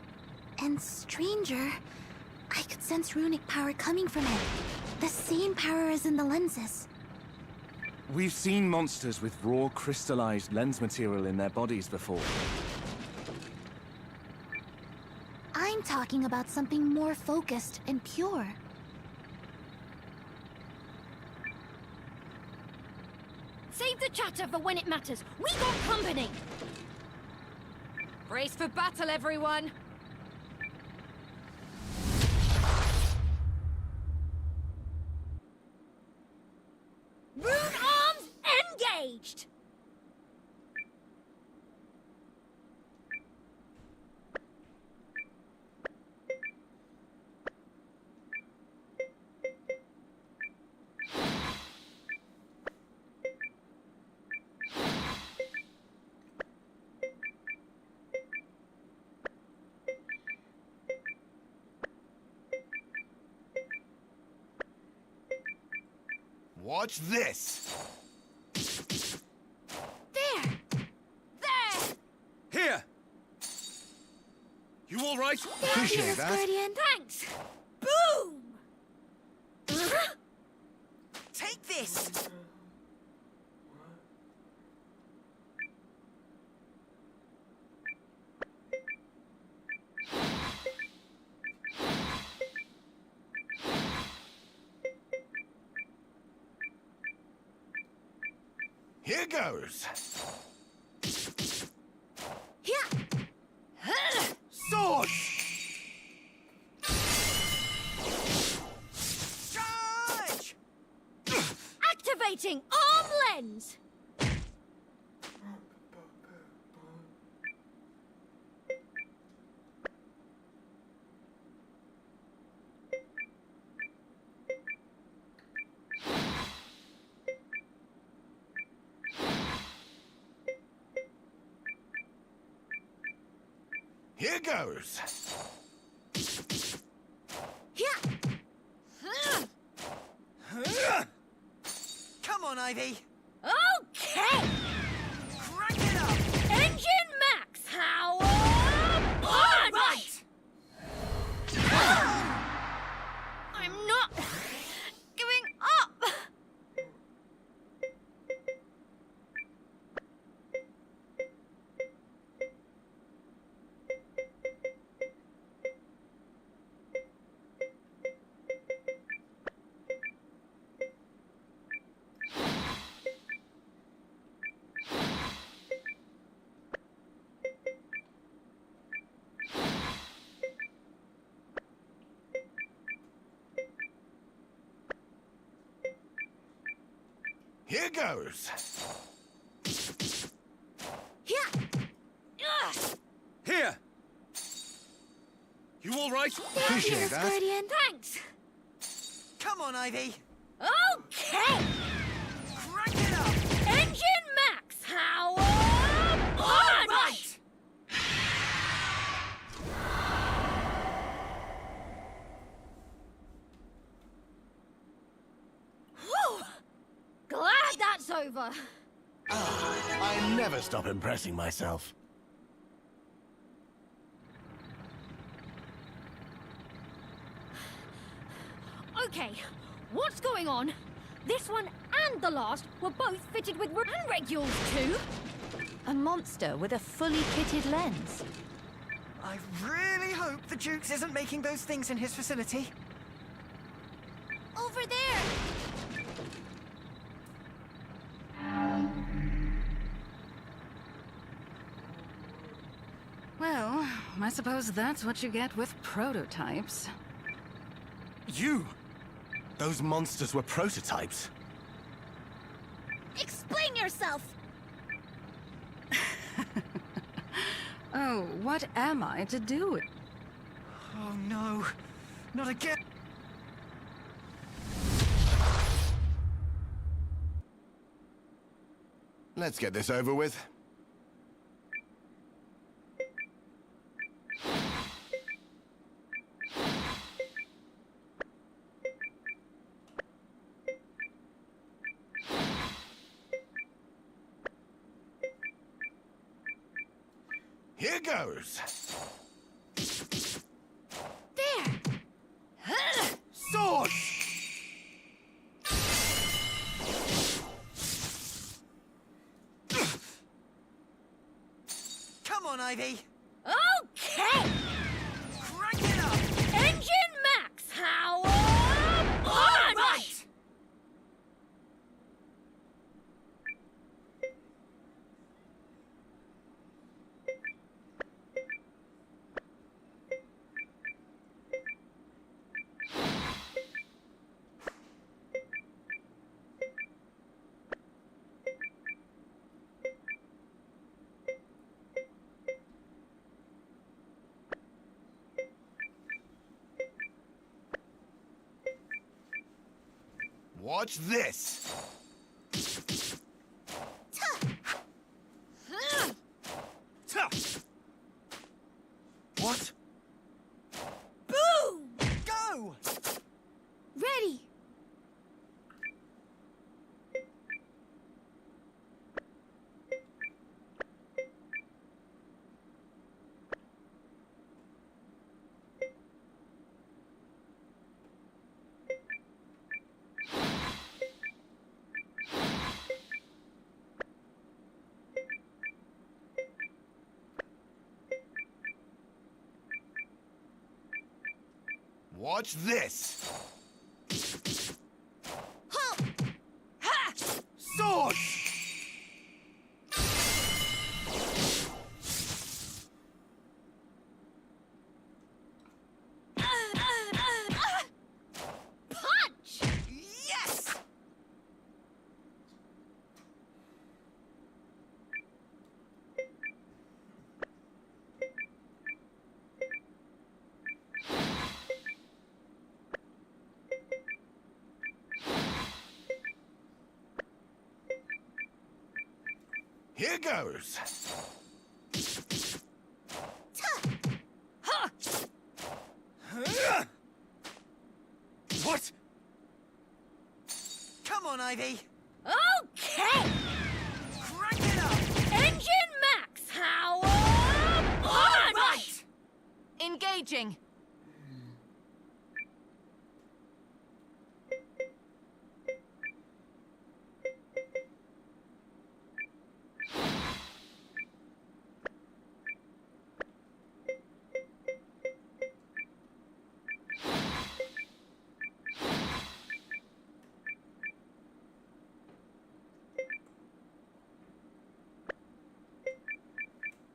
S22: And stranger, I could sense runic power coming from it. The same power as in the lenses.
S15: We've seen monsters with raw crystallized lens material in their bodies before.
S22: I'm talking about something more focused and pure.
S20: Save the chatter for when it matters. We got company! Brace for battle, everyone! Rune arms engaged!
S12: Watch this!
S22: There!
S20: There!
S6: Here! You all right?
S12: Appreciate that.
S22: Guardian.
S20: Thanks! Boom!
S7: Take this!
S12: Here goes.
S17: Sword!
S7: Charge!
S20: Activating arm lens!
S12: Here goes.
S7: Come on, Ivy!
S20: Okay!
S7: Crank it up!
S20: Engine max power!
S7: All right!
S20: I'm not giving up!
S12: Here goes.
S6: Here! You all right?
S12: Appreciate that.
S22: Guardian.
S4: Thanks!
S7: Come on, Ivy.
S4: Okay!
S7: Crank it up!
S4: Engine max power on!
S7: Right!
S4: Whew! Glad that's over.
S17: I never stop impressing myself.
S20: Okay, what's going on? This one and the last were both fitted with and regulars too.
S18: A monster with a fully kitted lens.
S7: I really hope the Jukes isn't making those things in his facility.
S22: Over there!
S14: Well, I suppose that's what you get with prototypes.
S12: You! Those monsters were prototypes.
S22: Explain yourself!
S14: Oh, what am I to do?
S7: Oh no, not again!
S12: Let's get this over with. Here goes.
S22: There!
S12: Sword!
S7: Come on, Ivy!
S4: Okay!
S7: Crank it up!
S4: Engine max power on!
S7: Right!
S12: Watch this! What?
S7: Boom! Go!
S22: Ready!
S12: Watch this!
S22: Halt!
S4: Ha!
S12: Sword!
S4: Punch!
S7: Yes!
S12: Here goes.
S6: What?
S7: Come on, Ivy!
S4: Okay!
S7: Crank it up!
S4: Engine max power on!
S7: Right!
S18: Engaging.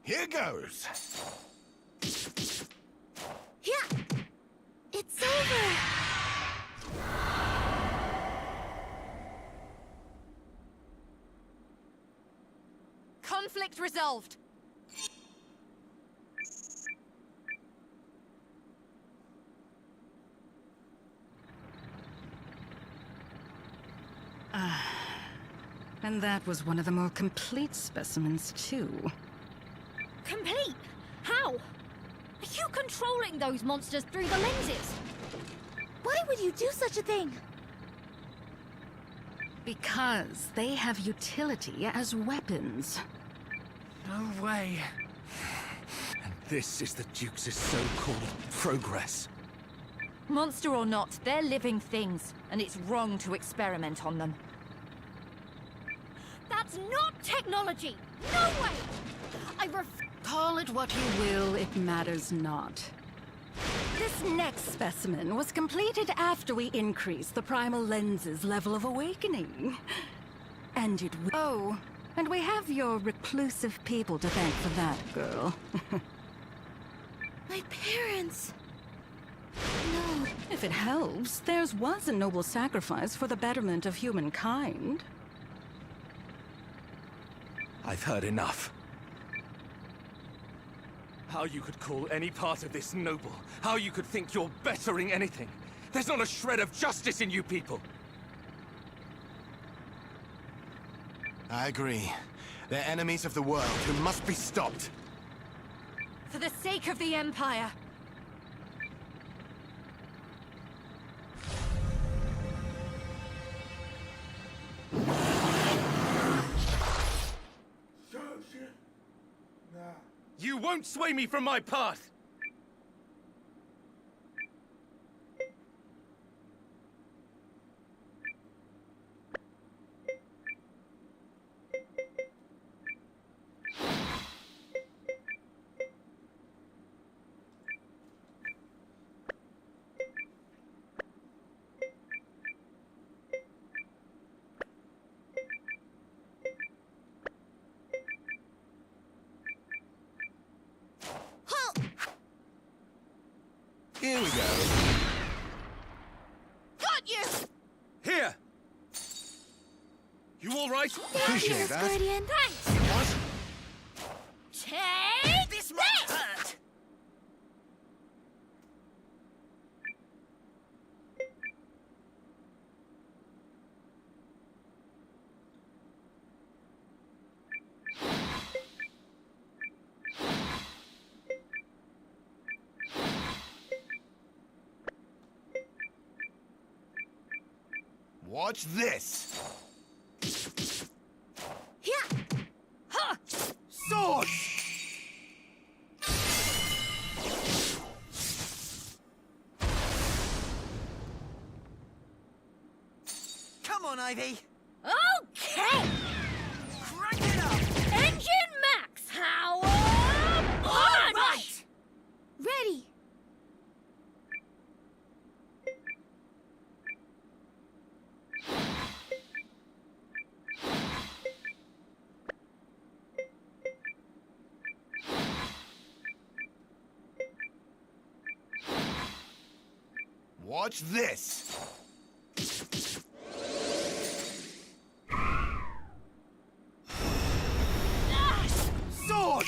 S12: Here goes.
S22: Yeah! It's over!
S18: Conflict resolved.
S14: And that was one of the more complete specimens, too.
S20: Complete? How? Are you controlling those monsters through the lenses?
S22: Why would you do such a thing?
S14: Because they have utility as weapons.
S10: No way. And this is the Duke's so-called progress.
S18: Monster or not, they're living things, and it's wrong to experiment on them.
S20: That's not technology! No way!
S14: Call it what you will, it matters not. This next specimen was completed after we increased the primal lens's level of awakening. And it Oh, and we have your reclusive people to thank for that, girl.
S22: My parents... No.
S14: If it helps, theirs was a noble sacrifice for the betterment of humankind.
S15: I've heard enough. How you could call any part of this noble. How you could think you're bettering anything. There's not a shred of justice in you people.
S12: I agree. They're enemies of the world who must be stopped.
S18: For the sake of the Empire.
S6: You won't sway me from my path!
S16: Here we go.
S4: Got you!
S6: Here! You all right?
S12: Appreciate that.
S22: Guardian.
S4: Thanks!
S6: What?
S4: Take
S7: This might hurt.
S12: Watch this!
S22: Yeah.
S4: Huh!
S12: Sword!
S7: Come on, Ivy.
S4: Okay!
S7: Crank it up.
S20: Engine max power on!
S4: All right!
S22: Ready.
S12: Watch this! Sword!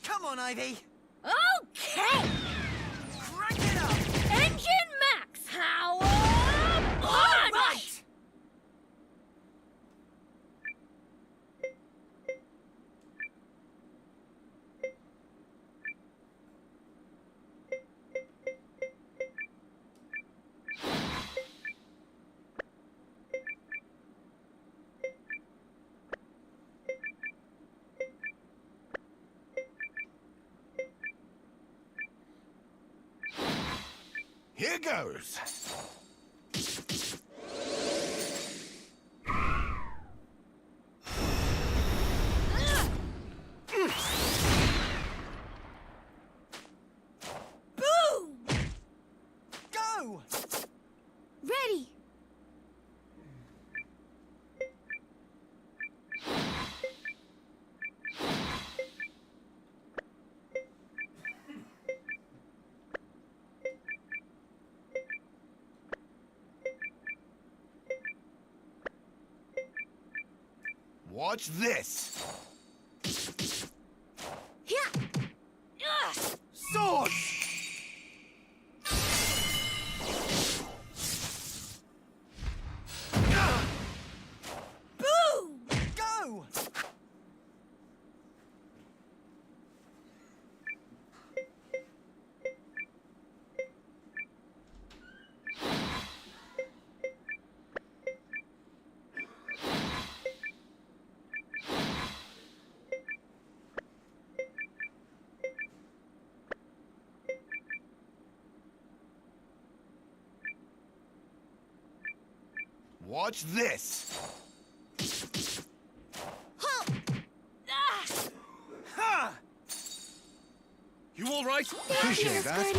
S7: Come on, Ivy.
S4: Okay!
S7: Crank it up.
S20: Engine max power
S4: All
S20: on!
S4: right!
S12: Here goes!
S4: Boom!
S7: Go!
S22: Ready.
S12: Watch this! Swords!
S7: Boo! Go!
S12: Watch this!
S6: Ha! You all right?
S12: Appreciate that.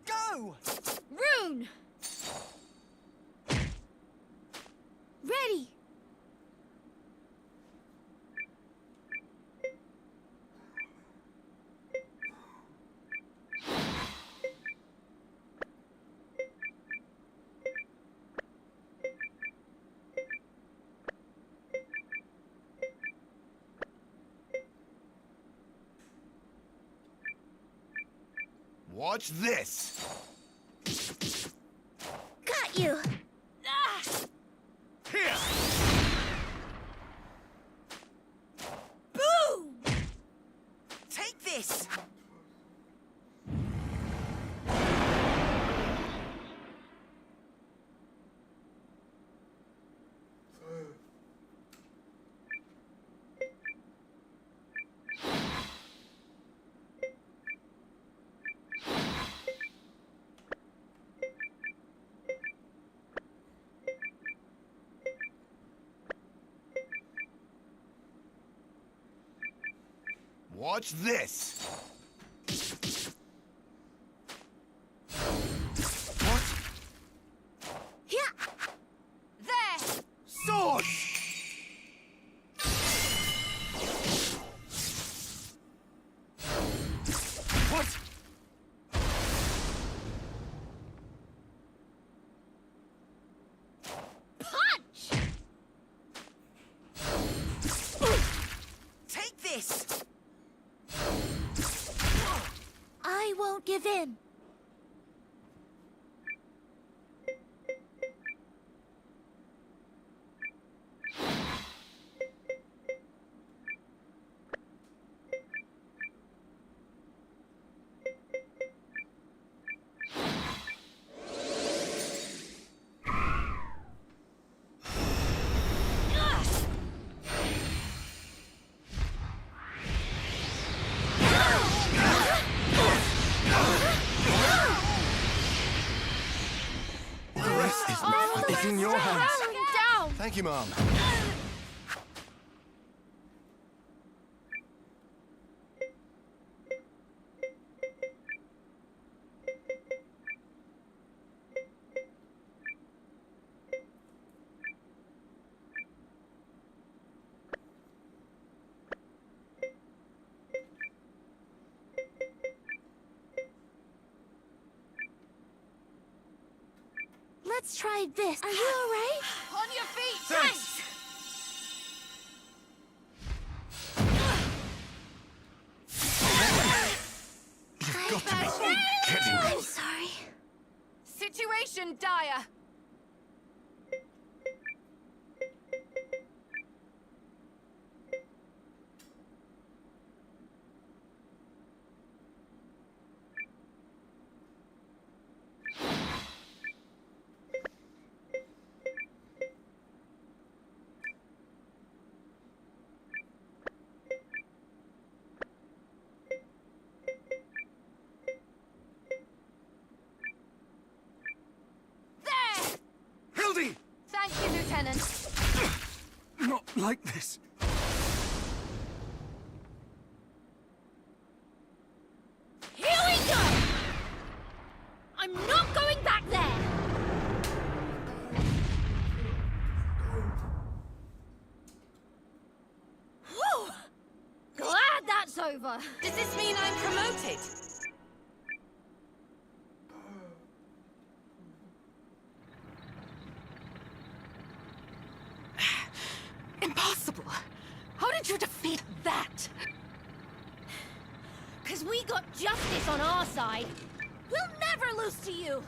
S7: Go!
S20: Rune!
S22: Ready!
S12: Watch this!
S22: Got you!
S6: Here!
S7: Boo! Take this!
S12: Watch this! What?
S4: There!
S12: Swords! What?
S4: Punch!
S7: Take this!
S22: I won't give in.
S12: It's in your hands.
S20: Down!
S12: Thank you, Mom.
S22: Let's try this. Are you alright?
S4: On your feet!
S6: Thanks!
S12: You've got to be kidding me.
S22: I'm sorry.
S4: Situation dire! Thank you, Lieutenant.
S16: Not like this.
S20: Here we go! I'm not going back there! Whew! Glad that's over.
S4: Does this mean I'm promoted? justice on our side. We'll never lose to you!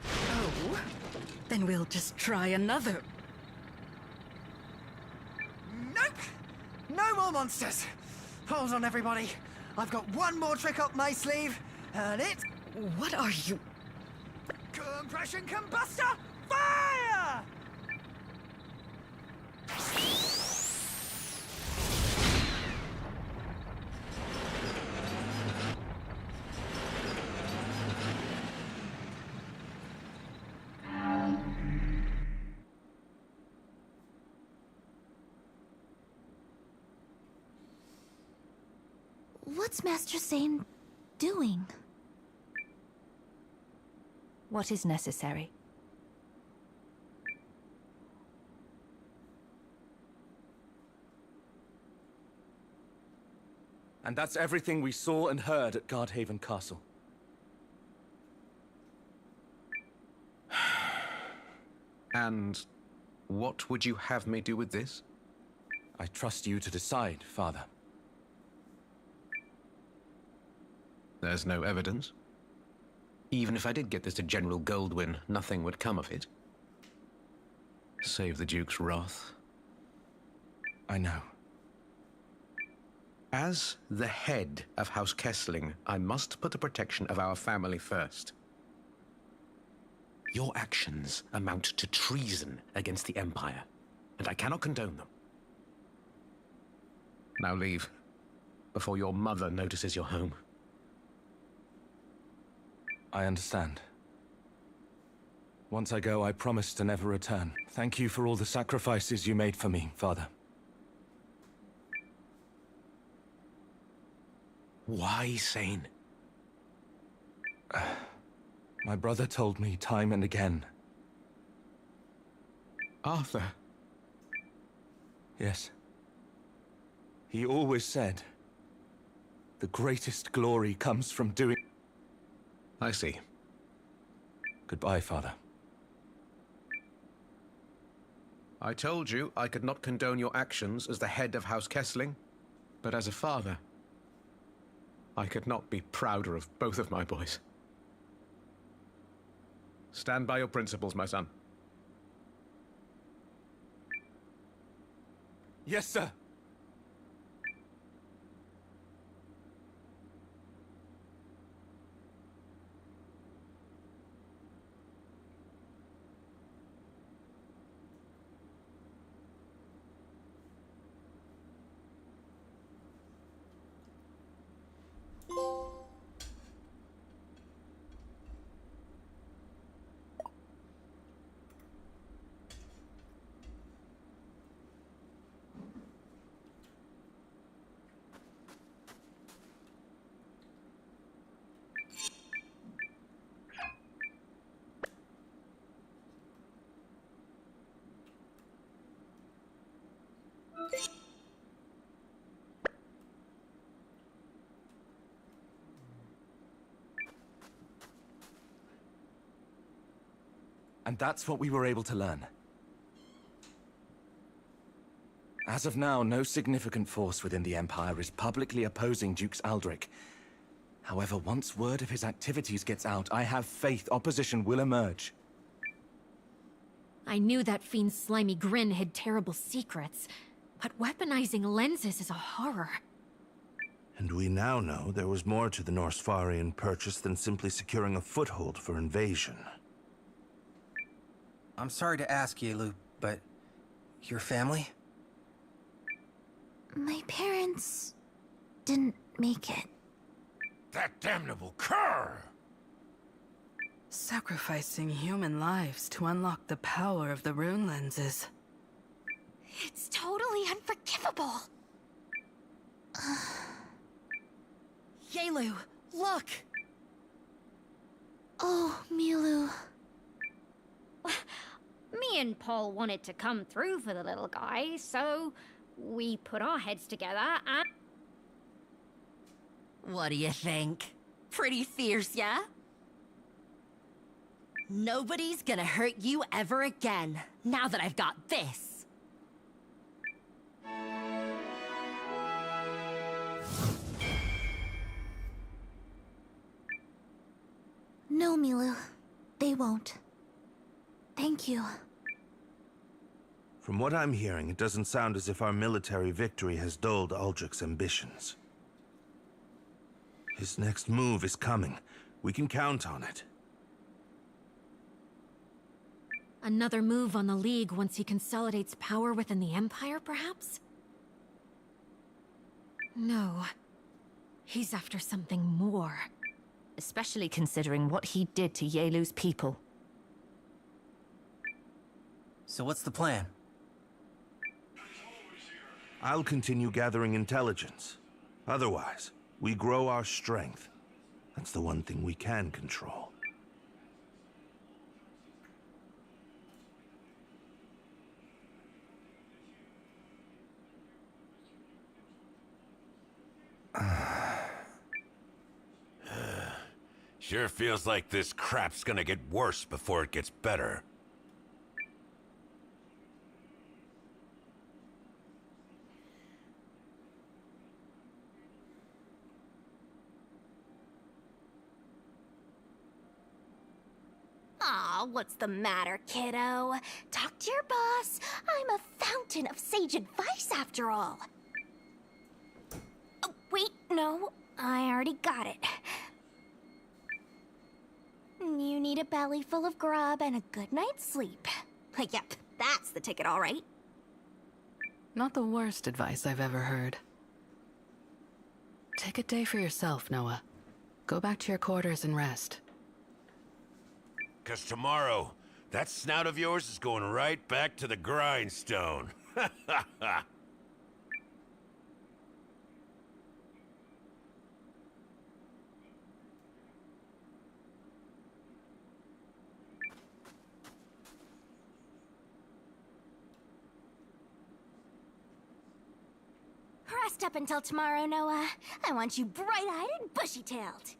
S14: Oh, then we'll just try another.
S7: Nope! No more monsters! Hold on, everybody. I've got one more trick up my sleeve, and it's...
S14: What are you...
S7: Compression combustor, fire!
S22: What's Master Zane doing?
S18: What is necessary?
S15: And that's everything we saw and heard at Guardhaven Castle.
S1: And what would you have me do with this?
S15: I trust you to decide, Father.
S1: There's no evidence. Even if I did get this to General Goldwyn, nothing would come of it. Save the Duke's wrath.
S15: I know.
S1: As the head of House Kessling, I must put the protection of our family first. Your actions amount to treason against the Empire, and I cannot condone them. Now leave, before your mother notices you're home.
S15: I understand. Once I go, I promise to never return. Thank you for all the sacrifices you made for me, Father.
S1: Why Zane?
S15: My brother told me time and again.
S1: Arthur?
S15: Yes. He always said, the greatest glory comes from doing...
S1: I see.
S15: Goodbye, Father.
S1: I told you I could not condone your actions as the head of House Kessling, but as a father, I could not be prouder of both of my boys. Stand by your principles, my son.
S15: Yes, sir. And that's what we were able to learn. As of now, no significant force within the Empire is publicly opposing Dukes Aldrich. However, once word of his activities gets out, I have faith opposition will emerge.
S3: I knew that fiend's slimy grin hid terrible secrets, but weaponizing lenses is a horror.
S8: And we now know there was more to the Norsfarian purchase than simply securing a foothold for invasion.
S10: I'm sorry to ask, Yelu, but your family?
S22: My parents didn't make it.
S17: That damnable cur!
S14: Sacrificing human lives to unlock the power of the rune lenses.
S22: It's totally unforgivable.
S4: Yelu, look!
S22: Oh, Milu.
S20: Me and Paul wanted to come through for the little guy, so we put our heads together and...
S4: What do you think? Pretty fierce, yeah? Nobody's gonna hurt you ever again, now that I've got this.
S22: No, Milu. They won't. Thank you.
S8: From what I'm hearing, it doesn't sound as if our military victory has dulled Aldrich's ambitions. His next move is coming. We can count on it.
S3: Another move on the League once he consolidates power within the Empire, perhaps? No. He's after something more.
S18: Especially considering what he did to Yelu's people.
S10: So what's the plan?
S8: I'll continue gathering intelligence. Otherwise, we grow our strength. That's the one thing we can control.
S17: Sure feels like this crap's gonna get worse before it gets better.
S4: Aw, what's the matter, kiddo? Talk to your boss. I'm a fountain of sage advice, after all. Oh, wait, no. I already got it. You need a belly full of grub and a good night's sleep. Yep, that's the ticket, all right.
S14: Not the worst advice I've ever heard. Take a day for yourself, Noah. Go back to your quarters and rest.
S17: 'Cause tomorrow, that snout of yours is going right back to the grindstone. Ha ha ha!
S4: Rest up until tomorrow, Noah. I want you bright-eyed and bushy-tailed.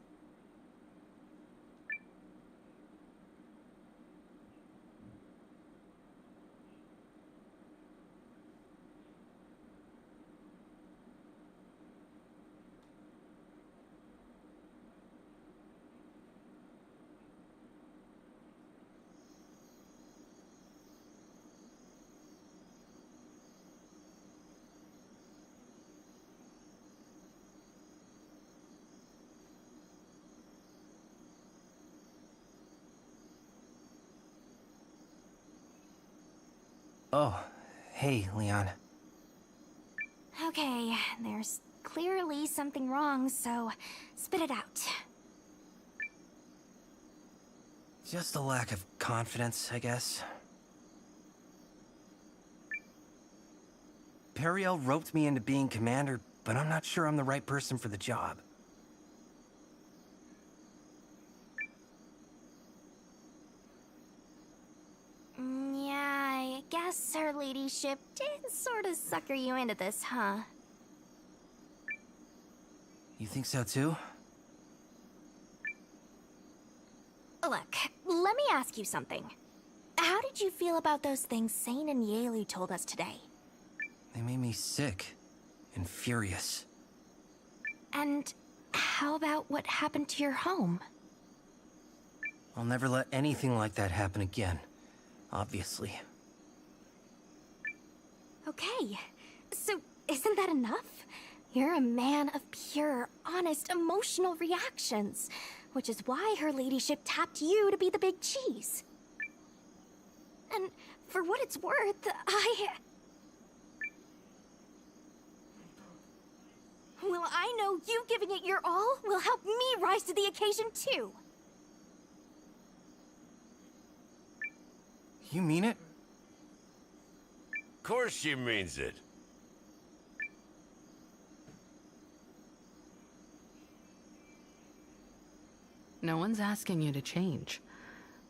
S10: Oh, hey, Leon.
S4: Okay, there's clearly something wrong, so spit it out.
S10: Just a lack of confidence, I guess. Periel roped me into being commander, but I'm not sure I'm the right person for the job.
S4: Yeah, I guess her ladyship did sort of sucker you into this, huh?
S10: You think so too?
S4: Look, let me ask you something. How did you feel about those things Sane and Yelu told us today?
S10: They made me sick and furious.
S4: And how about what happened to your home?
S10: I'll never let anything like that happen again, obviously.
S4: Okay, so isn't that enough? You're a man of pure, honest, emotional reactions, which is why her ladyship tapped you to be the big cheese. And for what it's worth, Well, I know you giving it your all will help me rise to the occasion too.
S10: You mean it?
S17: Of course she means it.
S14: No one's asking you to change.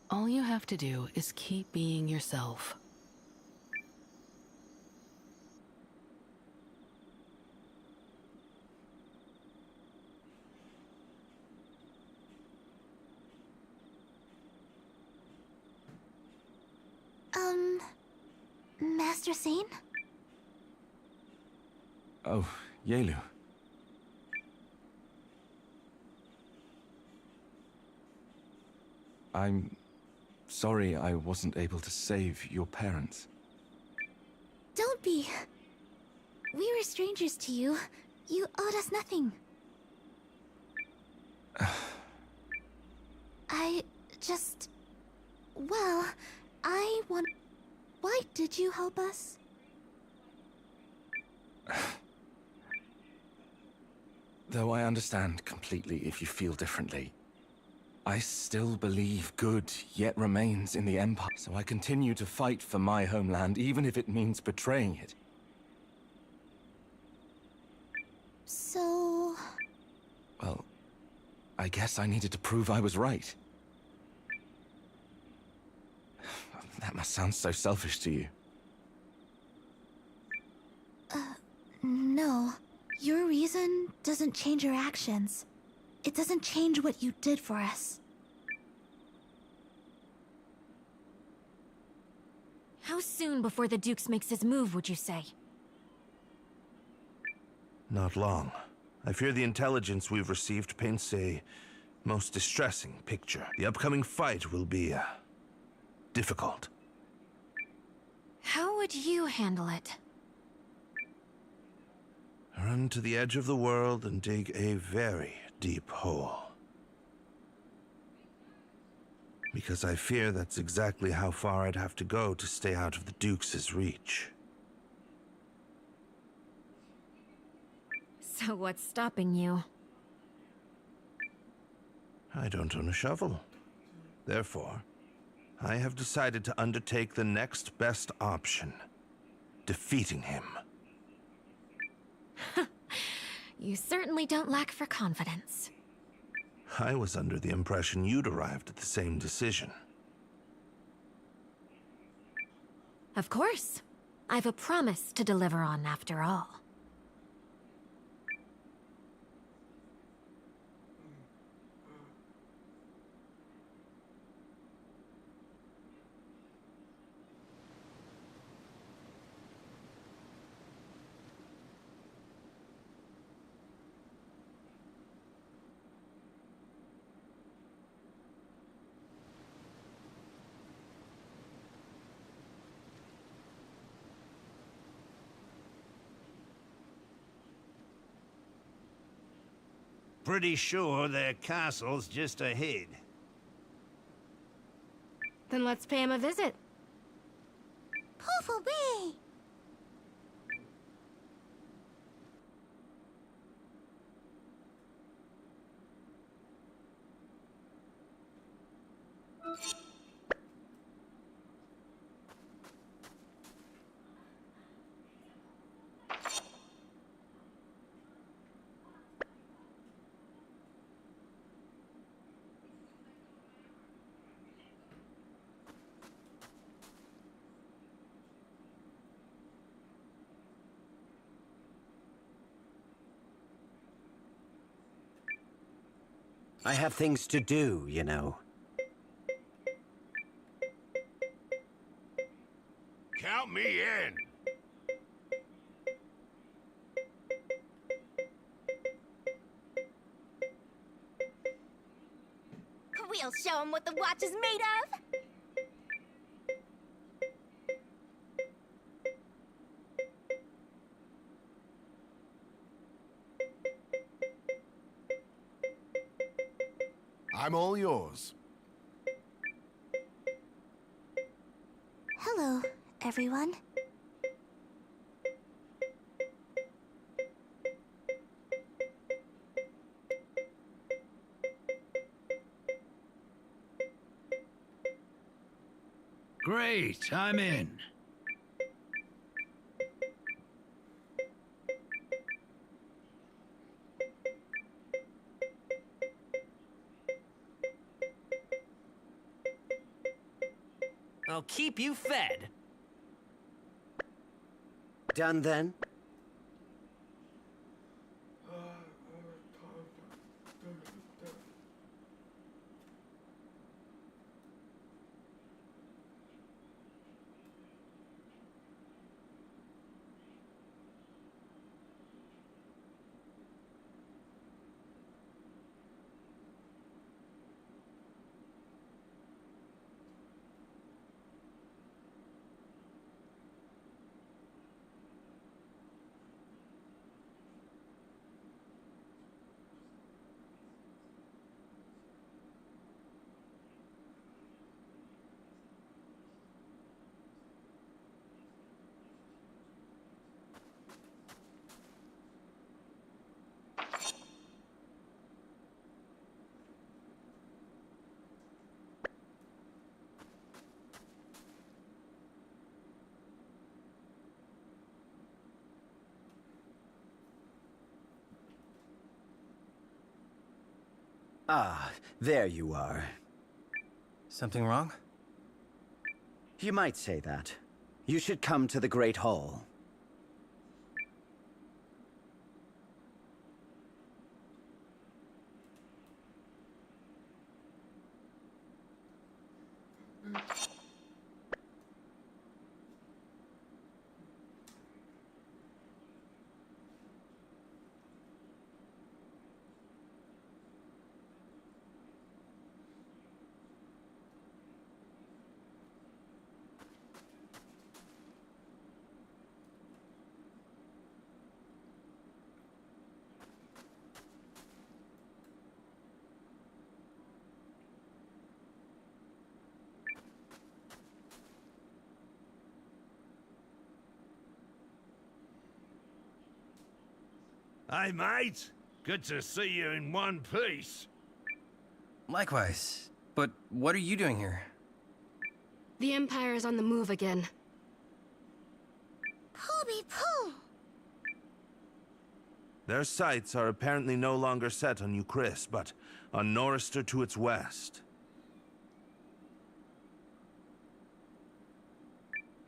S14: All you have to do is keep being yourself.
S22: Master Sane?
S15: Oh, Yelu. I'm sorry I wasn't able to save your parents.
S22: Don't be. We were strangers to you. You owed us nothing. I just... Well, I want... Why did you help us?
S15: Though I understand completely if you feel differently, I still believe good yet remains in the Empire, so I continue to fight for my homeland, even if it means betraying it.
S22: So...
S15: Well, I guess I needed to prove I was right. That must sound so selfish to you.
S22: No. Your reason doesn't change your actions. It doesn't change what you did for us.
S3: How soon before the Dukes makes his move, would you say?
S8: Not long. I fear the intelligence we've received paints a most distressing picture. The upcoming fight will be, difficult.
S3: How would you handle it?
S8: Run to the edge of the world and dig a very deep hole. Because I fear that's exactly how far I'd have to go to stay out of the Dukes' reach.
S3: So what's stopping you?
S8: I don't own a shovel. Therefore, I have decided to undertake the next best option. Defeating him.
S3: You certainly don't lack for confidence.
S8: I was under the impression you'd arrived at the same decision.
S3: Of course. I've a promise to deliver on after all.
S17: Pretty sure their castle's just ahead.
S20: Then let's pay him a visit.
S22: Poof away!
S13: I have things to do, you know.
S17: Count me in.
S4: We'll show him what the watch is made of.
S12: I'm all yours.
S22: Hello, everyone.
S17: Great, I'm in.
S10: I'll keep you fed.
S13: Done then? Ah, there you are.
S10: Something wrong?
S13: You might say that. You should come to the Great Hall.
S17: Hey, mate. Good to see you in one piece.
S10: Likewise. But what are you doing here?
S5: The Empire is on the move again.
S22: Pooby poo!
S8: Their sights are apparently no longer set on Euchris, but on Norrister to its west.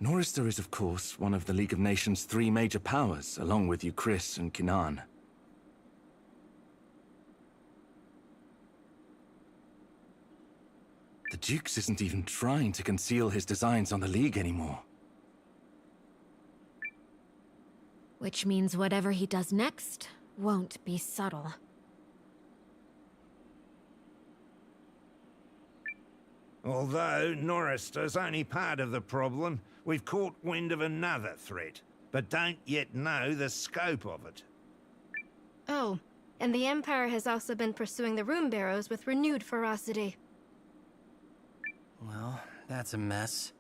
S15: Norrister is, of course, one of the League of Nations' 3 major powers, along with Euchris and Kinan. The Dukes isn't even trying to conceal his designs on the League anymore.
S3: Which means whatever he does next won't be subtle.
S17: Although Norrister's only part of the problem, we've caught wind of another threat, but don't yet know the scope of it.
S5: Oh, and the Empire has also been pursuing the Rune Barrows with renewed ferocity.
S10: Well, that's a mess.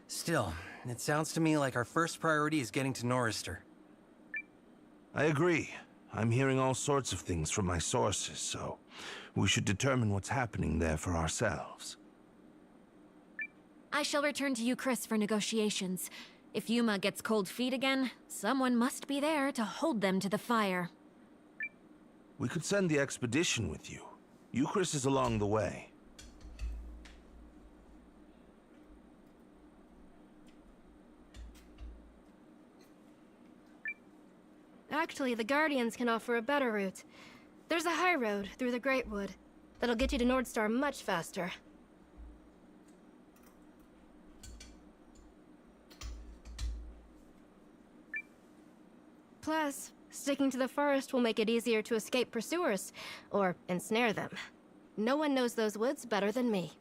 S10: Still, it sounds to me like our first priority is getting to Norrister.
S8: I agree. I'm hearing all sorts of things from my sources, so we should determine what's happening there for ourselves.
S3: I shall return to Euchris for negotiations. If Yuma gets cold feet again, someone must be there to hold them to the fire.
S8: We could send the expedition with you. Euchris is along the way.
S5: Actually, the Guardians can offer a better route. There's a high road through the Great Wood that'll get you to Nordstar much faster. Plus, sticking to the forest will make it easier to escape pursuers, or ensnare them. No one knows those woods better than me.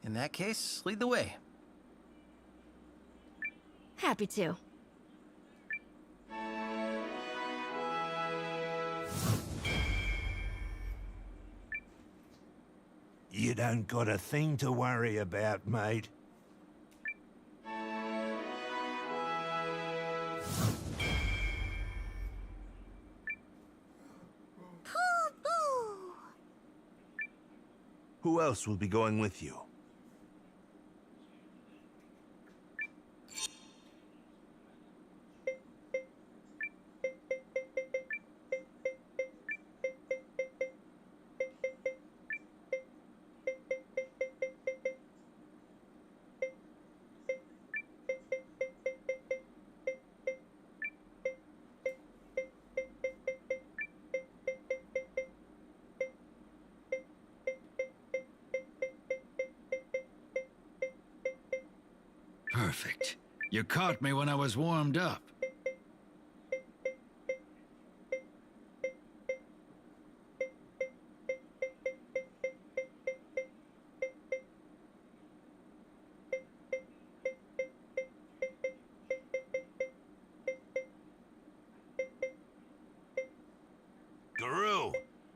S10: In that case, lead the way.
S5: Happy to.
S17: You don't got a thing to worry about, mate.
S8: Who else will be going with you?
S21: Perfect. You caught me when I was warmed up.
S17: Guru,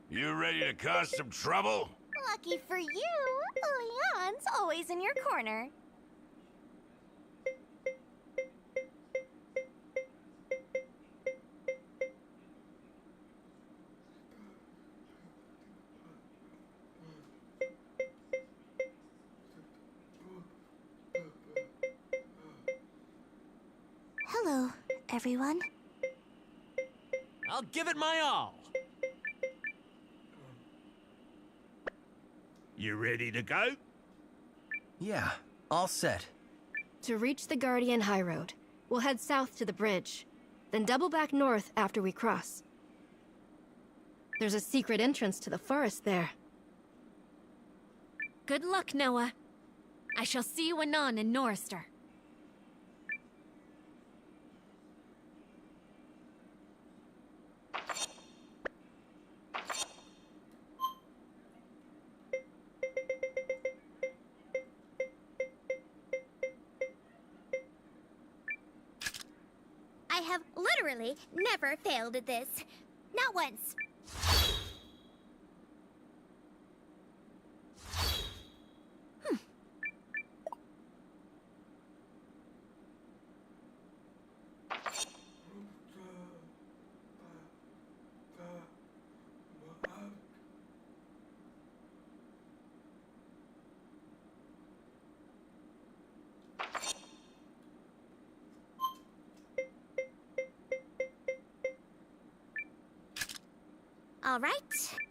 S17: you ready to cause some trouble?
S4: Lucky for you, Leon's always in your corner.
S22: Hello, everyone.
S17: I'll give it my all. You ready to go?
S10: Yeah, all set.
S5: To reach the Guardian High Road, we'll head south to the bridge, then double back north after we cross. There's a secret entrance to the forest there.
S3: Good luck, Noah. I shall see you anon in Norrister.
S22: I have literally never failed at this. Not once. All right.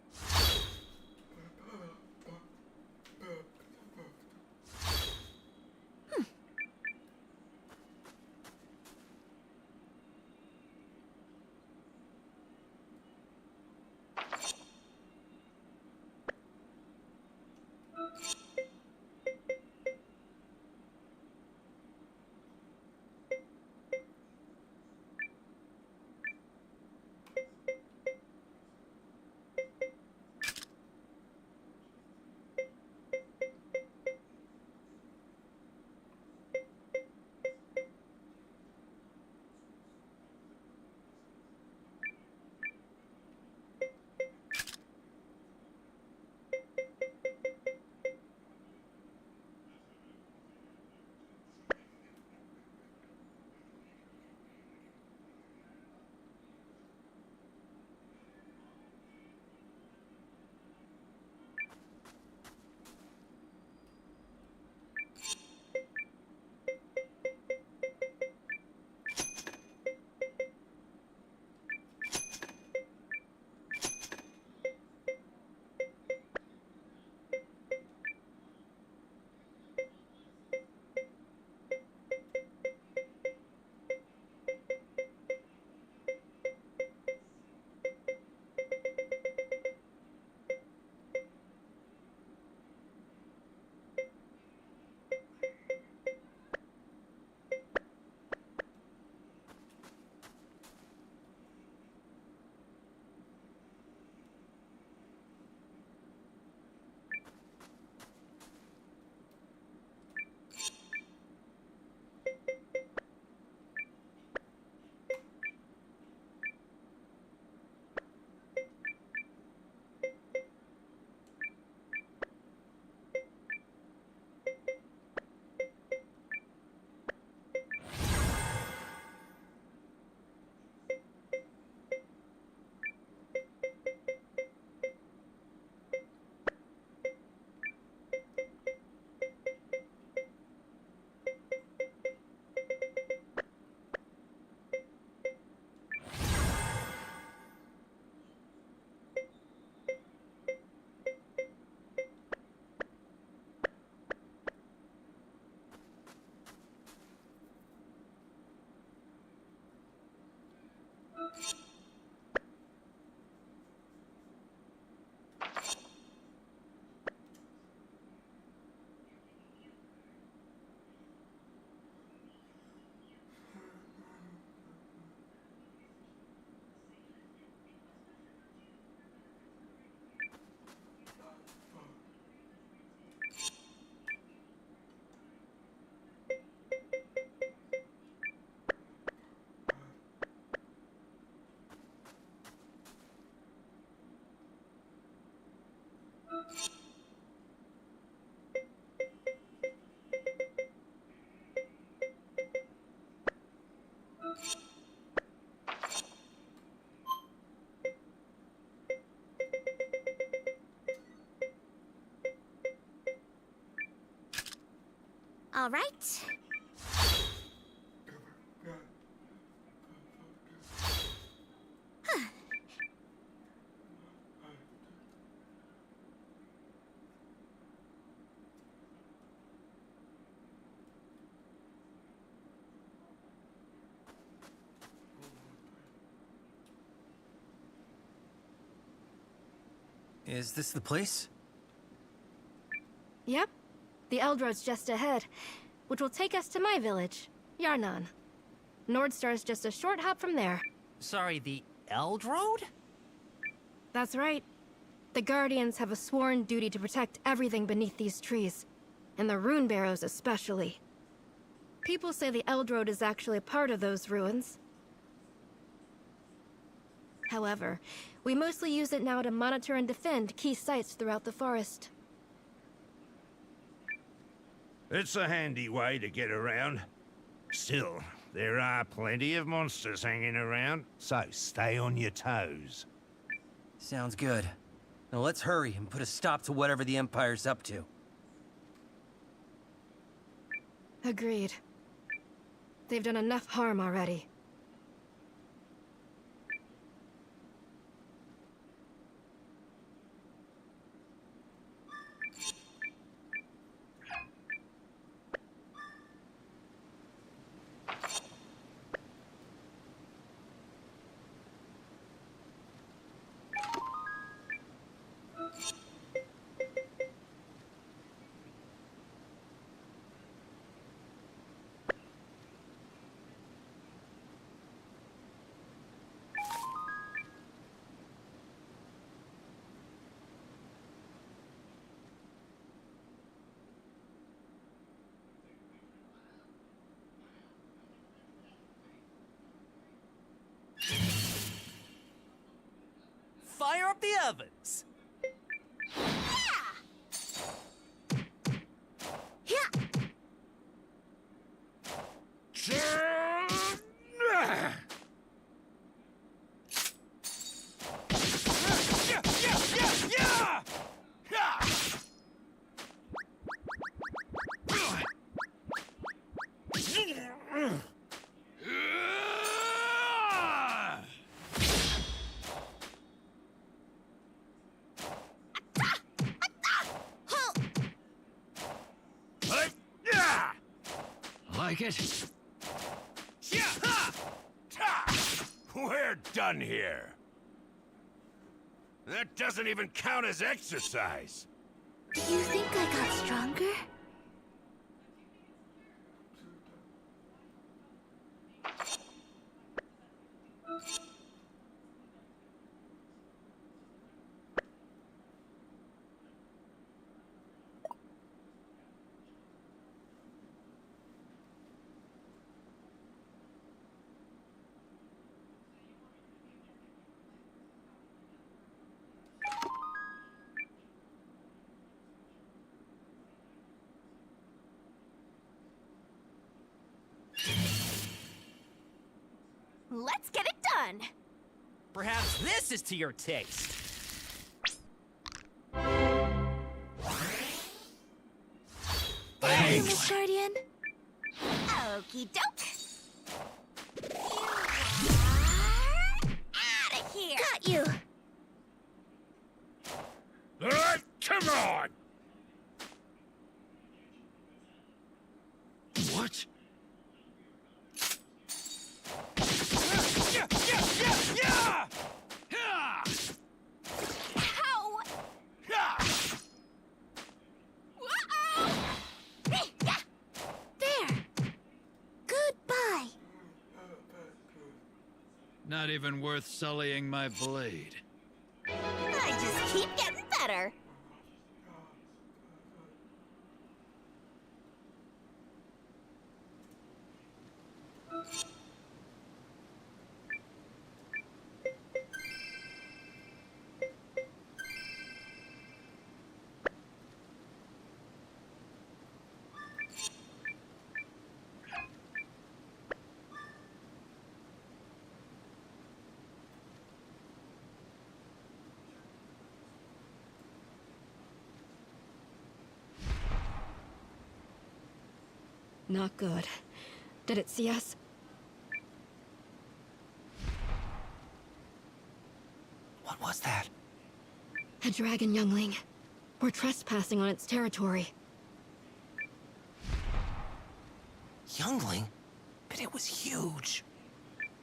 S22: All right. Huh.
S10: Is this the place?
S5: Yep. The Eldroad's just ahead, which will take us to my village, Yarnan. Nordstar's just a short hop from there.
S10: Sorry, the Eldroad?
S5: That's right. The Guardians have a sworn duty to protect everything beneath these trees, and the Rune Barrows especially. People say the Eldroad is actually a part of those ruins. However, we mostly use it now to monitor and defend key sites throughout the forest.
S2: It's a handy way to get around. Still, there are plenty of monsters hanging around, so stay on your toes.
S10: Sounds good. Now let's hurry and put a stop to whatever the Empire's up to.
S5: Agreed. They've done enough harm already.
S17: Fire up the ovens!
S21: Like it?
S2: We're done here. That doesn't even count as exercise.
S22: Do you think I got stronger?
S4: Let's get it done!
S17: Perhaps this is to your taste.
S22: Thank you, Miss Guardian.
S4: Okie doke. Out of here!
S22: Got you!
S2: Come on!
S21: What? Not even worth sullying my blade.
S4: I just keep getting better.
S5: Not good. Did it see us?
S10: What was that?
S5: A dragon youngling. We're trespassing on its territory.
S10: Youngling? But it was huge.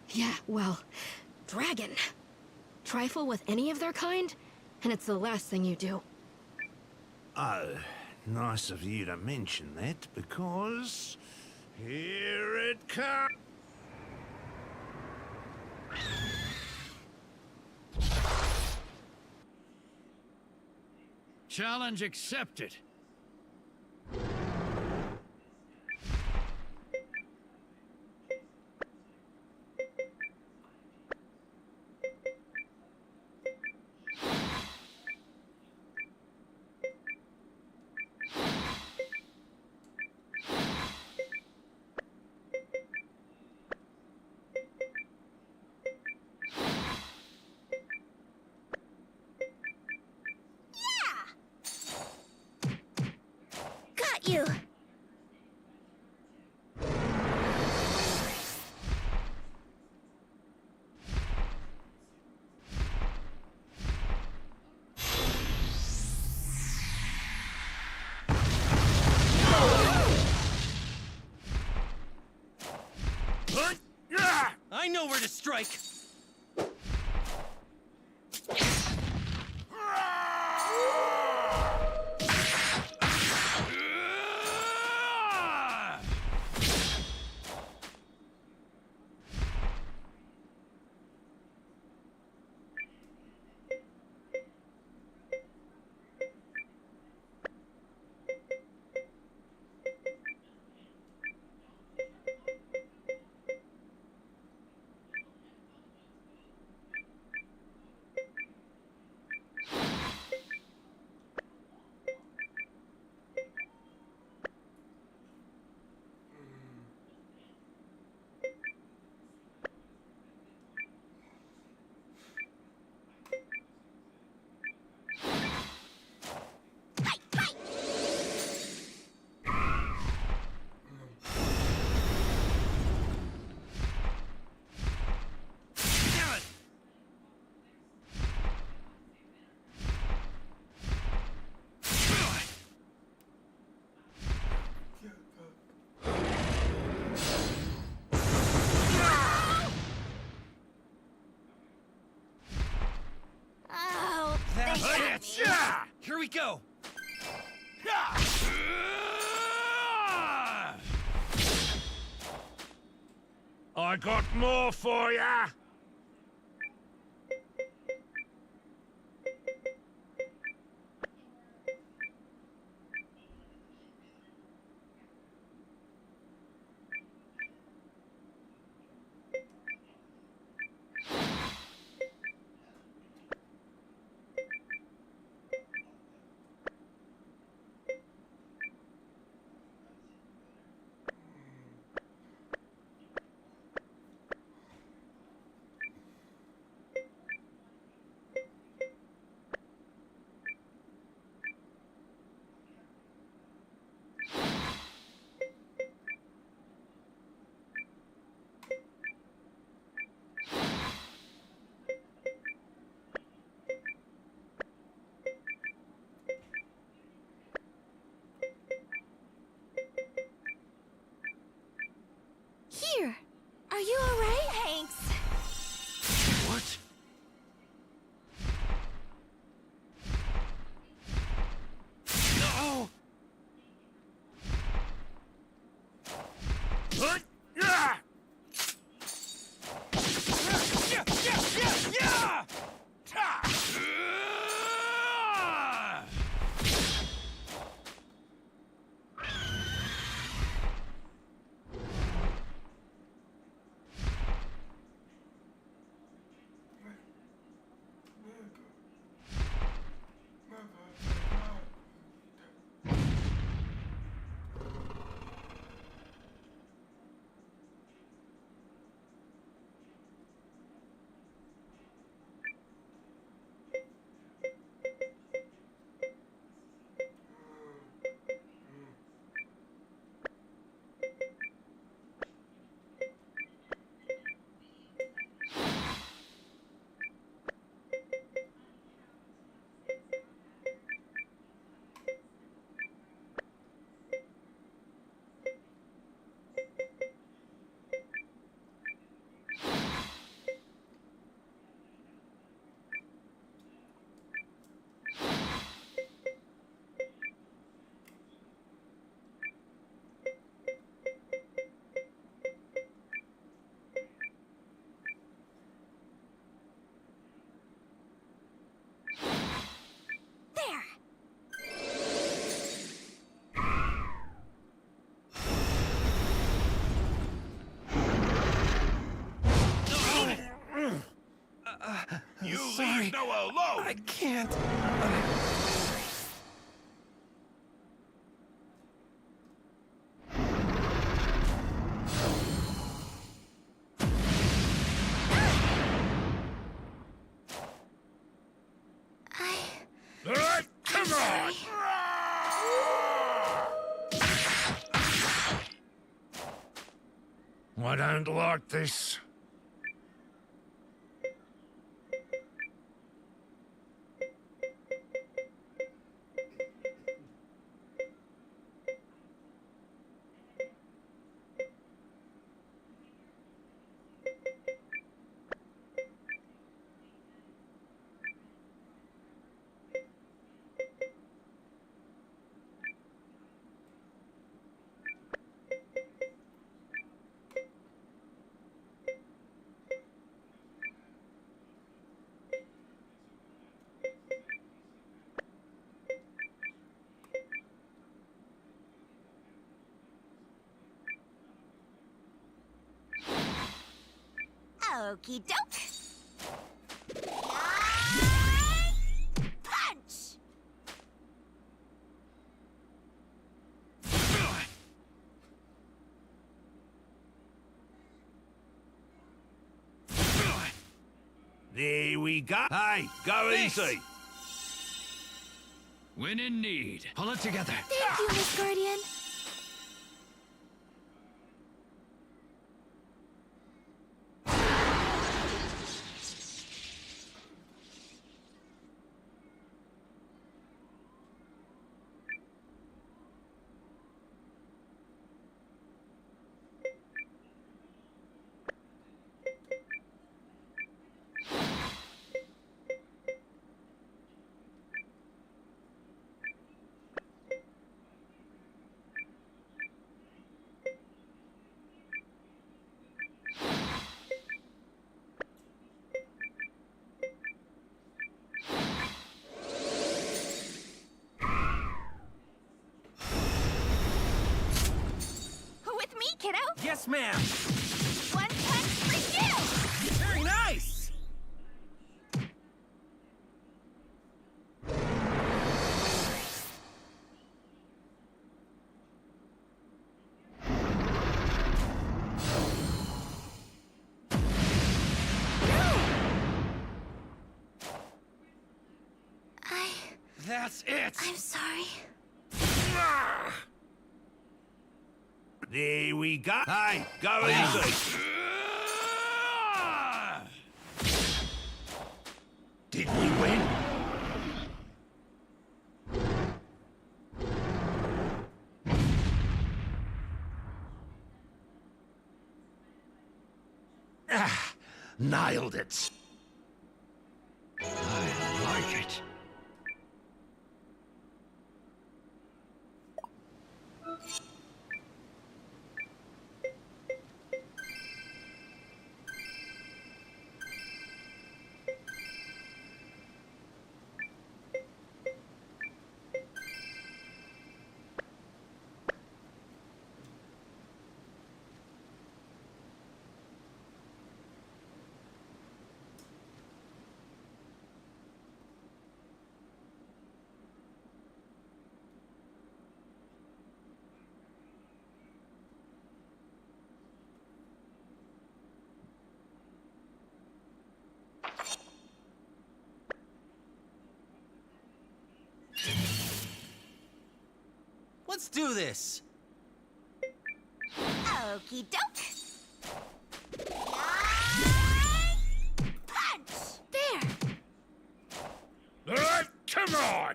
S5: Yeah, well, dragon. Trifle with any of their kind, and it's the last thing you do.
S2: Oh, nice of you to mention that, because here it comes.
S21: Challenge accepted.
S22: Got you!
S10: I know where to strike!
S22: Oh,
S10: That's
S22: they got
S10: it!
S22: me.
S10: Here we go!
S2: I got more for ya!
S11: Noah alone!
S1: I can't.
S11: Come on!
S2: I don't like this.
S4: Okie doke. Punch!
S2: There we go. Hey, go easy.
S21: When in need, pull it together.
S22: Thank you, Miss Guardian.
S4: With me, kiddo.
S10: Yes, ma'am.
S4: One punch for you.
S10: Very nice.
S11: That's it!
S22: I'm sorry.
S2: There we go. Hey, go easy. Did we win? Nailed it. I like it.
S10: Let's do this.
S4: Okie doke. Punch!
S22: There!
S2: Come on!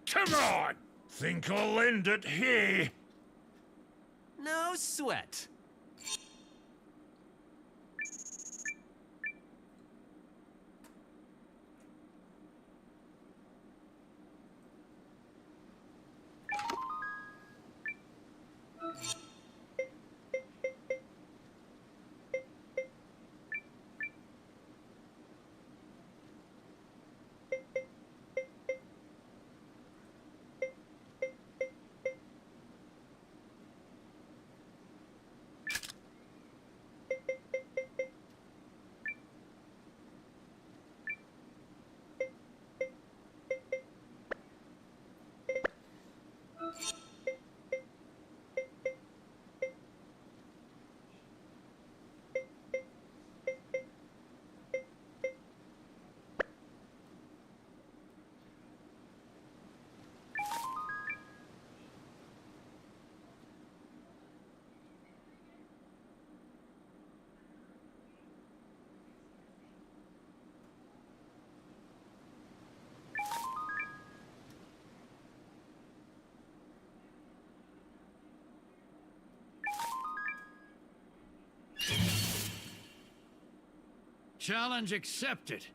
S2: Come on! Think I'll end it here?
S10: No sweat.
S21: Challenge accepted.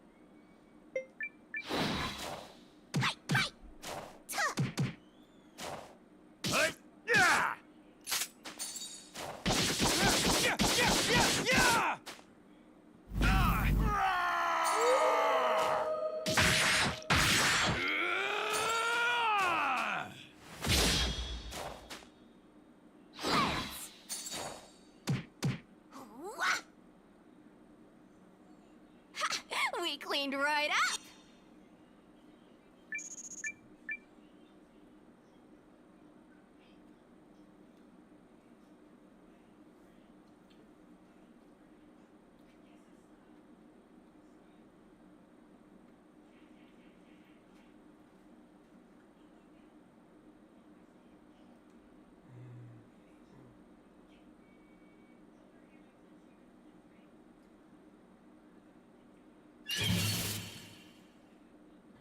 S4: We cleaned right up!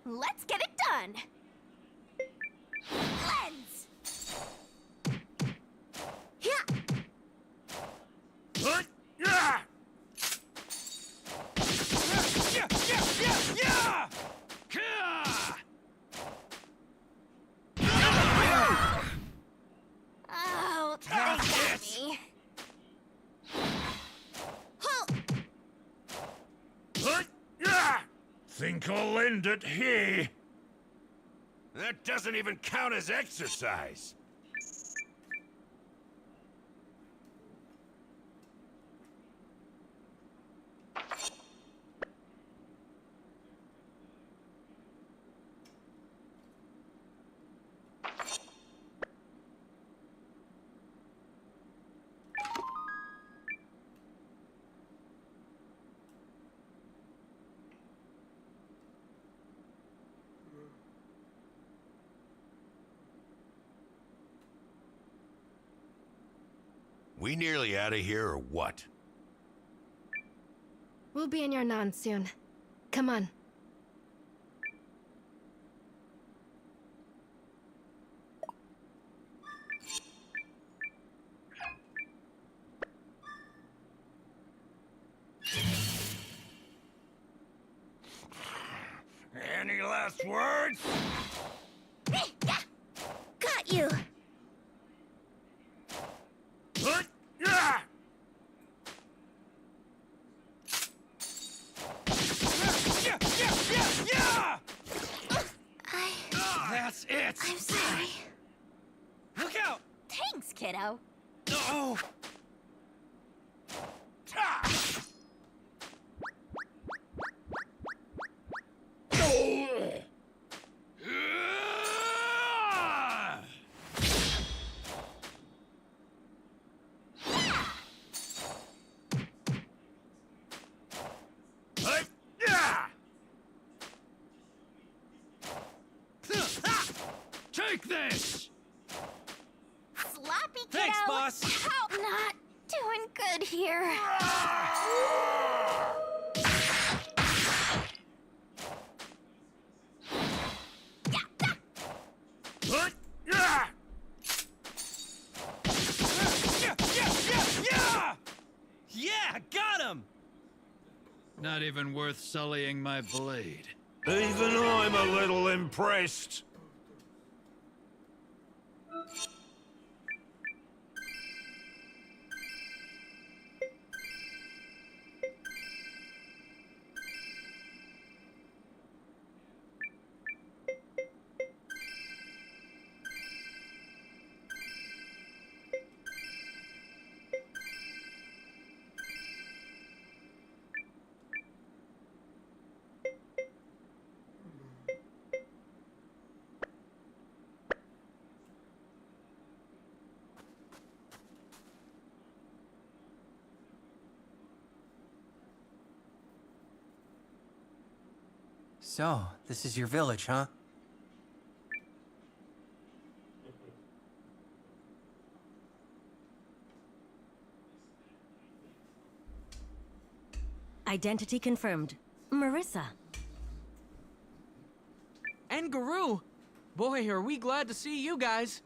S4: Let's get it done! Lens! Yeah! Oh, that got me.
S2: Think I'll end it here. That doesn't even count as exercise.
S17: We nearly out of here or what?
S5: We'll be in your non soon. Come on.
S2: Any last words?
S22: Got you!
S6: That's it!
S22: I'm sorry.
S6: Look out!
S4: Thanks, kiddo.
S6: No!
S21: Take this!
S4: Sloppy kiddo.
S6: Thanks, boss.
S4: How not doing good here.
S6: Yeah, got him!
S21: Not even worth sullying my blade.
S2: Even I'm a little impressed.
S10: So, this is your village, huh?
S9: Identity confirmed. Marissa.
S19: And Guru! Boy, are we glad to see you guys.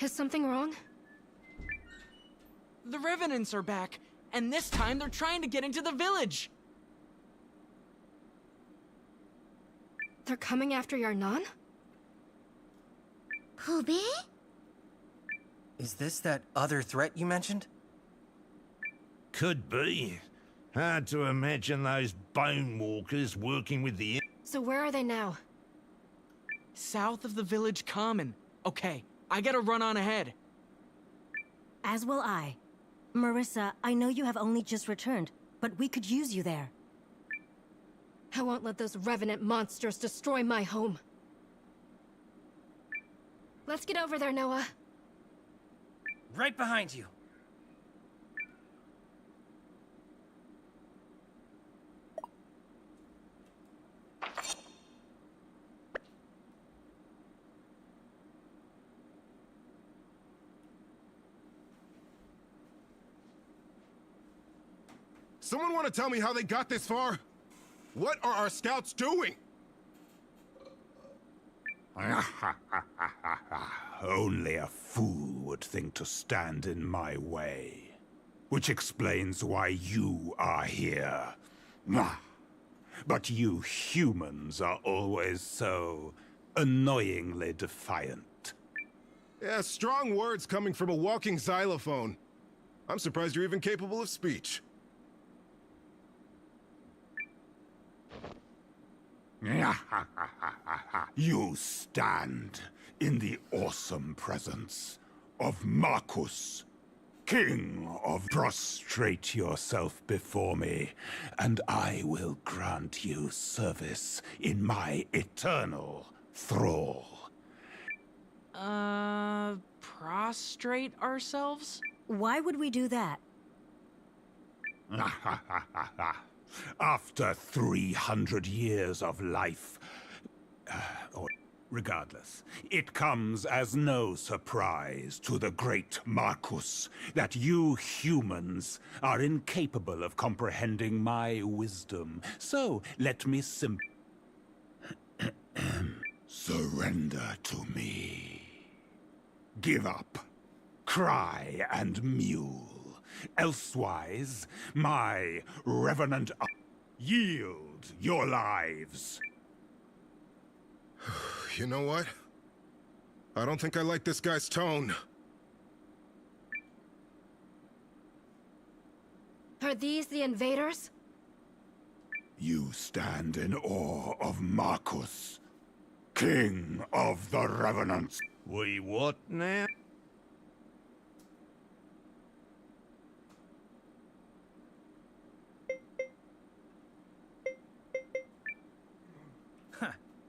S5: Is something wrong?
S19: The Revenants are back. And this time they're trying to get into the village!
S5: They're coming after Yarnan?
S22: Kobe?
S10: Is this that other threat you mentioned?
S2: Could be. Hard to imagine those bone walkers working with the...
S5: So where are they now?
S19: South of the village common. Okay, I gotta run on ahead.
S9: As will I. Marissa, I know you have only just returned, but we could use you there.
S5: I won't let those revenant monsters destroy my home. Let's get over there, Noah.
S10: Right behind you.
S7: Someone want to tell me how they got this far? What are our scouts doing?
S2: Only a fool would think to stand in my way. Which explains why you are here. But you humans are always so annoyingly defiant.
S7: Yeah, strong words coming from a walking xylophone. I'm surprised you're even capable of speech.
S2: You stand in the awesome presence of Marcus, King of... Prostrate yourself before me, and I will grant you service in my eternal thrall.
S19: Prostrate ourselves?
S9: Why would we do that?
S2: After 300 years of life, regardless, it comes as no surprise to the great Marcus that you humans are incapable of comprehending my wisdom. So let me surrender to me. Give up, cry and mew. Elsewise, my revenant... Yield your lives.
S7: You know what? I don't think I like this guy's tone.
S5: Are these the invaders?
S2: You stand in awe of Marcus, King of the Revenants. We what now?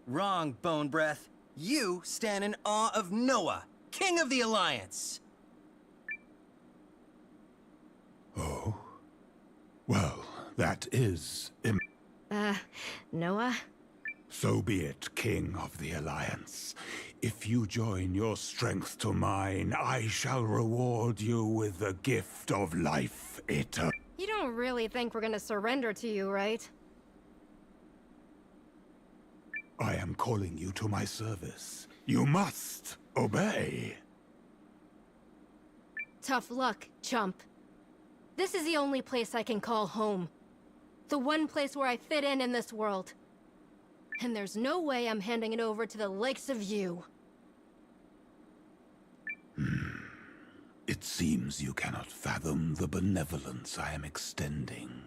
S10: Wrong, Bone Breath. You stand in awe of Noah, King of the Alliance.
S2: Oh? Well, that is...
S5: Noah?
S2: So be it, King of the Alliance. If you join your strength to mine, I shall reward you with the gift of life eternal.
S5: You don't really think we're gonna surrender to you, right?
S2: I am calling you to my service. You must obey.
S5: Tough luck, chump. This is the only place I can call home. The one place where I fit in this world. And there's no way I'm handing it over to the likes of you.
S2: It seems you cannot fathom the benevolence I am extending.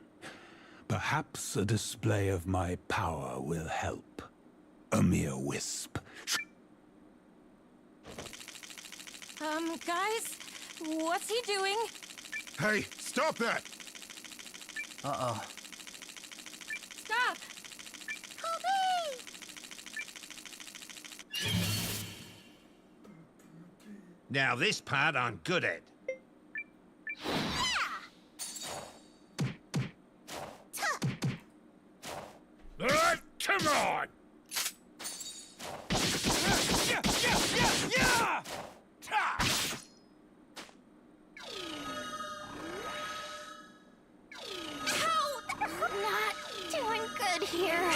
S2: Perhaps a display of my power will help. A mere wisp.
S3: Guys? What's he doing?
S7: Hey, stop that!
S10: Uh-oh.
S3: Stop!
S22: Kobe!
S2: Now this part I'm good at. Come on!
S22: Not doing good here.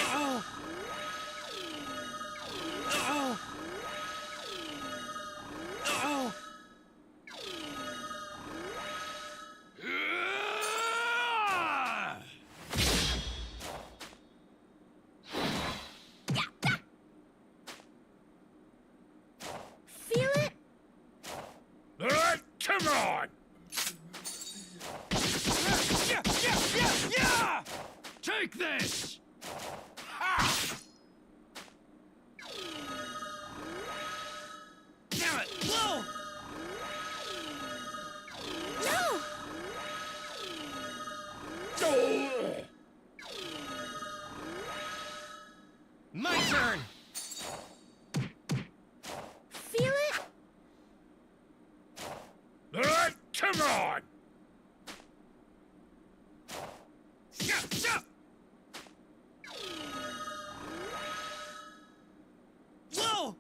S6: Damn it! Whoa!
S22: No!
S6: My turn!
S22: Feel it?
S17: Come on!
S6: Whoa!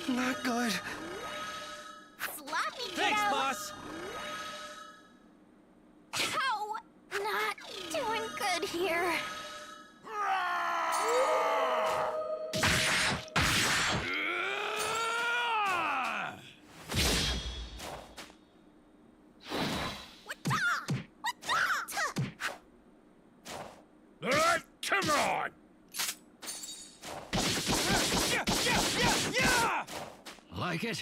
S10: Not good.
S22: Sloppy kiddo!
S6: Thanks, boss!
S4: Ow! Not doing good here.
S17: Come on!
S6: Yeah!
S21: Like it?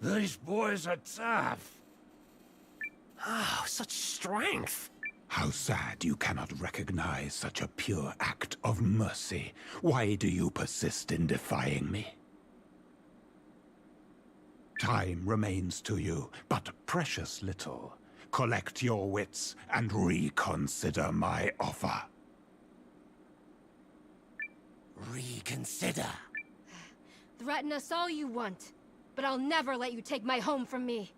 S17: These boys are tough.
S10: Oh, such strength.
S2: How sad you cannot recognize such a pure act of mercy. Why do you persist in defying me? Time remains to you, but precious little. Collect your wits and reconsider my offer.
S17: Reconsider.
S5: Threaten us all you want, but I'll never let you take my home from me.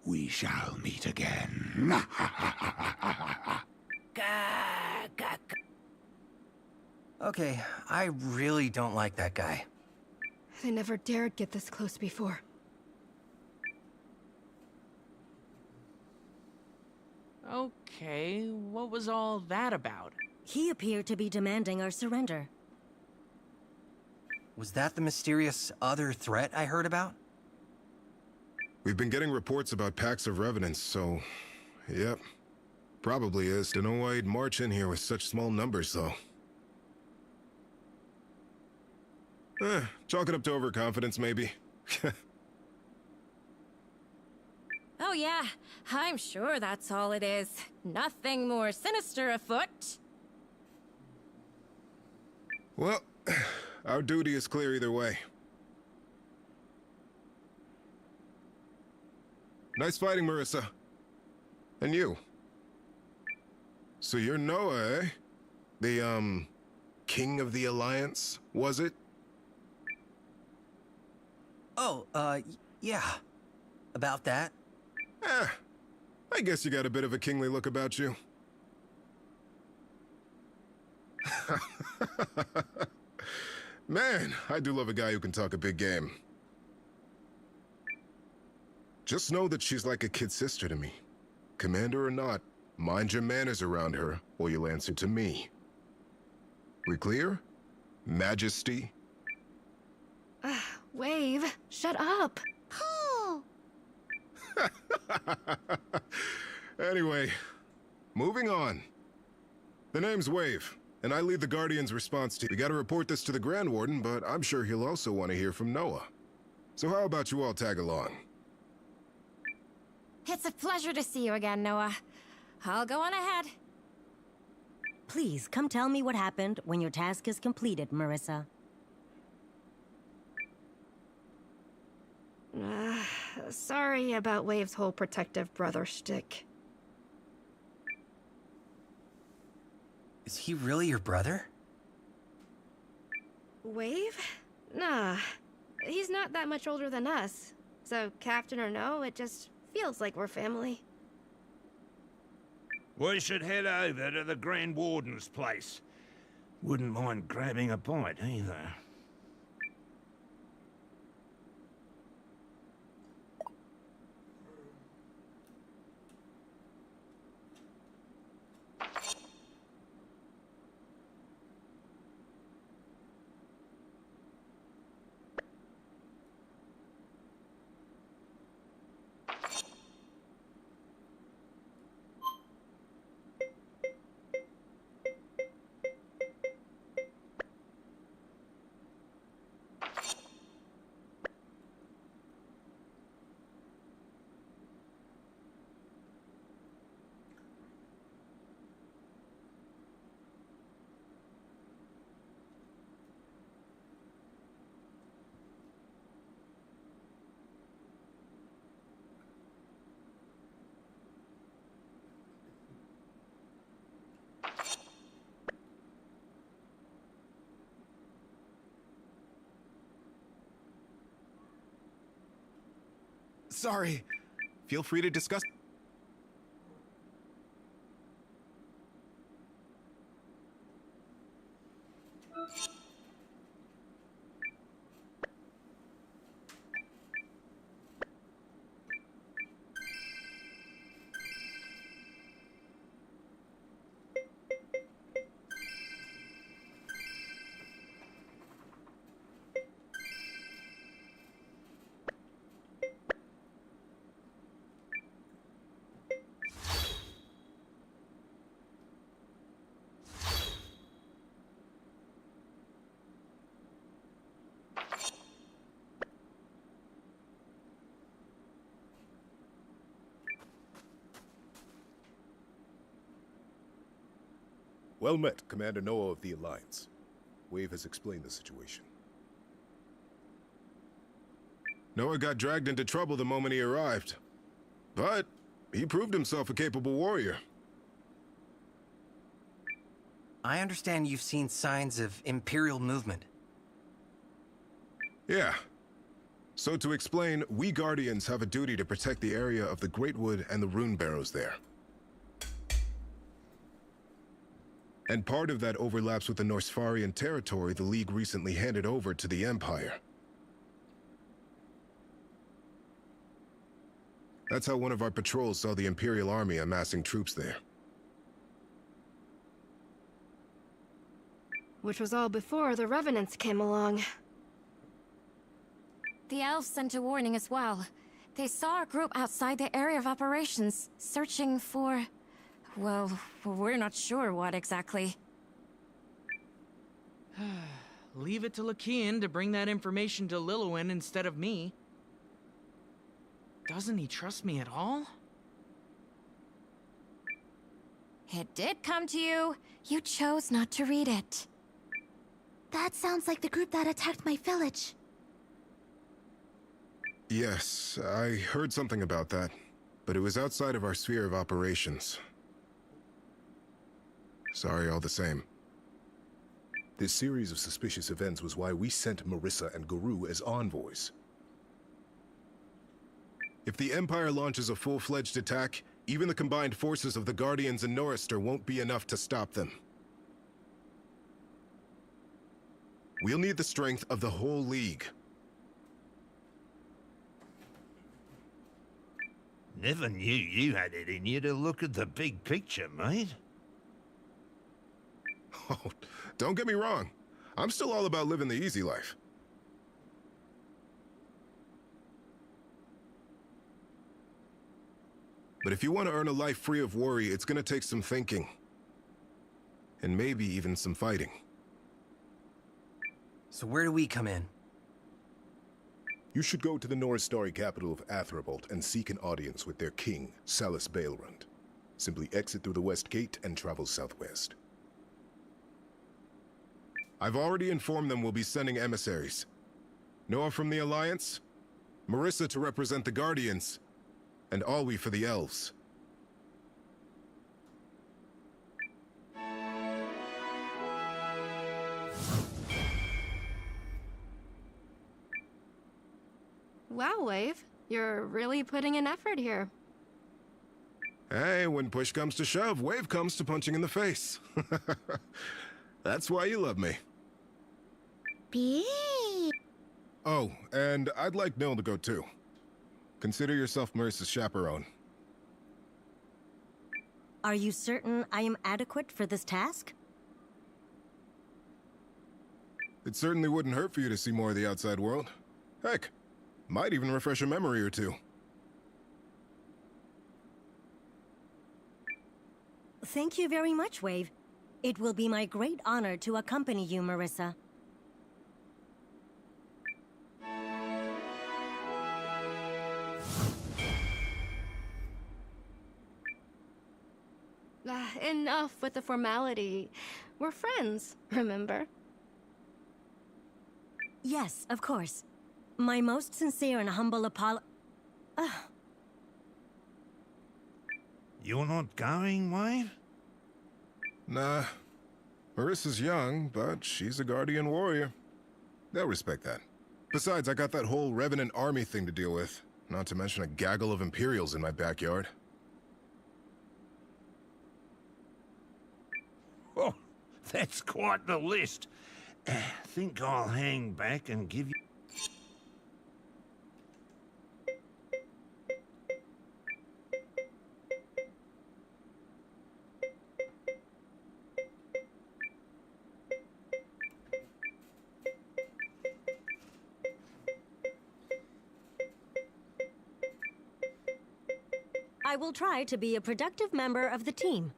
S2: We shall meet again.
S10: Okay, I really don't like that guy.
S5: I never dared get this close before.
S19: Okay, what was all that about?
S9: He appeared to be demanding our surrender.
S10: Was that the mysterious other threat I heard about?
S7: We've been getting reports about packs of revenants, so... Yep. Probably is. Don't know why he'd march in here with such small numbers, though. Chalk it up to overconfidence, maybe.
S3: Oh yeah, I'm sure that's all it is. Nothing more sinister afoot.
S7: Well, our duty is clear either way. Nice fighting, Marissa. And you. So you're Noah, eh? The, king of the Alliance, was it?
S10: Oh, yeah. About that.
S7: I guess you got a bit of a kingly look about you. Man, I do love a guy who can talk a big game. Just know that she's like a kid sister to me. Commander or not, mind your manners around her, or you'll answer to me. We clear? Majesty?
S5: Wave, shut up.
S22: Oh!
S7: Anyway, moving on. The name's Wave, and I lead the Guardian's response team. We gotta report this to the Grand Warden, but I'm sure he'll also want to hear from Noah. So how about you all tag along?
S3: It's a pleasure to see you again, Noah. I'll go on ahead.
S9: Please, come tell me what happened when your task is completed, Marissa.
S5: Sorry about Wave's whole protective brother shtick.
S10: Is he really your brother?
S5: Wave? Nah. He's not that much older than us. So, captain or no, it just feels like we're family.
S17: We should head over to the Grand Warden's place. Wouldn't mind grabbing a bite either.
S7: sorry. Feel free to discuss.
S16: Well met, Commander Noah of the Alliance. Wave has explained the situation.
S7: Noah got dragged into trouble the moment he arrived. But he proved himself a capable warrior.
S10: I understand you've seen signs of Imperial movement.
S7: Yeah. So to explain, we Guardians have a duty to protect the area of the Great Wood and the Rune Barrows there. And part of that overlaps with the Norsfarian territory the League recently handed over to the Empire. That's how one of our patrols saw the Imperial Army amassing troops there.
S5: Which was all before the Revenants came along.
S3: The elves sent a warning as well. They saw a group outside the area of operations, searching for... well, we're not sure what exactly.
S19: Leave it to Lakian to bring that information to Lilywin instead of me. Doesn't he trust me at all?
S3: It did come to you. You chose not to read it.
S22: That sounds like the group that attacked my village.
S7: Yes, I heard something about that, but it was outside of our sphere of operations. Sorry all the same.
S16: This series of suspicious events was why we sent Marissa and Guru as envoys.
S7: If the Empire launches a full-fledged attack, even the combined forces of the Guardians and Norrister won't be enough to stop them. We'll need the strength of the whole League.
S8: Never knew you had it in you to look at the big picture, mate.
S7: Oh, don't get me wrong. I'm still all about living the easy life. But if you want to earn a life free of worry, it's gonna take some thinking. And maybe even some fighting.
S10: So where do we come in?
S16: You should go to the Norristari capital of Athrabolt and seek an audience with their king, Salus Baelrund. Simply exit through the west gate and travel southwest.
S7: I've already informed them we'll be sending emissaries. Noah from the Alliance, Marissa to represent the Guardians, and Alwi for the Elves.
S5: Wow, Wave. You're really putting in effort here.
S7: Hey, when push comes to shove, Wave comes to punching in the face. That's why you love me. Oh, and I'd like Nil to go too. Consider yourself Marissa's chaperone.
S9: Are you certain I am adequate for this task?
S7: It certainly wouldn't hurt for you to see more of the outside world. Heck, might even refresh a memory or two.
S9: Thank you very much, Wave. It will be my great honor to accompany you, Marissa.
S5: Enough with the formality. We're friends, remember?
S9: Yes, of course. My most sincere and humble
S8: You're not going, Wave?
S7: Nah. Marissa's young, but she's a Guardian warrior. They'll respect that. Besides, I got that whole Revenant army thing to deal with. Not to mention a gaggle of Imperials in my backyard.
S14: Oh, that's quite the list. Think I'll hang back and give you...
S9: I will try to be a productive member of the team.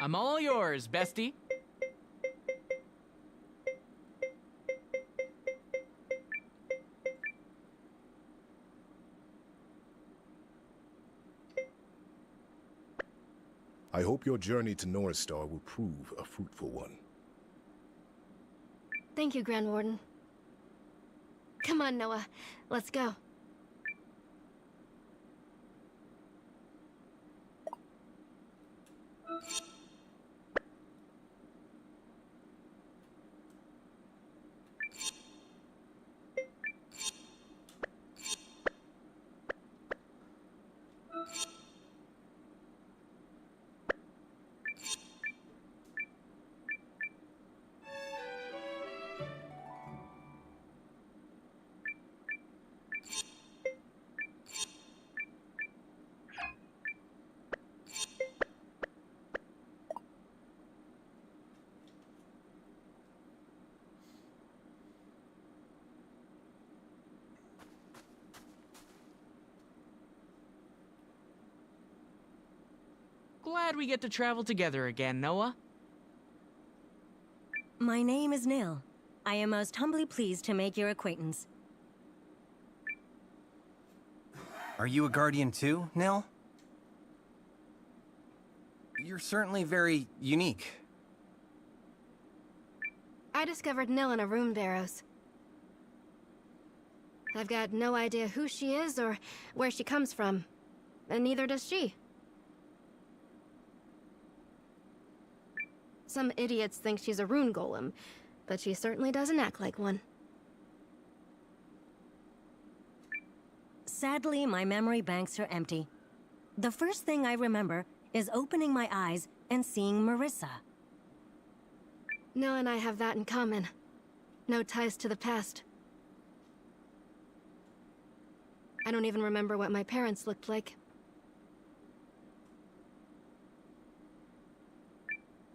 S19: I'm all yours, bestie.
S16: I hope your journey to North Star will prove a fruitful one.
S5: Thank you, Grand Warden. Come on, Noah. Let's go.
S19: Glad we get to travel together again, Noah.
S9: My name is Nil. I am most humbly pleased to make your acquaintance.
S10: Are you a guardian too, Nil? You're certainly very unique.
S5: I discovered Nil in a rune barrows. I've got no idea who she is or where she comes from, and neither does she. Some idiots think she's a rune golem, but she certainly doesn't act like one.
S9: Sadly, my memory banks are empty. The first thing I remember is opening my eyes and seeing Marissa.
S5: Nil and I have that in common. No ties to the past. I don't even remember what my parents looked like.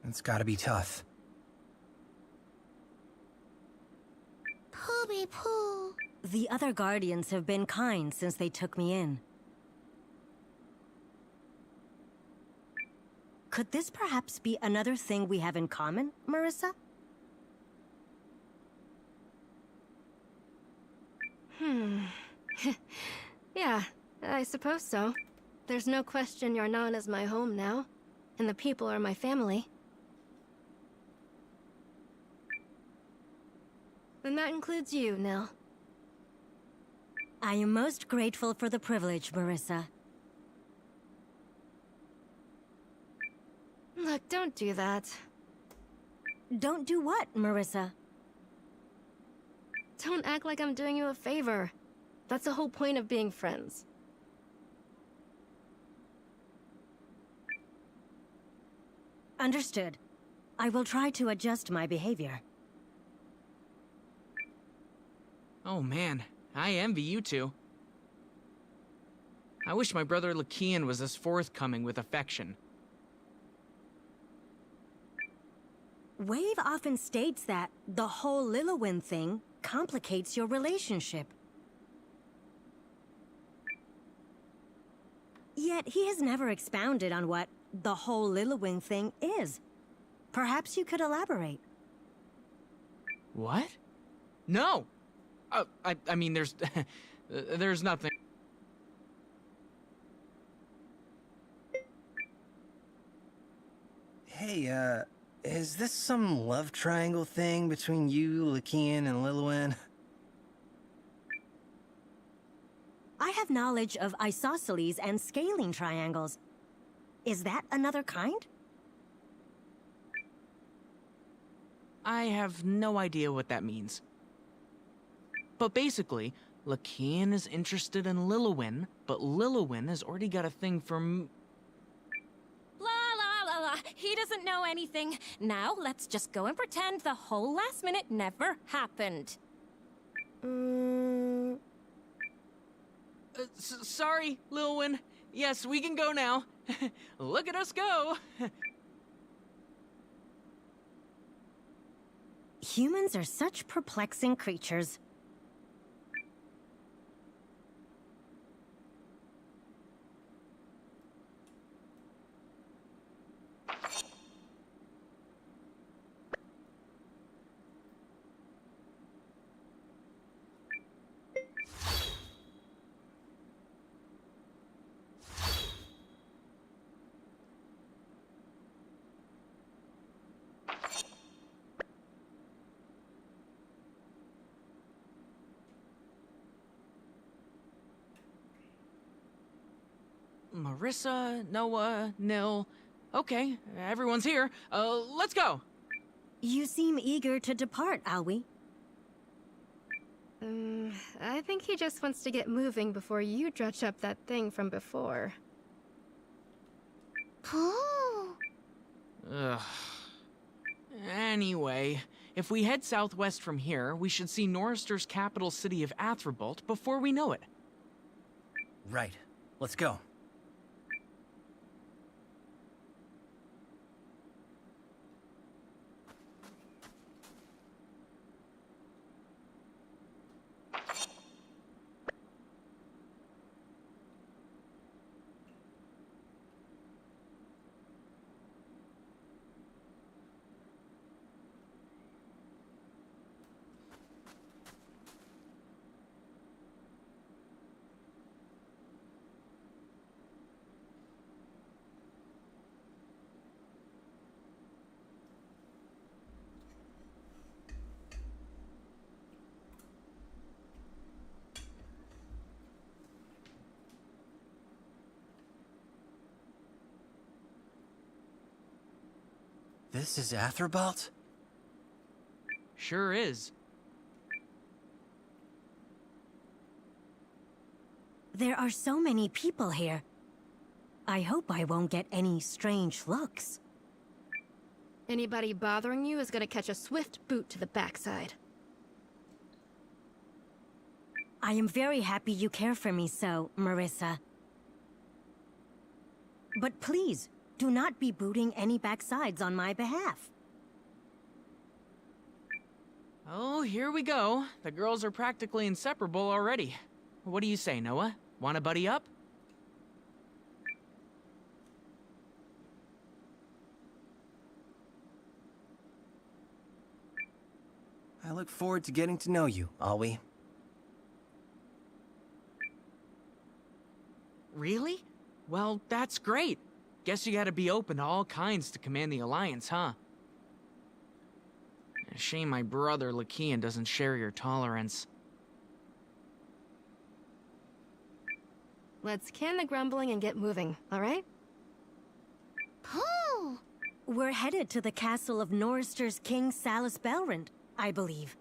S10: It's gotta be tough.
S22: Pooby poo.
S9: The other guardians have been kind since they took me in. Could this perhaps be another thing we have in common, Marissa?
S5: Yeah, I suppose so. There's no question Yarnan is my home now, and the people are my family. And that includes you, Nil.
S9: I am most grateful for the privilege, Marissa.
S5: Look, don't do that.
S9: Don't do what, Marissa?
S5: Don't act like I'm doing you a favor. That's the whole point of being friends.
S9: Understood. I will try to adjust my behavior.
S19: Oh man, I envy you two. I wish my brother Lakian was as forthcoming with affection.
S9: Wave often states that the whole Lillywin thing complicates your relationship. Yet he has never expounded on what the whole Lillywin thing is. Perhaps you could elaborate.
S19: What? No! I mean, there's There's nothing.
S10: Hey, is this some love triangle thing between you, Lakian, and Lilwyn?
S9: I have knowledge of isosceles and scaling triangles. Is that another kind?
S19: I have no idea what that means. But basically, Lakian is interested in Lilwyn, but Lilwyn has already got a thing for
S3: La la la la. He doesn't know anything. Now let's just go and pretend the whole last minute never happened.
S19: Sorry, Lilwyn. Yes, we can go now. Look at us go.
S9: Humans are such perplexing creatures.
S19: Marissa, Noah, Nil. Okay, everyone's here. Let's go.
S9: You seem eager to depart, Alwi.
S5: I think he just wants to get moving before you dredge up that thing from before.
S19: Ugh. Anyway, if we head southwest from here, we should see Norrister's capital city of Athrebolt before we know it.
S10: Right. Let's go. This is Athrebolt?
S19: Sure is.
S9: There are so many people here. I hope I won't get any strange looks.
S5: Anybody bothering you is gonna catch a swift boot to the backside.
S9: I am very happy you care for me so, Marissa. But please, do not be booting any backsides on my behalf.
S19: Oh, here we go. The girls are practically inseparable already. What do you say, Noah? Want to buddy up?
S10: I look forward to getting to know you, Alwi.
S19: Really? Well, that's great. Guess you gotta be open to all kinds to command the Alliance, huh? Shame my brother Lakian doesn't share your tolerance.
S5: Let's can the grumbling and get moving, alright?
S9: We're headed to the castle of Norrister's King Salus Belrand, I believe.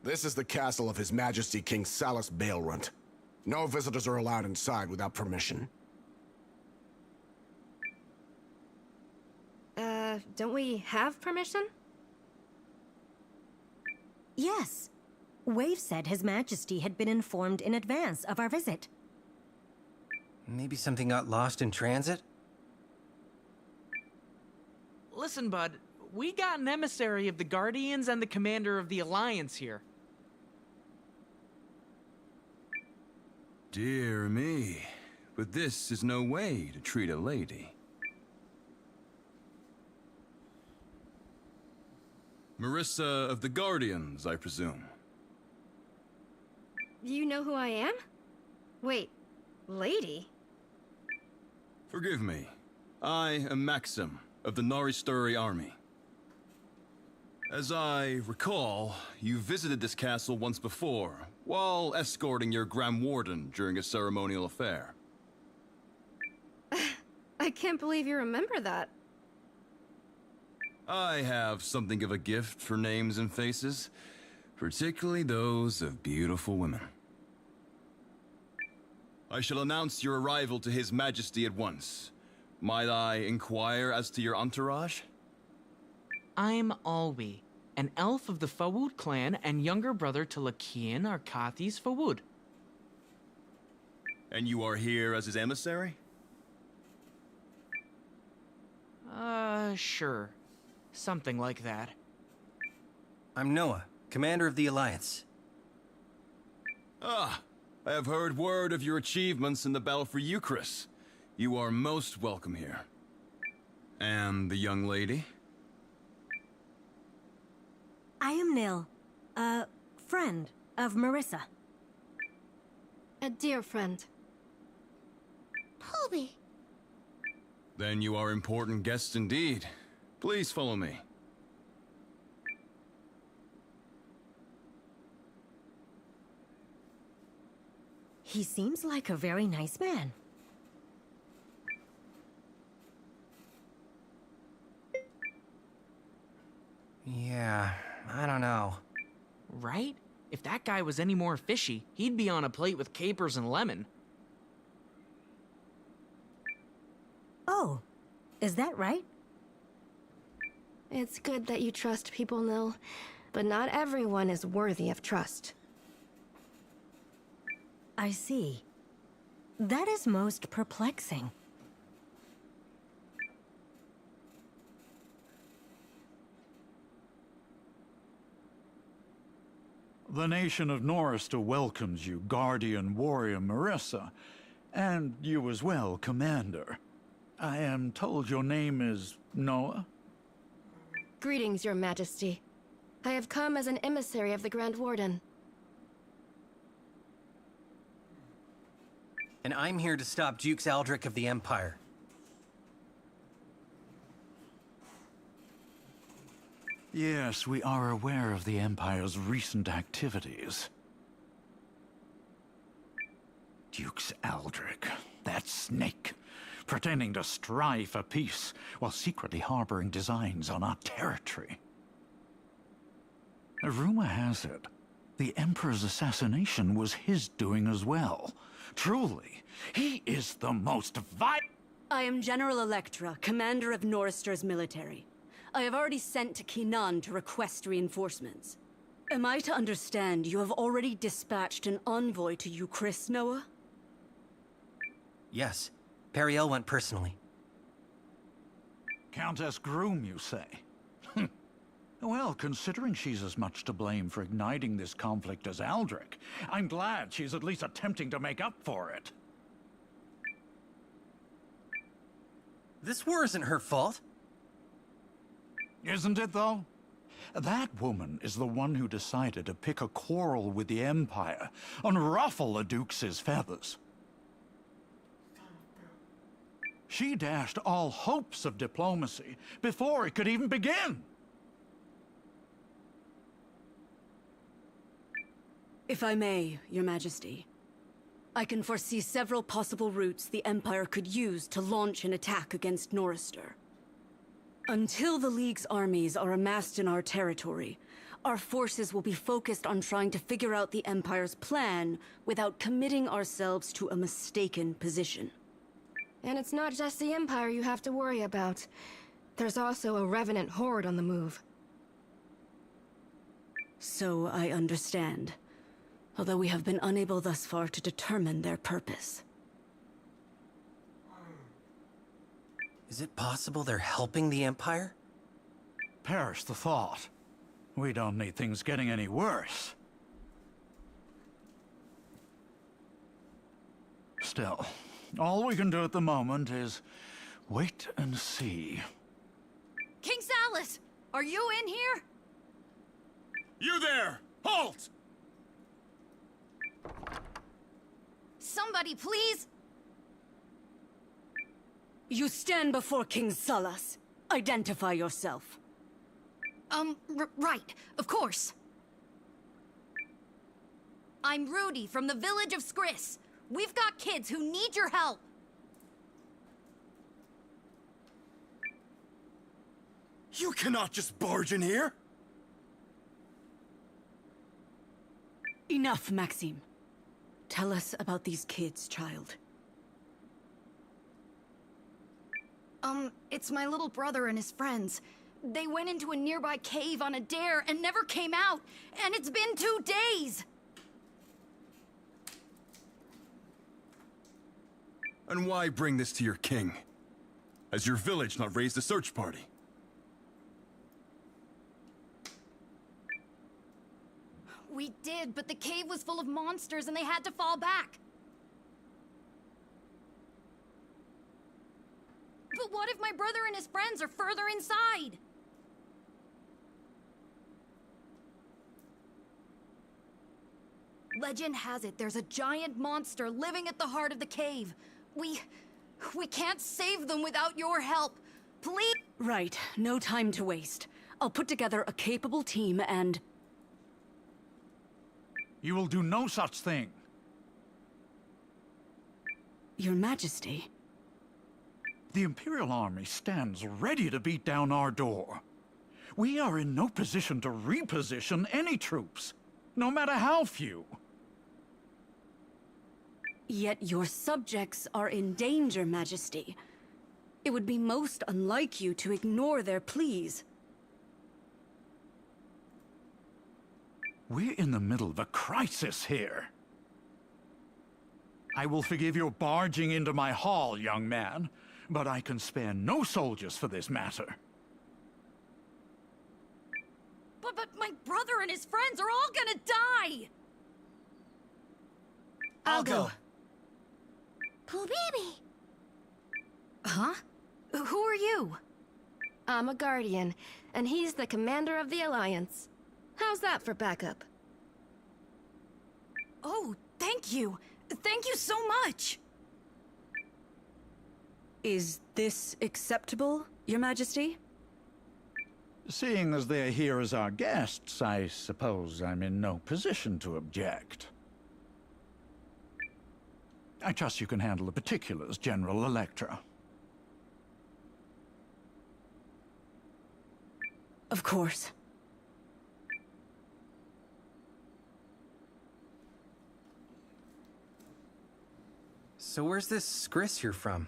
S12: This is the castle of His Majesty King Salus Baelrunt. No visitors are allowed inside without permission.
S5: Don't we have permission?
S9: Yes. Wave said His Majesty had been informed in advance of our visit.
S10: Maybe something got lost in transit?
S19: Listen, bud. We got an emissary of the Guardians and the commander of the Alliance here.
S21: Dear me, but this is no way to treat a lady. Marissa of the Guardians, I presume.
S5: You know who I am? Wait, lady?
S21: Forgive me. I am Maxim of the Noristuri army. As I recall, you visited this castle once before, while escorting your Grand Warden during a ceremonial affair.
S5: I can't believe you remember that.
S21: I have something of a gift for names and faces, particularly those of beautiful women. I shall announce your arrival to His Majesty at once. Might I inquire as to your entourage?
S19: I'm Alwi, an elf of the Fawud clan and younger brother to Lakian Arkathis Fawud.
S21: And you are here as his emissary?
S19: Sure. Something like that.
S10: I'm Noah, commander of the Alliance.
S21: Ah, I have heard word of your achievements in the battle for Euchris. You are most welcome here. And the young lady?
S9: I am Nil, a friend of Marissa.
S5: A dear friend.
S22: Poby.
S21: Then you are important guests indeed. Please follow me.
S9: He seems like a very nice man.
S10: Yeah, I don't know.
S19: Right? If that guy was any more fishy, he'd be on a plate with capers and lemon.
S9: Oh, is that right?
S5: It's good that you trust people, Nil, but not everyone is worthy of trust.
S9: I see. That is most perplexing.
S18: The nation of Norista welcomes you, Guardian Warrior Marissa, and you as well, Commander. I am told your name is Noah?
S5: Greetings, Your Majesty. I have come as an emissary of the Grand Warden.
S10: And I'm here to stop Dukes Aldrich of the Empire.
S18: Yes, we are aware of the Empire's recent activities. Dukes Aldrich, that snake, pretending to strive for peace while secretly harboring designs on our territory. A rumor has it, the Emperor's assassination was his doing as well. Truly, he is the most
S20: I am General Electra, commander of Norister's military. I have already sent to Kinan to request reinforcements. Am I to understand you have already dispatched an envoy to Euchris, Noah?
S10: Yes. Periel went personally.
S18: Countess Groom, you say? Well, considering she's as much to blame for igniting this conflict as Aldrich, I'm glad she's at least attempting to make up for it.
S10: This war isn't her fault.
S18: Isn't it, though? That woman is the one who decided to pick a quarrel with the Empire and ruffle the Dukes' feathers. She dashed all hopes of diplomacy before it could even begin.
S20: If I may, Your Majesty, I can foresee several possible routes the Empire could use to launch an attack against Norister. Until the League's armies are amassed in our territory, our forces will be focused on trying to figure out the Empire's plan without committing ourselves to a mistaken position.
S5: And it's not just the Empire you have to worry about. There's also a Revenant horde on the move.
S20: So I understand, although we have been unable thus far to determine their purpose.
S10: Is it possible they're helping the Empire?
S18: Perish the thought. We don't need things getting any worse. Still, all we can do at the moment is wait and see.
S13: King Salas, are you in here?
S11: You there! Halt!
S13: Somebody, please!
S20: You stand before King Salas. Identify yourself.
S13: Right, of course. I'm Rudy from the village of Skris. We've got kids who need your help.
S11: You cannot just barge in here!
S20: Enough, Maxime. Tell us about these kids, child.
S13: It's my little brother and his friends. They went into a nearby cave on a dare and never came out, and it's been 2 days!
S21: And why bring this to your king? Has your village not raised a search party?
S13: We did, but the cave was full of monsters and they had to fall back. But what if my brother and his friends are further inside? Legend has it there's a giant monster living at the heart of the cave. We can't save them without your help. Please?
S20: Right, no time to waste. I'll put together a capable team and...
S18: You will do no such thing.
S20: Your Majesty.
S18: The Imperial Army stands ready to beat down our door. We are in no position to reposition any troops, no matter how few.
S20: Yet your subjects are in danger, Majesty. It would be most unlike you to ignore their pleas.
S18: We're in the middle of a crisis here. I will forgive your barging into my hall, young man, but I can spare no soldiers for this matter.
S13: But my brother and his friends are all gonna die!
S20: I'll go.
S22: Pooh-baby!
S13: Huh? Who are you?
S5: I'm a Guardian, and he's the commander of the Alliance. How's that for backup?
S13: Oh, thank you! Thank you so much!
S20: Is this acceptable, Your Majesty?
S18: Seeing as they're here as our guests, I suppose I'm in no position to object. I trust you can handle the particulars, General Electra.
S20: Of course.
S10: So where's this Skris you're from?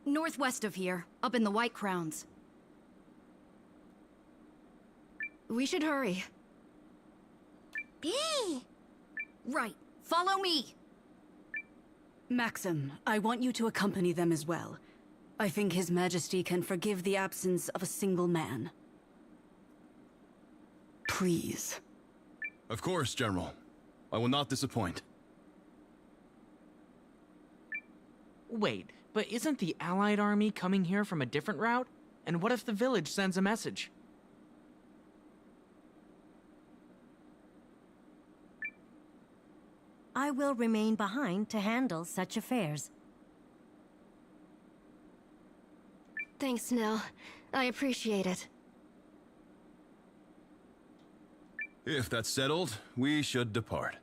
S13: Northwest of here, up in the White Crowns.
S5: We should hurry.
S22: Bee!
S13: Right, follow me!
S20: Maxim, I want you to accompany them as well. I think His Majesty can forgive the absence of a single man. Please.
S21: Of course, General. I will not disappoint.
S19: Wait, but isn't the Allied army coming here from a different route? And what if the village sends a message?
S9: I will remain behind to handle such affairs.
S5: Thanks, Nell. I appreciate it.
S21: If that's settled, we should depart.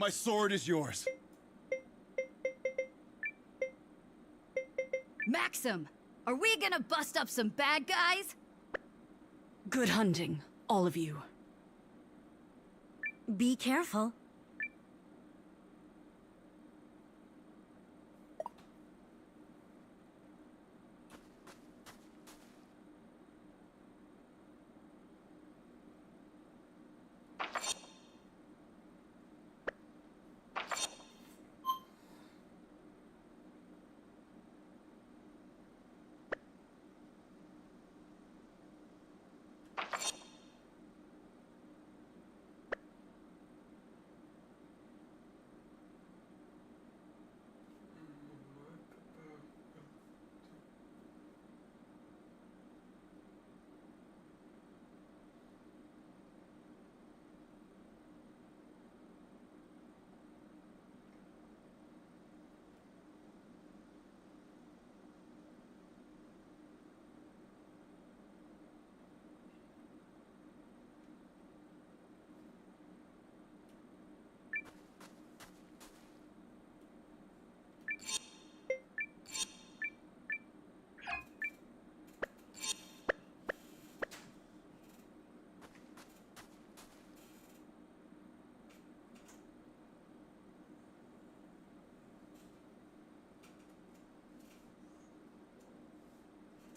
S21: My sword is yours.
S13: Maxim, are we gonna bust up some bad guys?
S20: Good hunting, all of you.
S9: Be careful.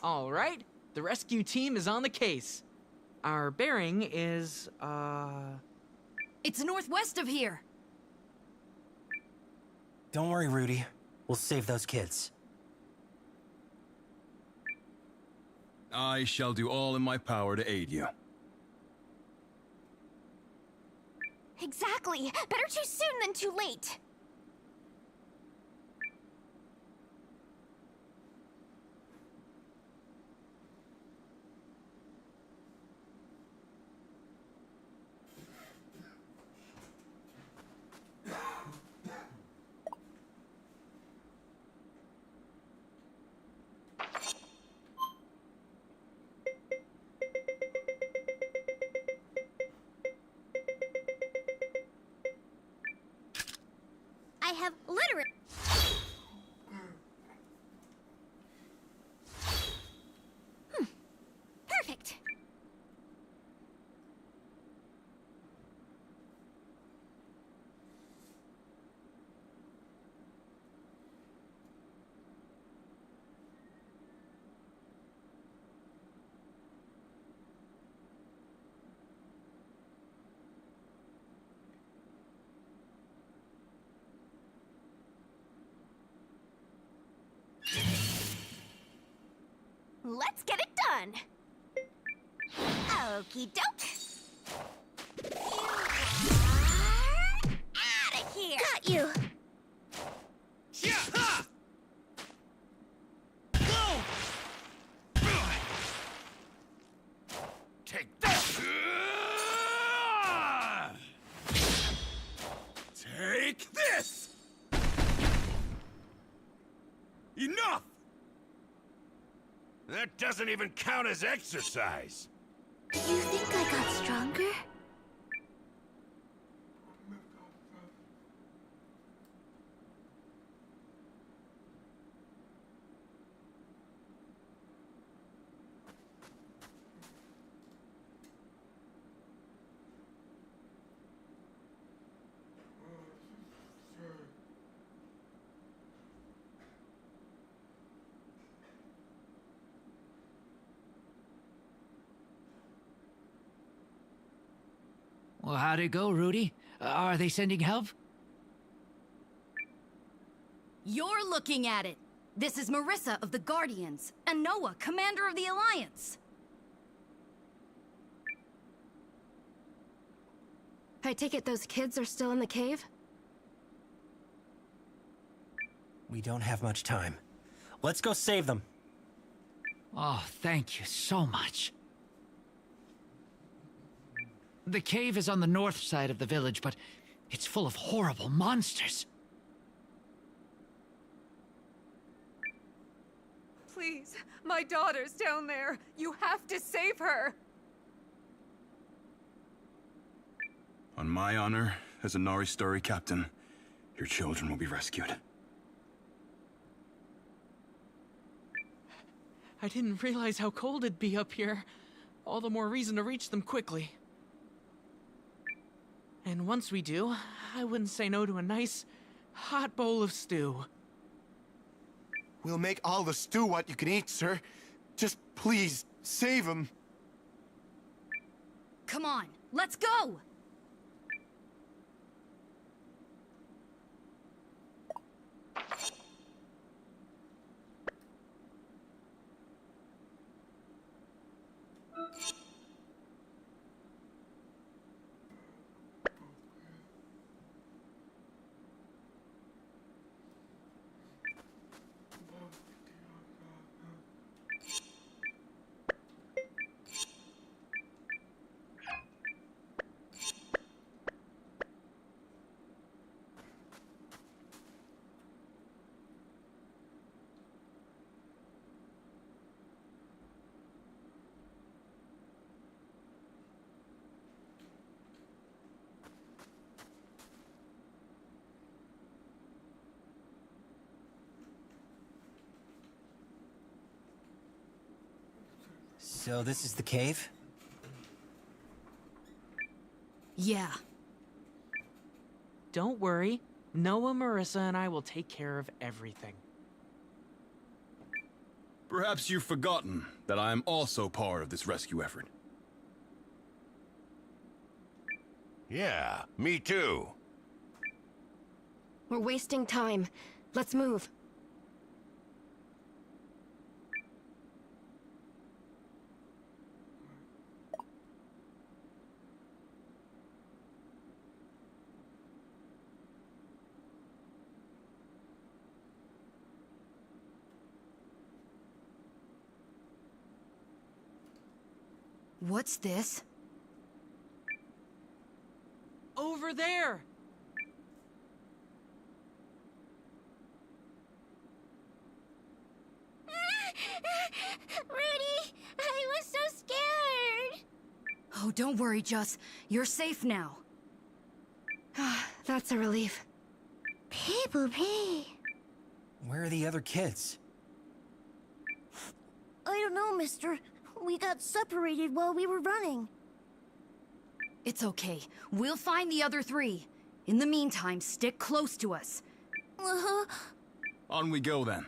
S19: All right, the rescue team is on the case. Our bearing is,
S13: It's northwest of here.
S10: Don't worry, Rudy. We'll save those kids.
S21: I shall do all in my power to aid you.
S4: Exactly. Better too soon than too late.
S22: I have literally...
S4: Perfect. Let's get it done. Okie doke. Out of here.
S22: Got you.
S11: Take that! Take this! Enough! That doesn't even count as exercise.
S22: Do you think I got stronger?
S1: Well, how'd it go, Rudy? Are they sending help?
S13: You're looking at it. This is Marissa of the Guardians, and Noah, commander of the Alliance.
S5: I take it those kids are still in the cave?
S10: We don't have much time. Let's go save them.
S1: Oh, thank you so much. The cave is on the north side of the village, but it's full of horrible monsters.
S15: Please, my daughter's down there. You have to save her.
S21: On my honor as a Nari Story captain, your children will be rescued.
S19: I didn't realize how cold it'd be up here. All the more reason to reach them quickly. And once we do, I wouldn't say no to a nice, hot bowl of stew.
S12: We'll make all the stew what you can eat, sir. Just please, save him.
S13: Come on, let's go!
S10: So this is the cave?
S13: Yeah.
S19: Don't worry. Noah, Marissa, and I will take care of everything.
S21: Perhaps you've forgotten that I am also part of this rescue effort.
S14: Yeah, me too.
S5: We're wasting time. Let's move.
S13: What's this?
S19: Over there!
S22: Rudy, I was so scared.
S13: Oh, don't worry, Jus. You're safe now.
S5: That's a relief.
S22: Pee-poo-pee.
S10: Where are the other kids?
S22: I don't know, mister. We got separated while we were running.
S13: It's okay. We'll find the other three. In the meantime, stick close to us.
S22: Uh-huh.
S21: On we go then.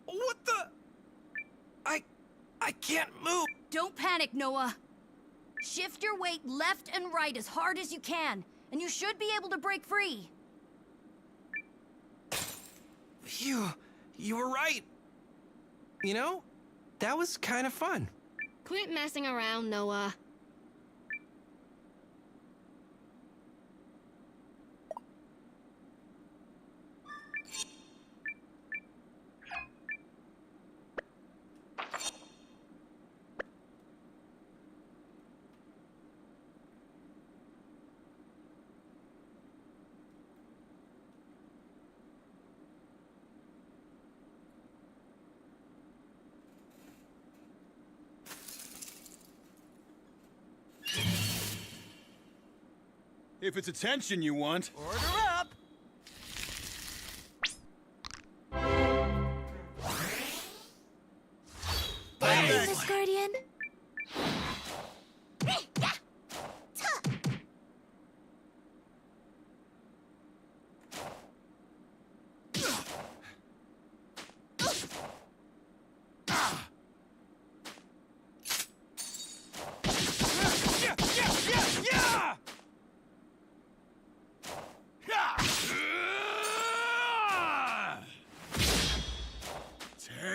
S10: What the? I can't move.
S13: Don't panic, Noah. Shift your weight left and right as hard as you can, and you should be able to break free.
S10: You were right. You know, that was kind of fun.
S5: Quit messing around, Noah.
S21: If it's attention you want.
S10: Order up!
S22: Thanks, Miss Guardian.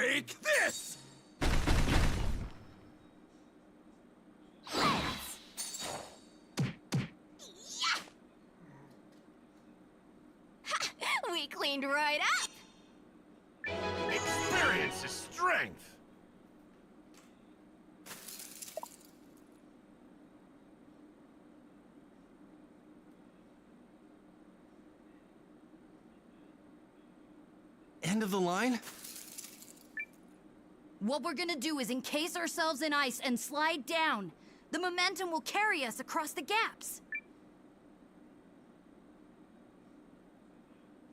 S17: Take this!
S4: We cleaned right up!
S14: Experience is strength.
S10: End of the line?
S13: What we're gonna do is encase ourselves in ice and slide down. The momentum will carry us across the gaps.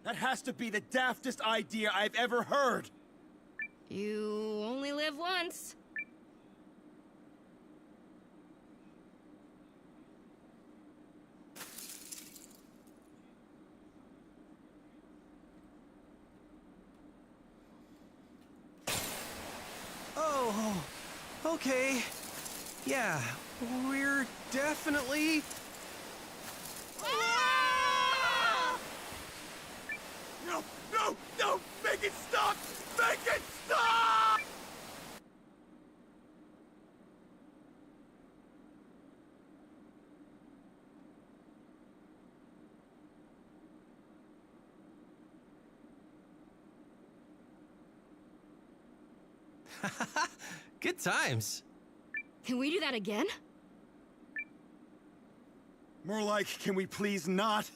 S17: That has to be the daftest idea I've ever heard!
S5: You only live once.
S10: Oh, okay. Yeah, we're definitely...
S17: No, no, no! Make it stop! Make it stop!
S10: Good times.
S5: Can we do that again?
S17: More like, can we please not?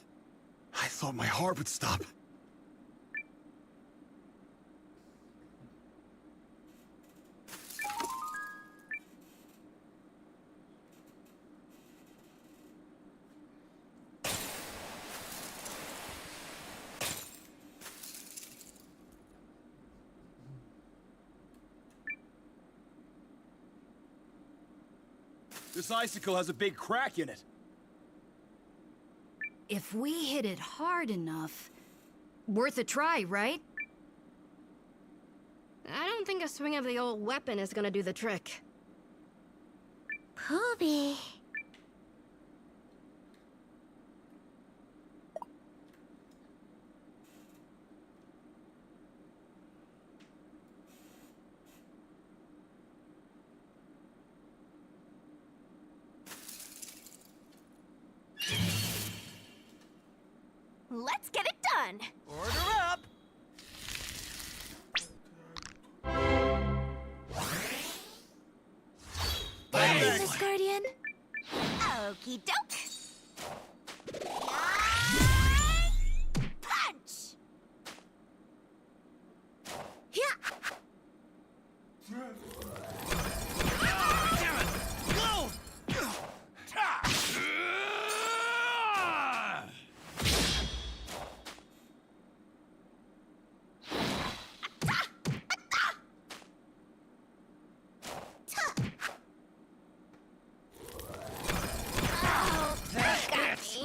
S17: I thought my heart would stop. This icicle has a big crack in it.
S13: If we hit it hard enough... Worth a try, right?
S5: I don't think a swing of the old weapon is gonna do the trick.
S22: Poobie.
S4: Let's get it done!
S17: Order up!
S22: Thanks, Miss Guardian.
S4: Okie doke! Punch! Yeah!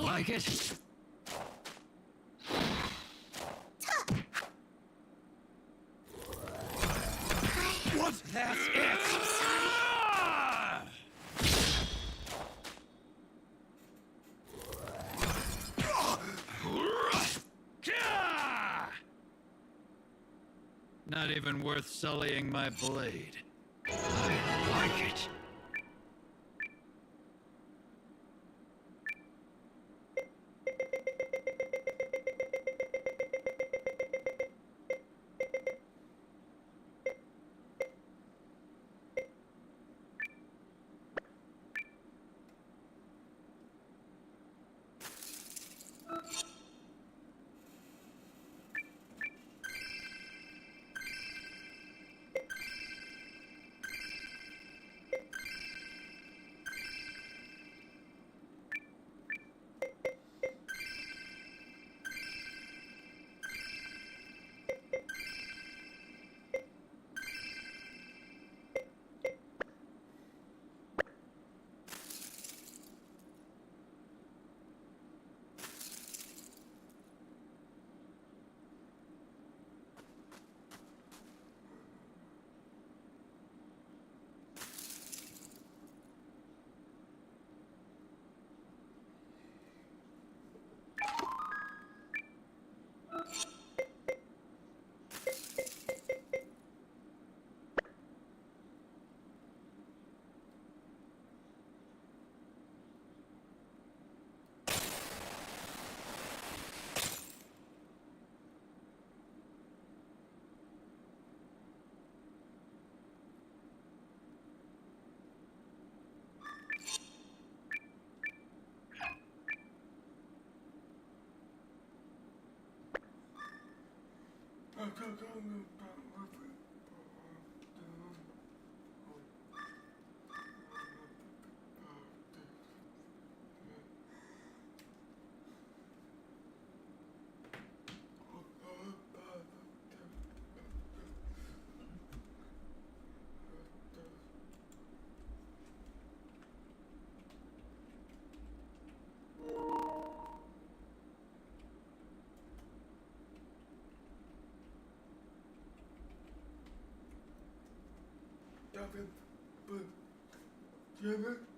S1: Like it?
S17: What?
S1: That's it! Not even worth sullying my blade. I like it.
S2: but damn it.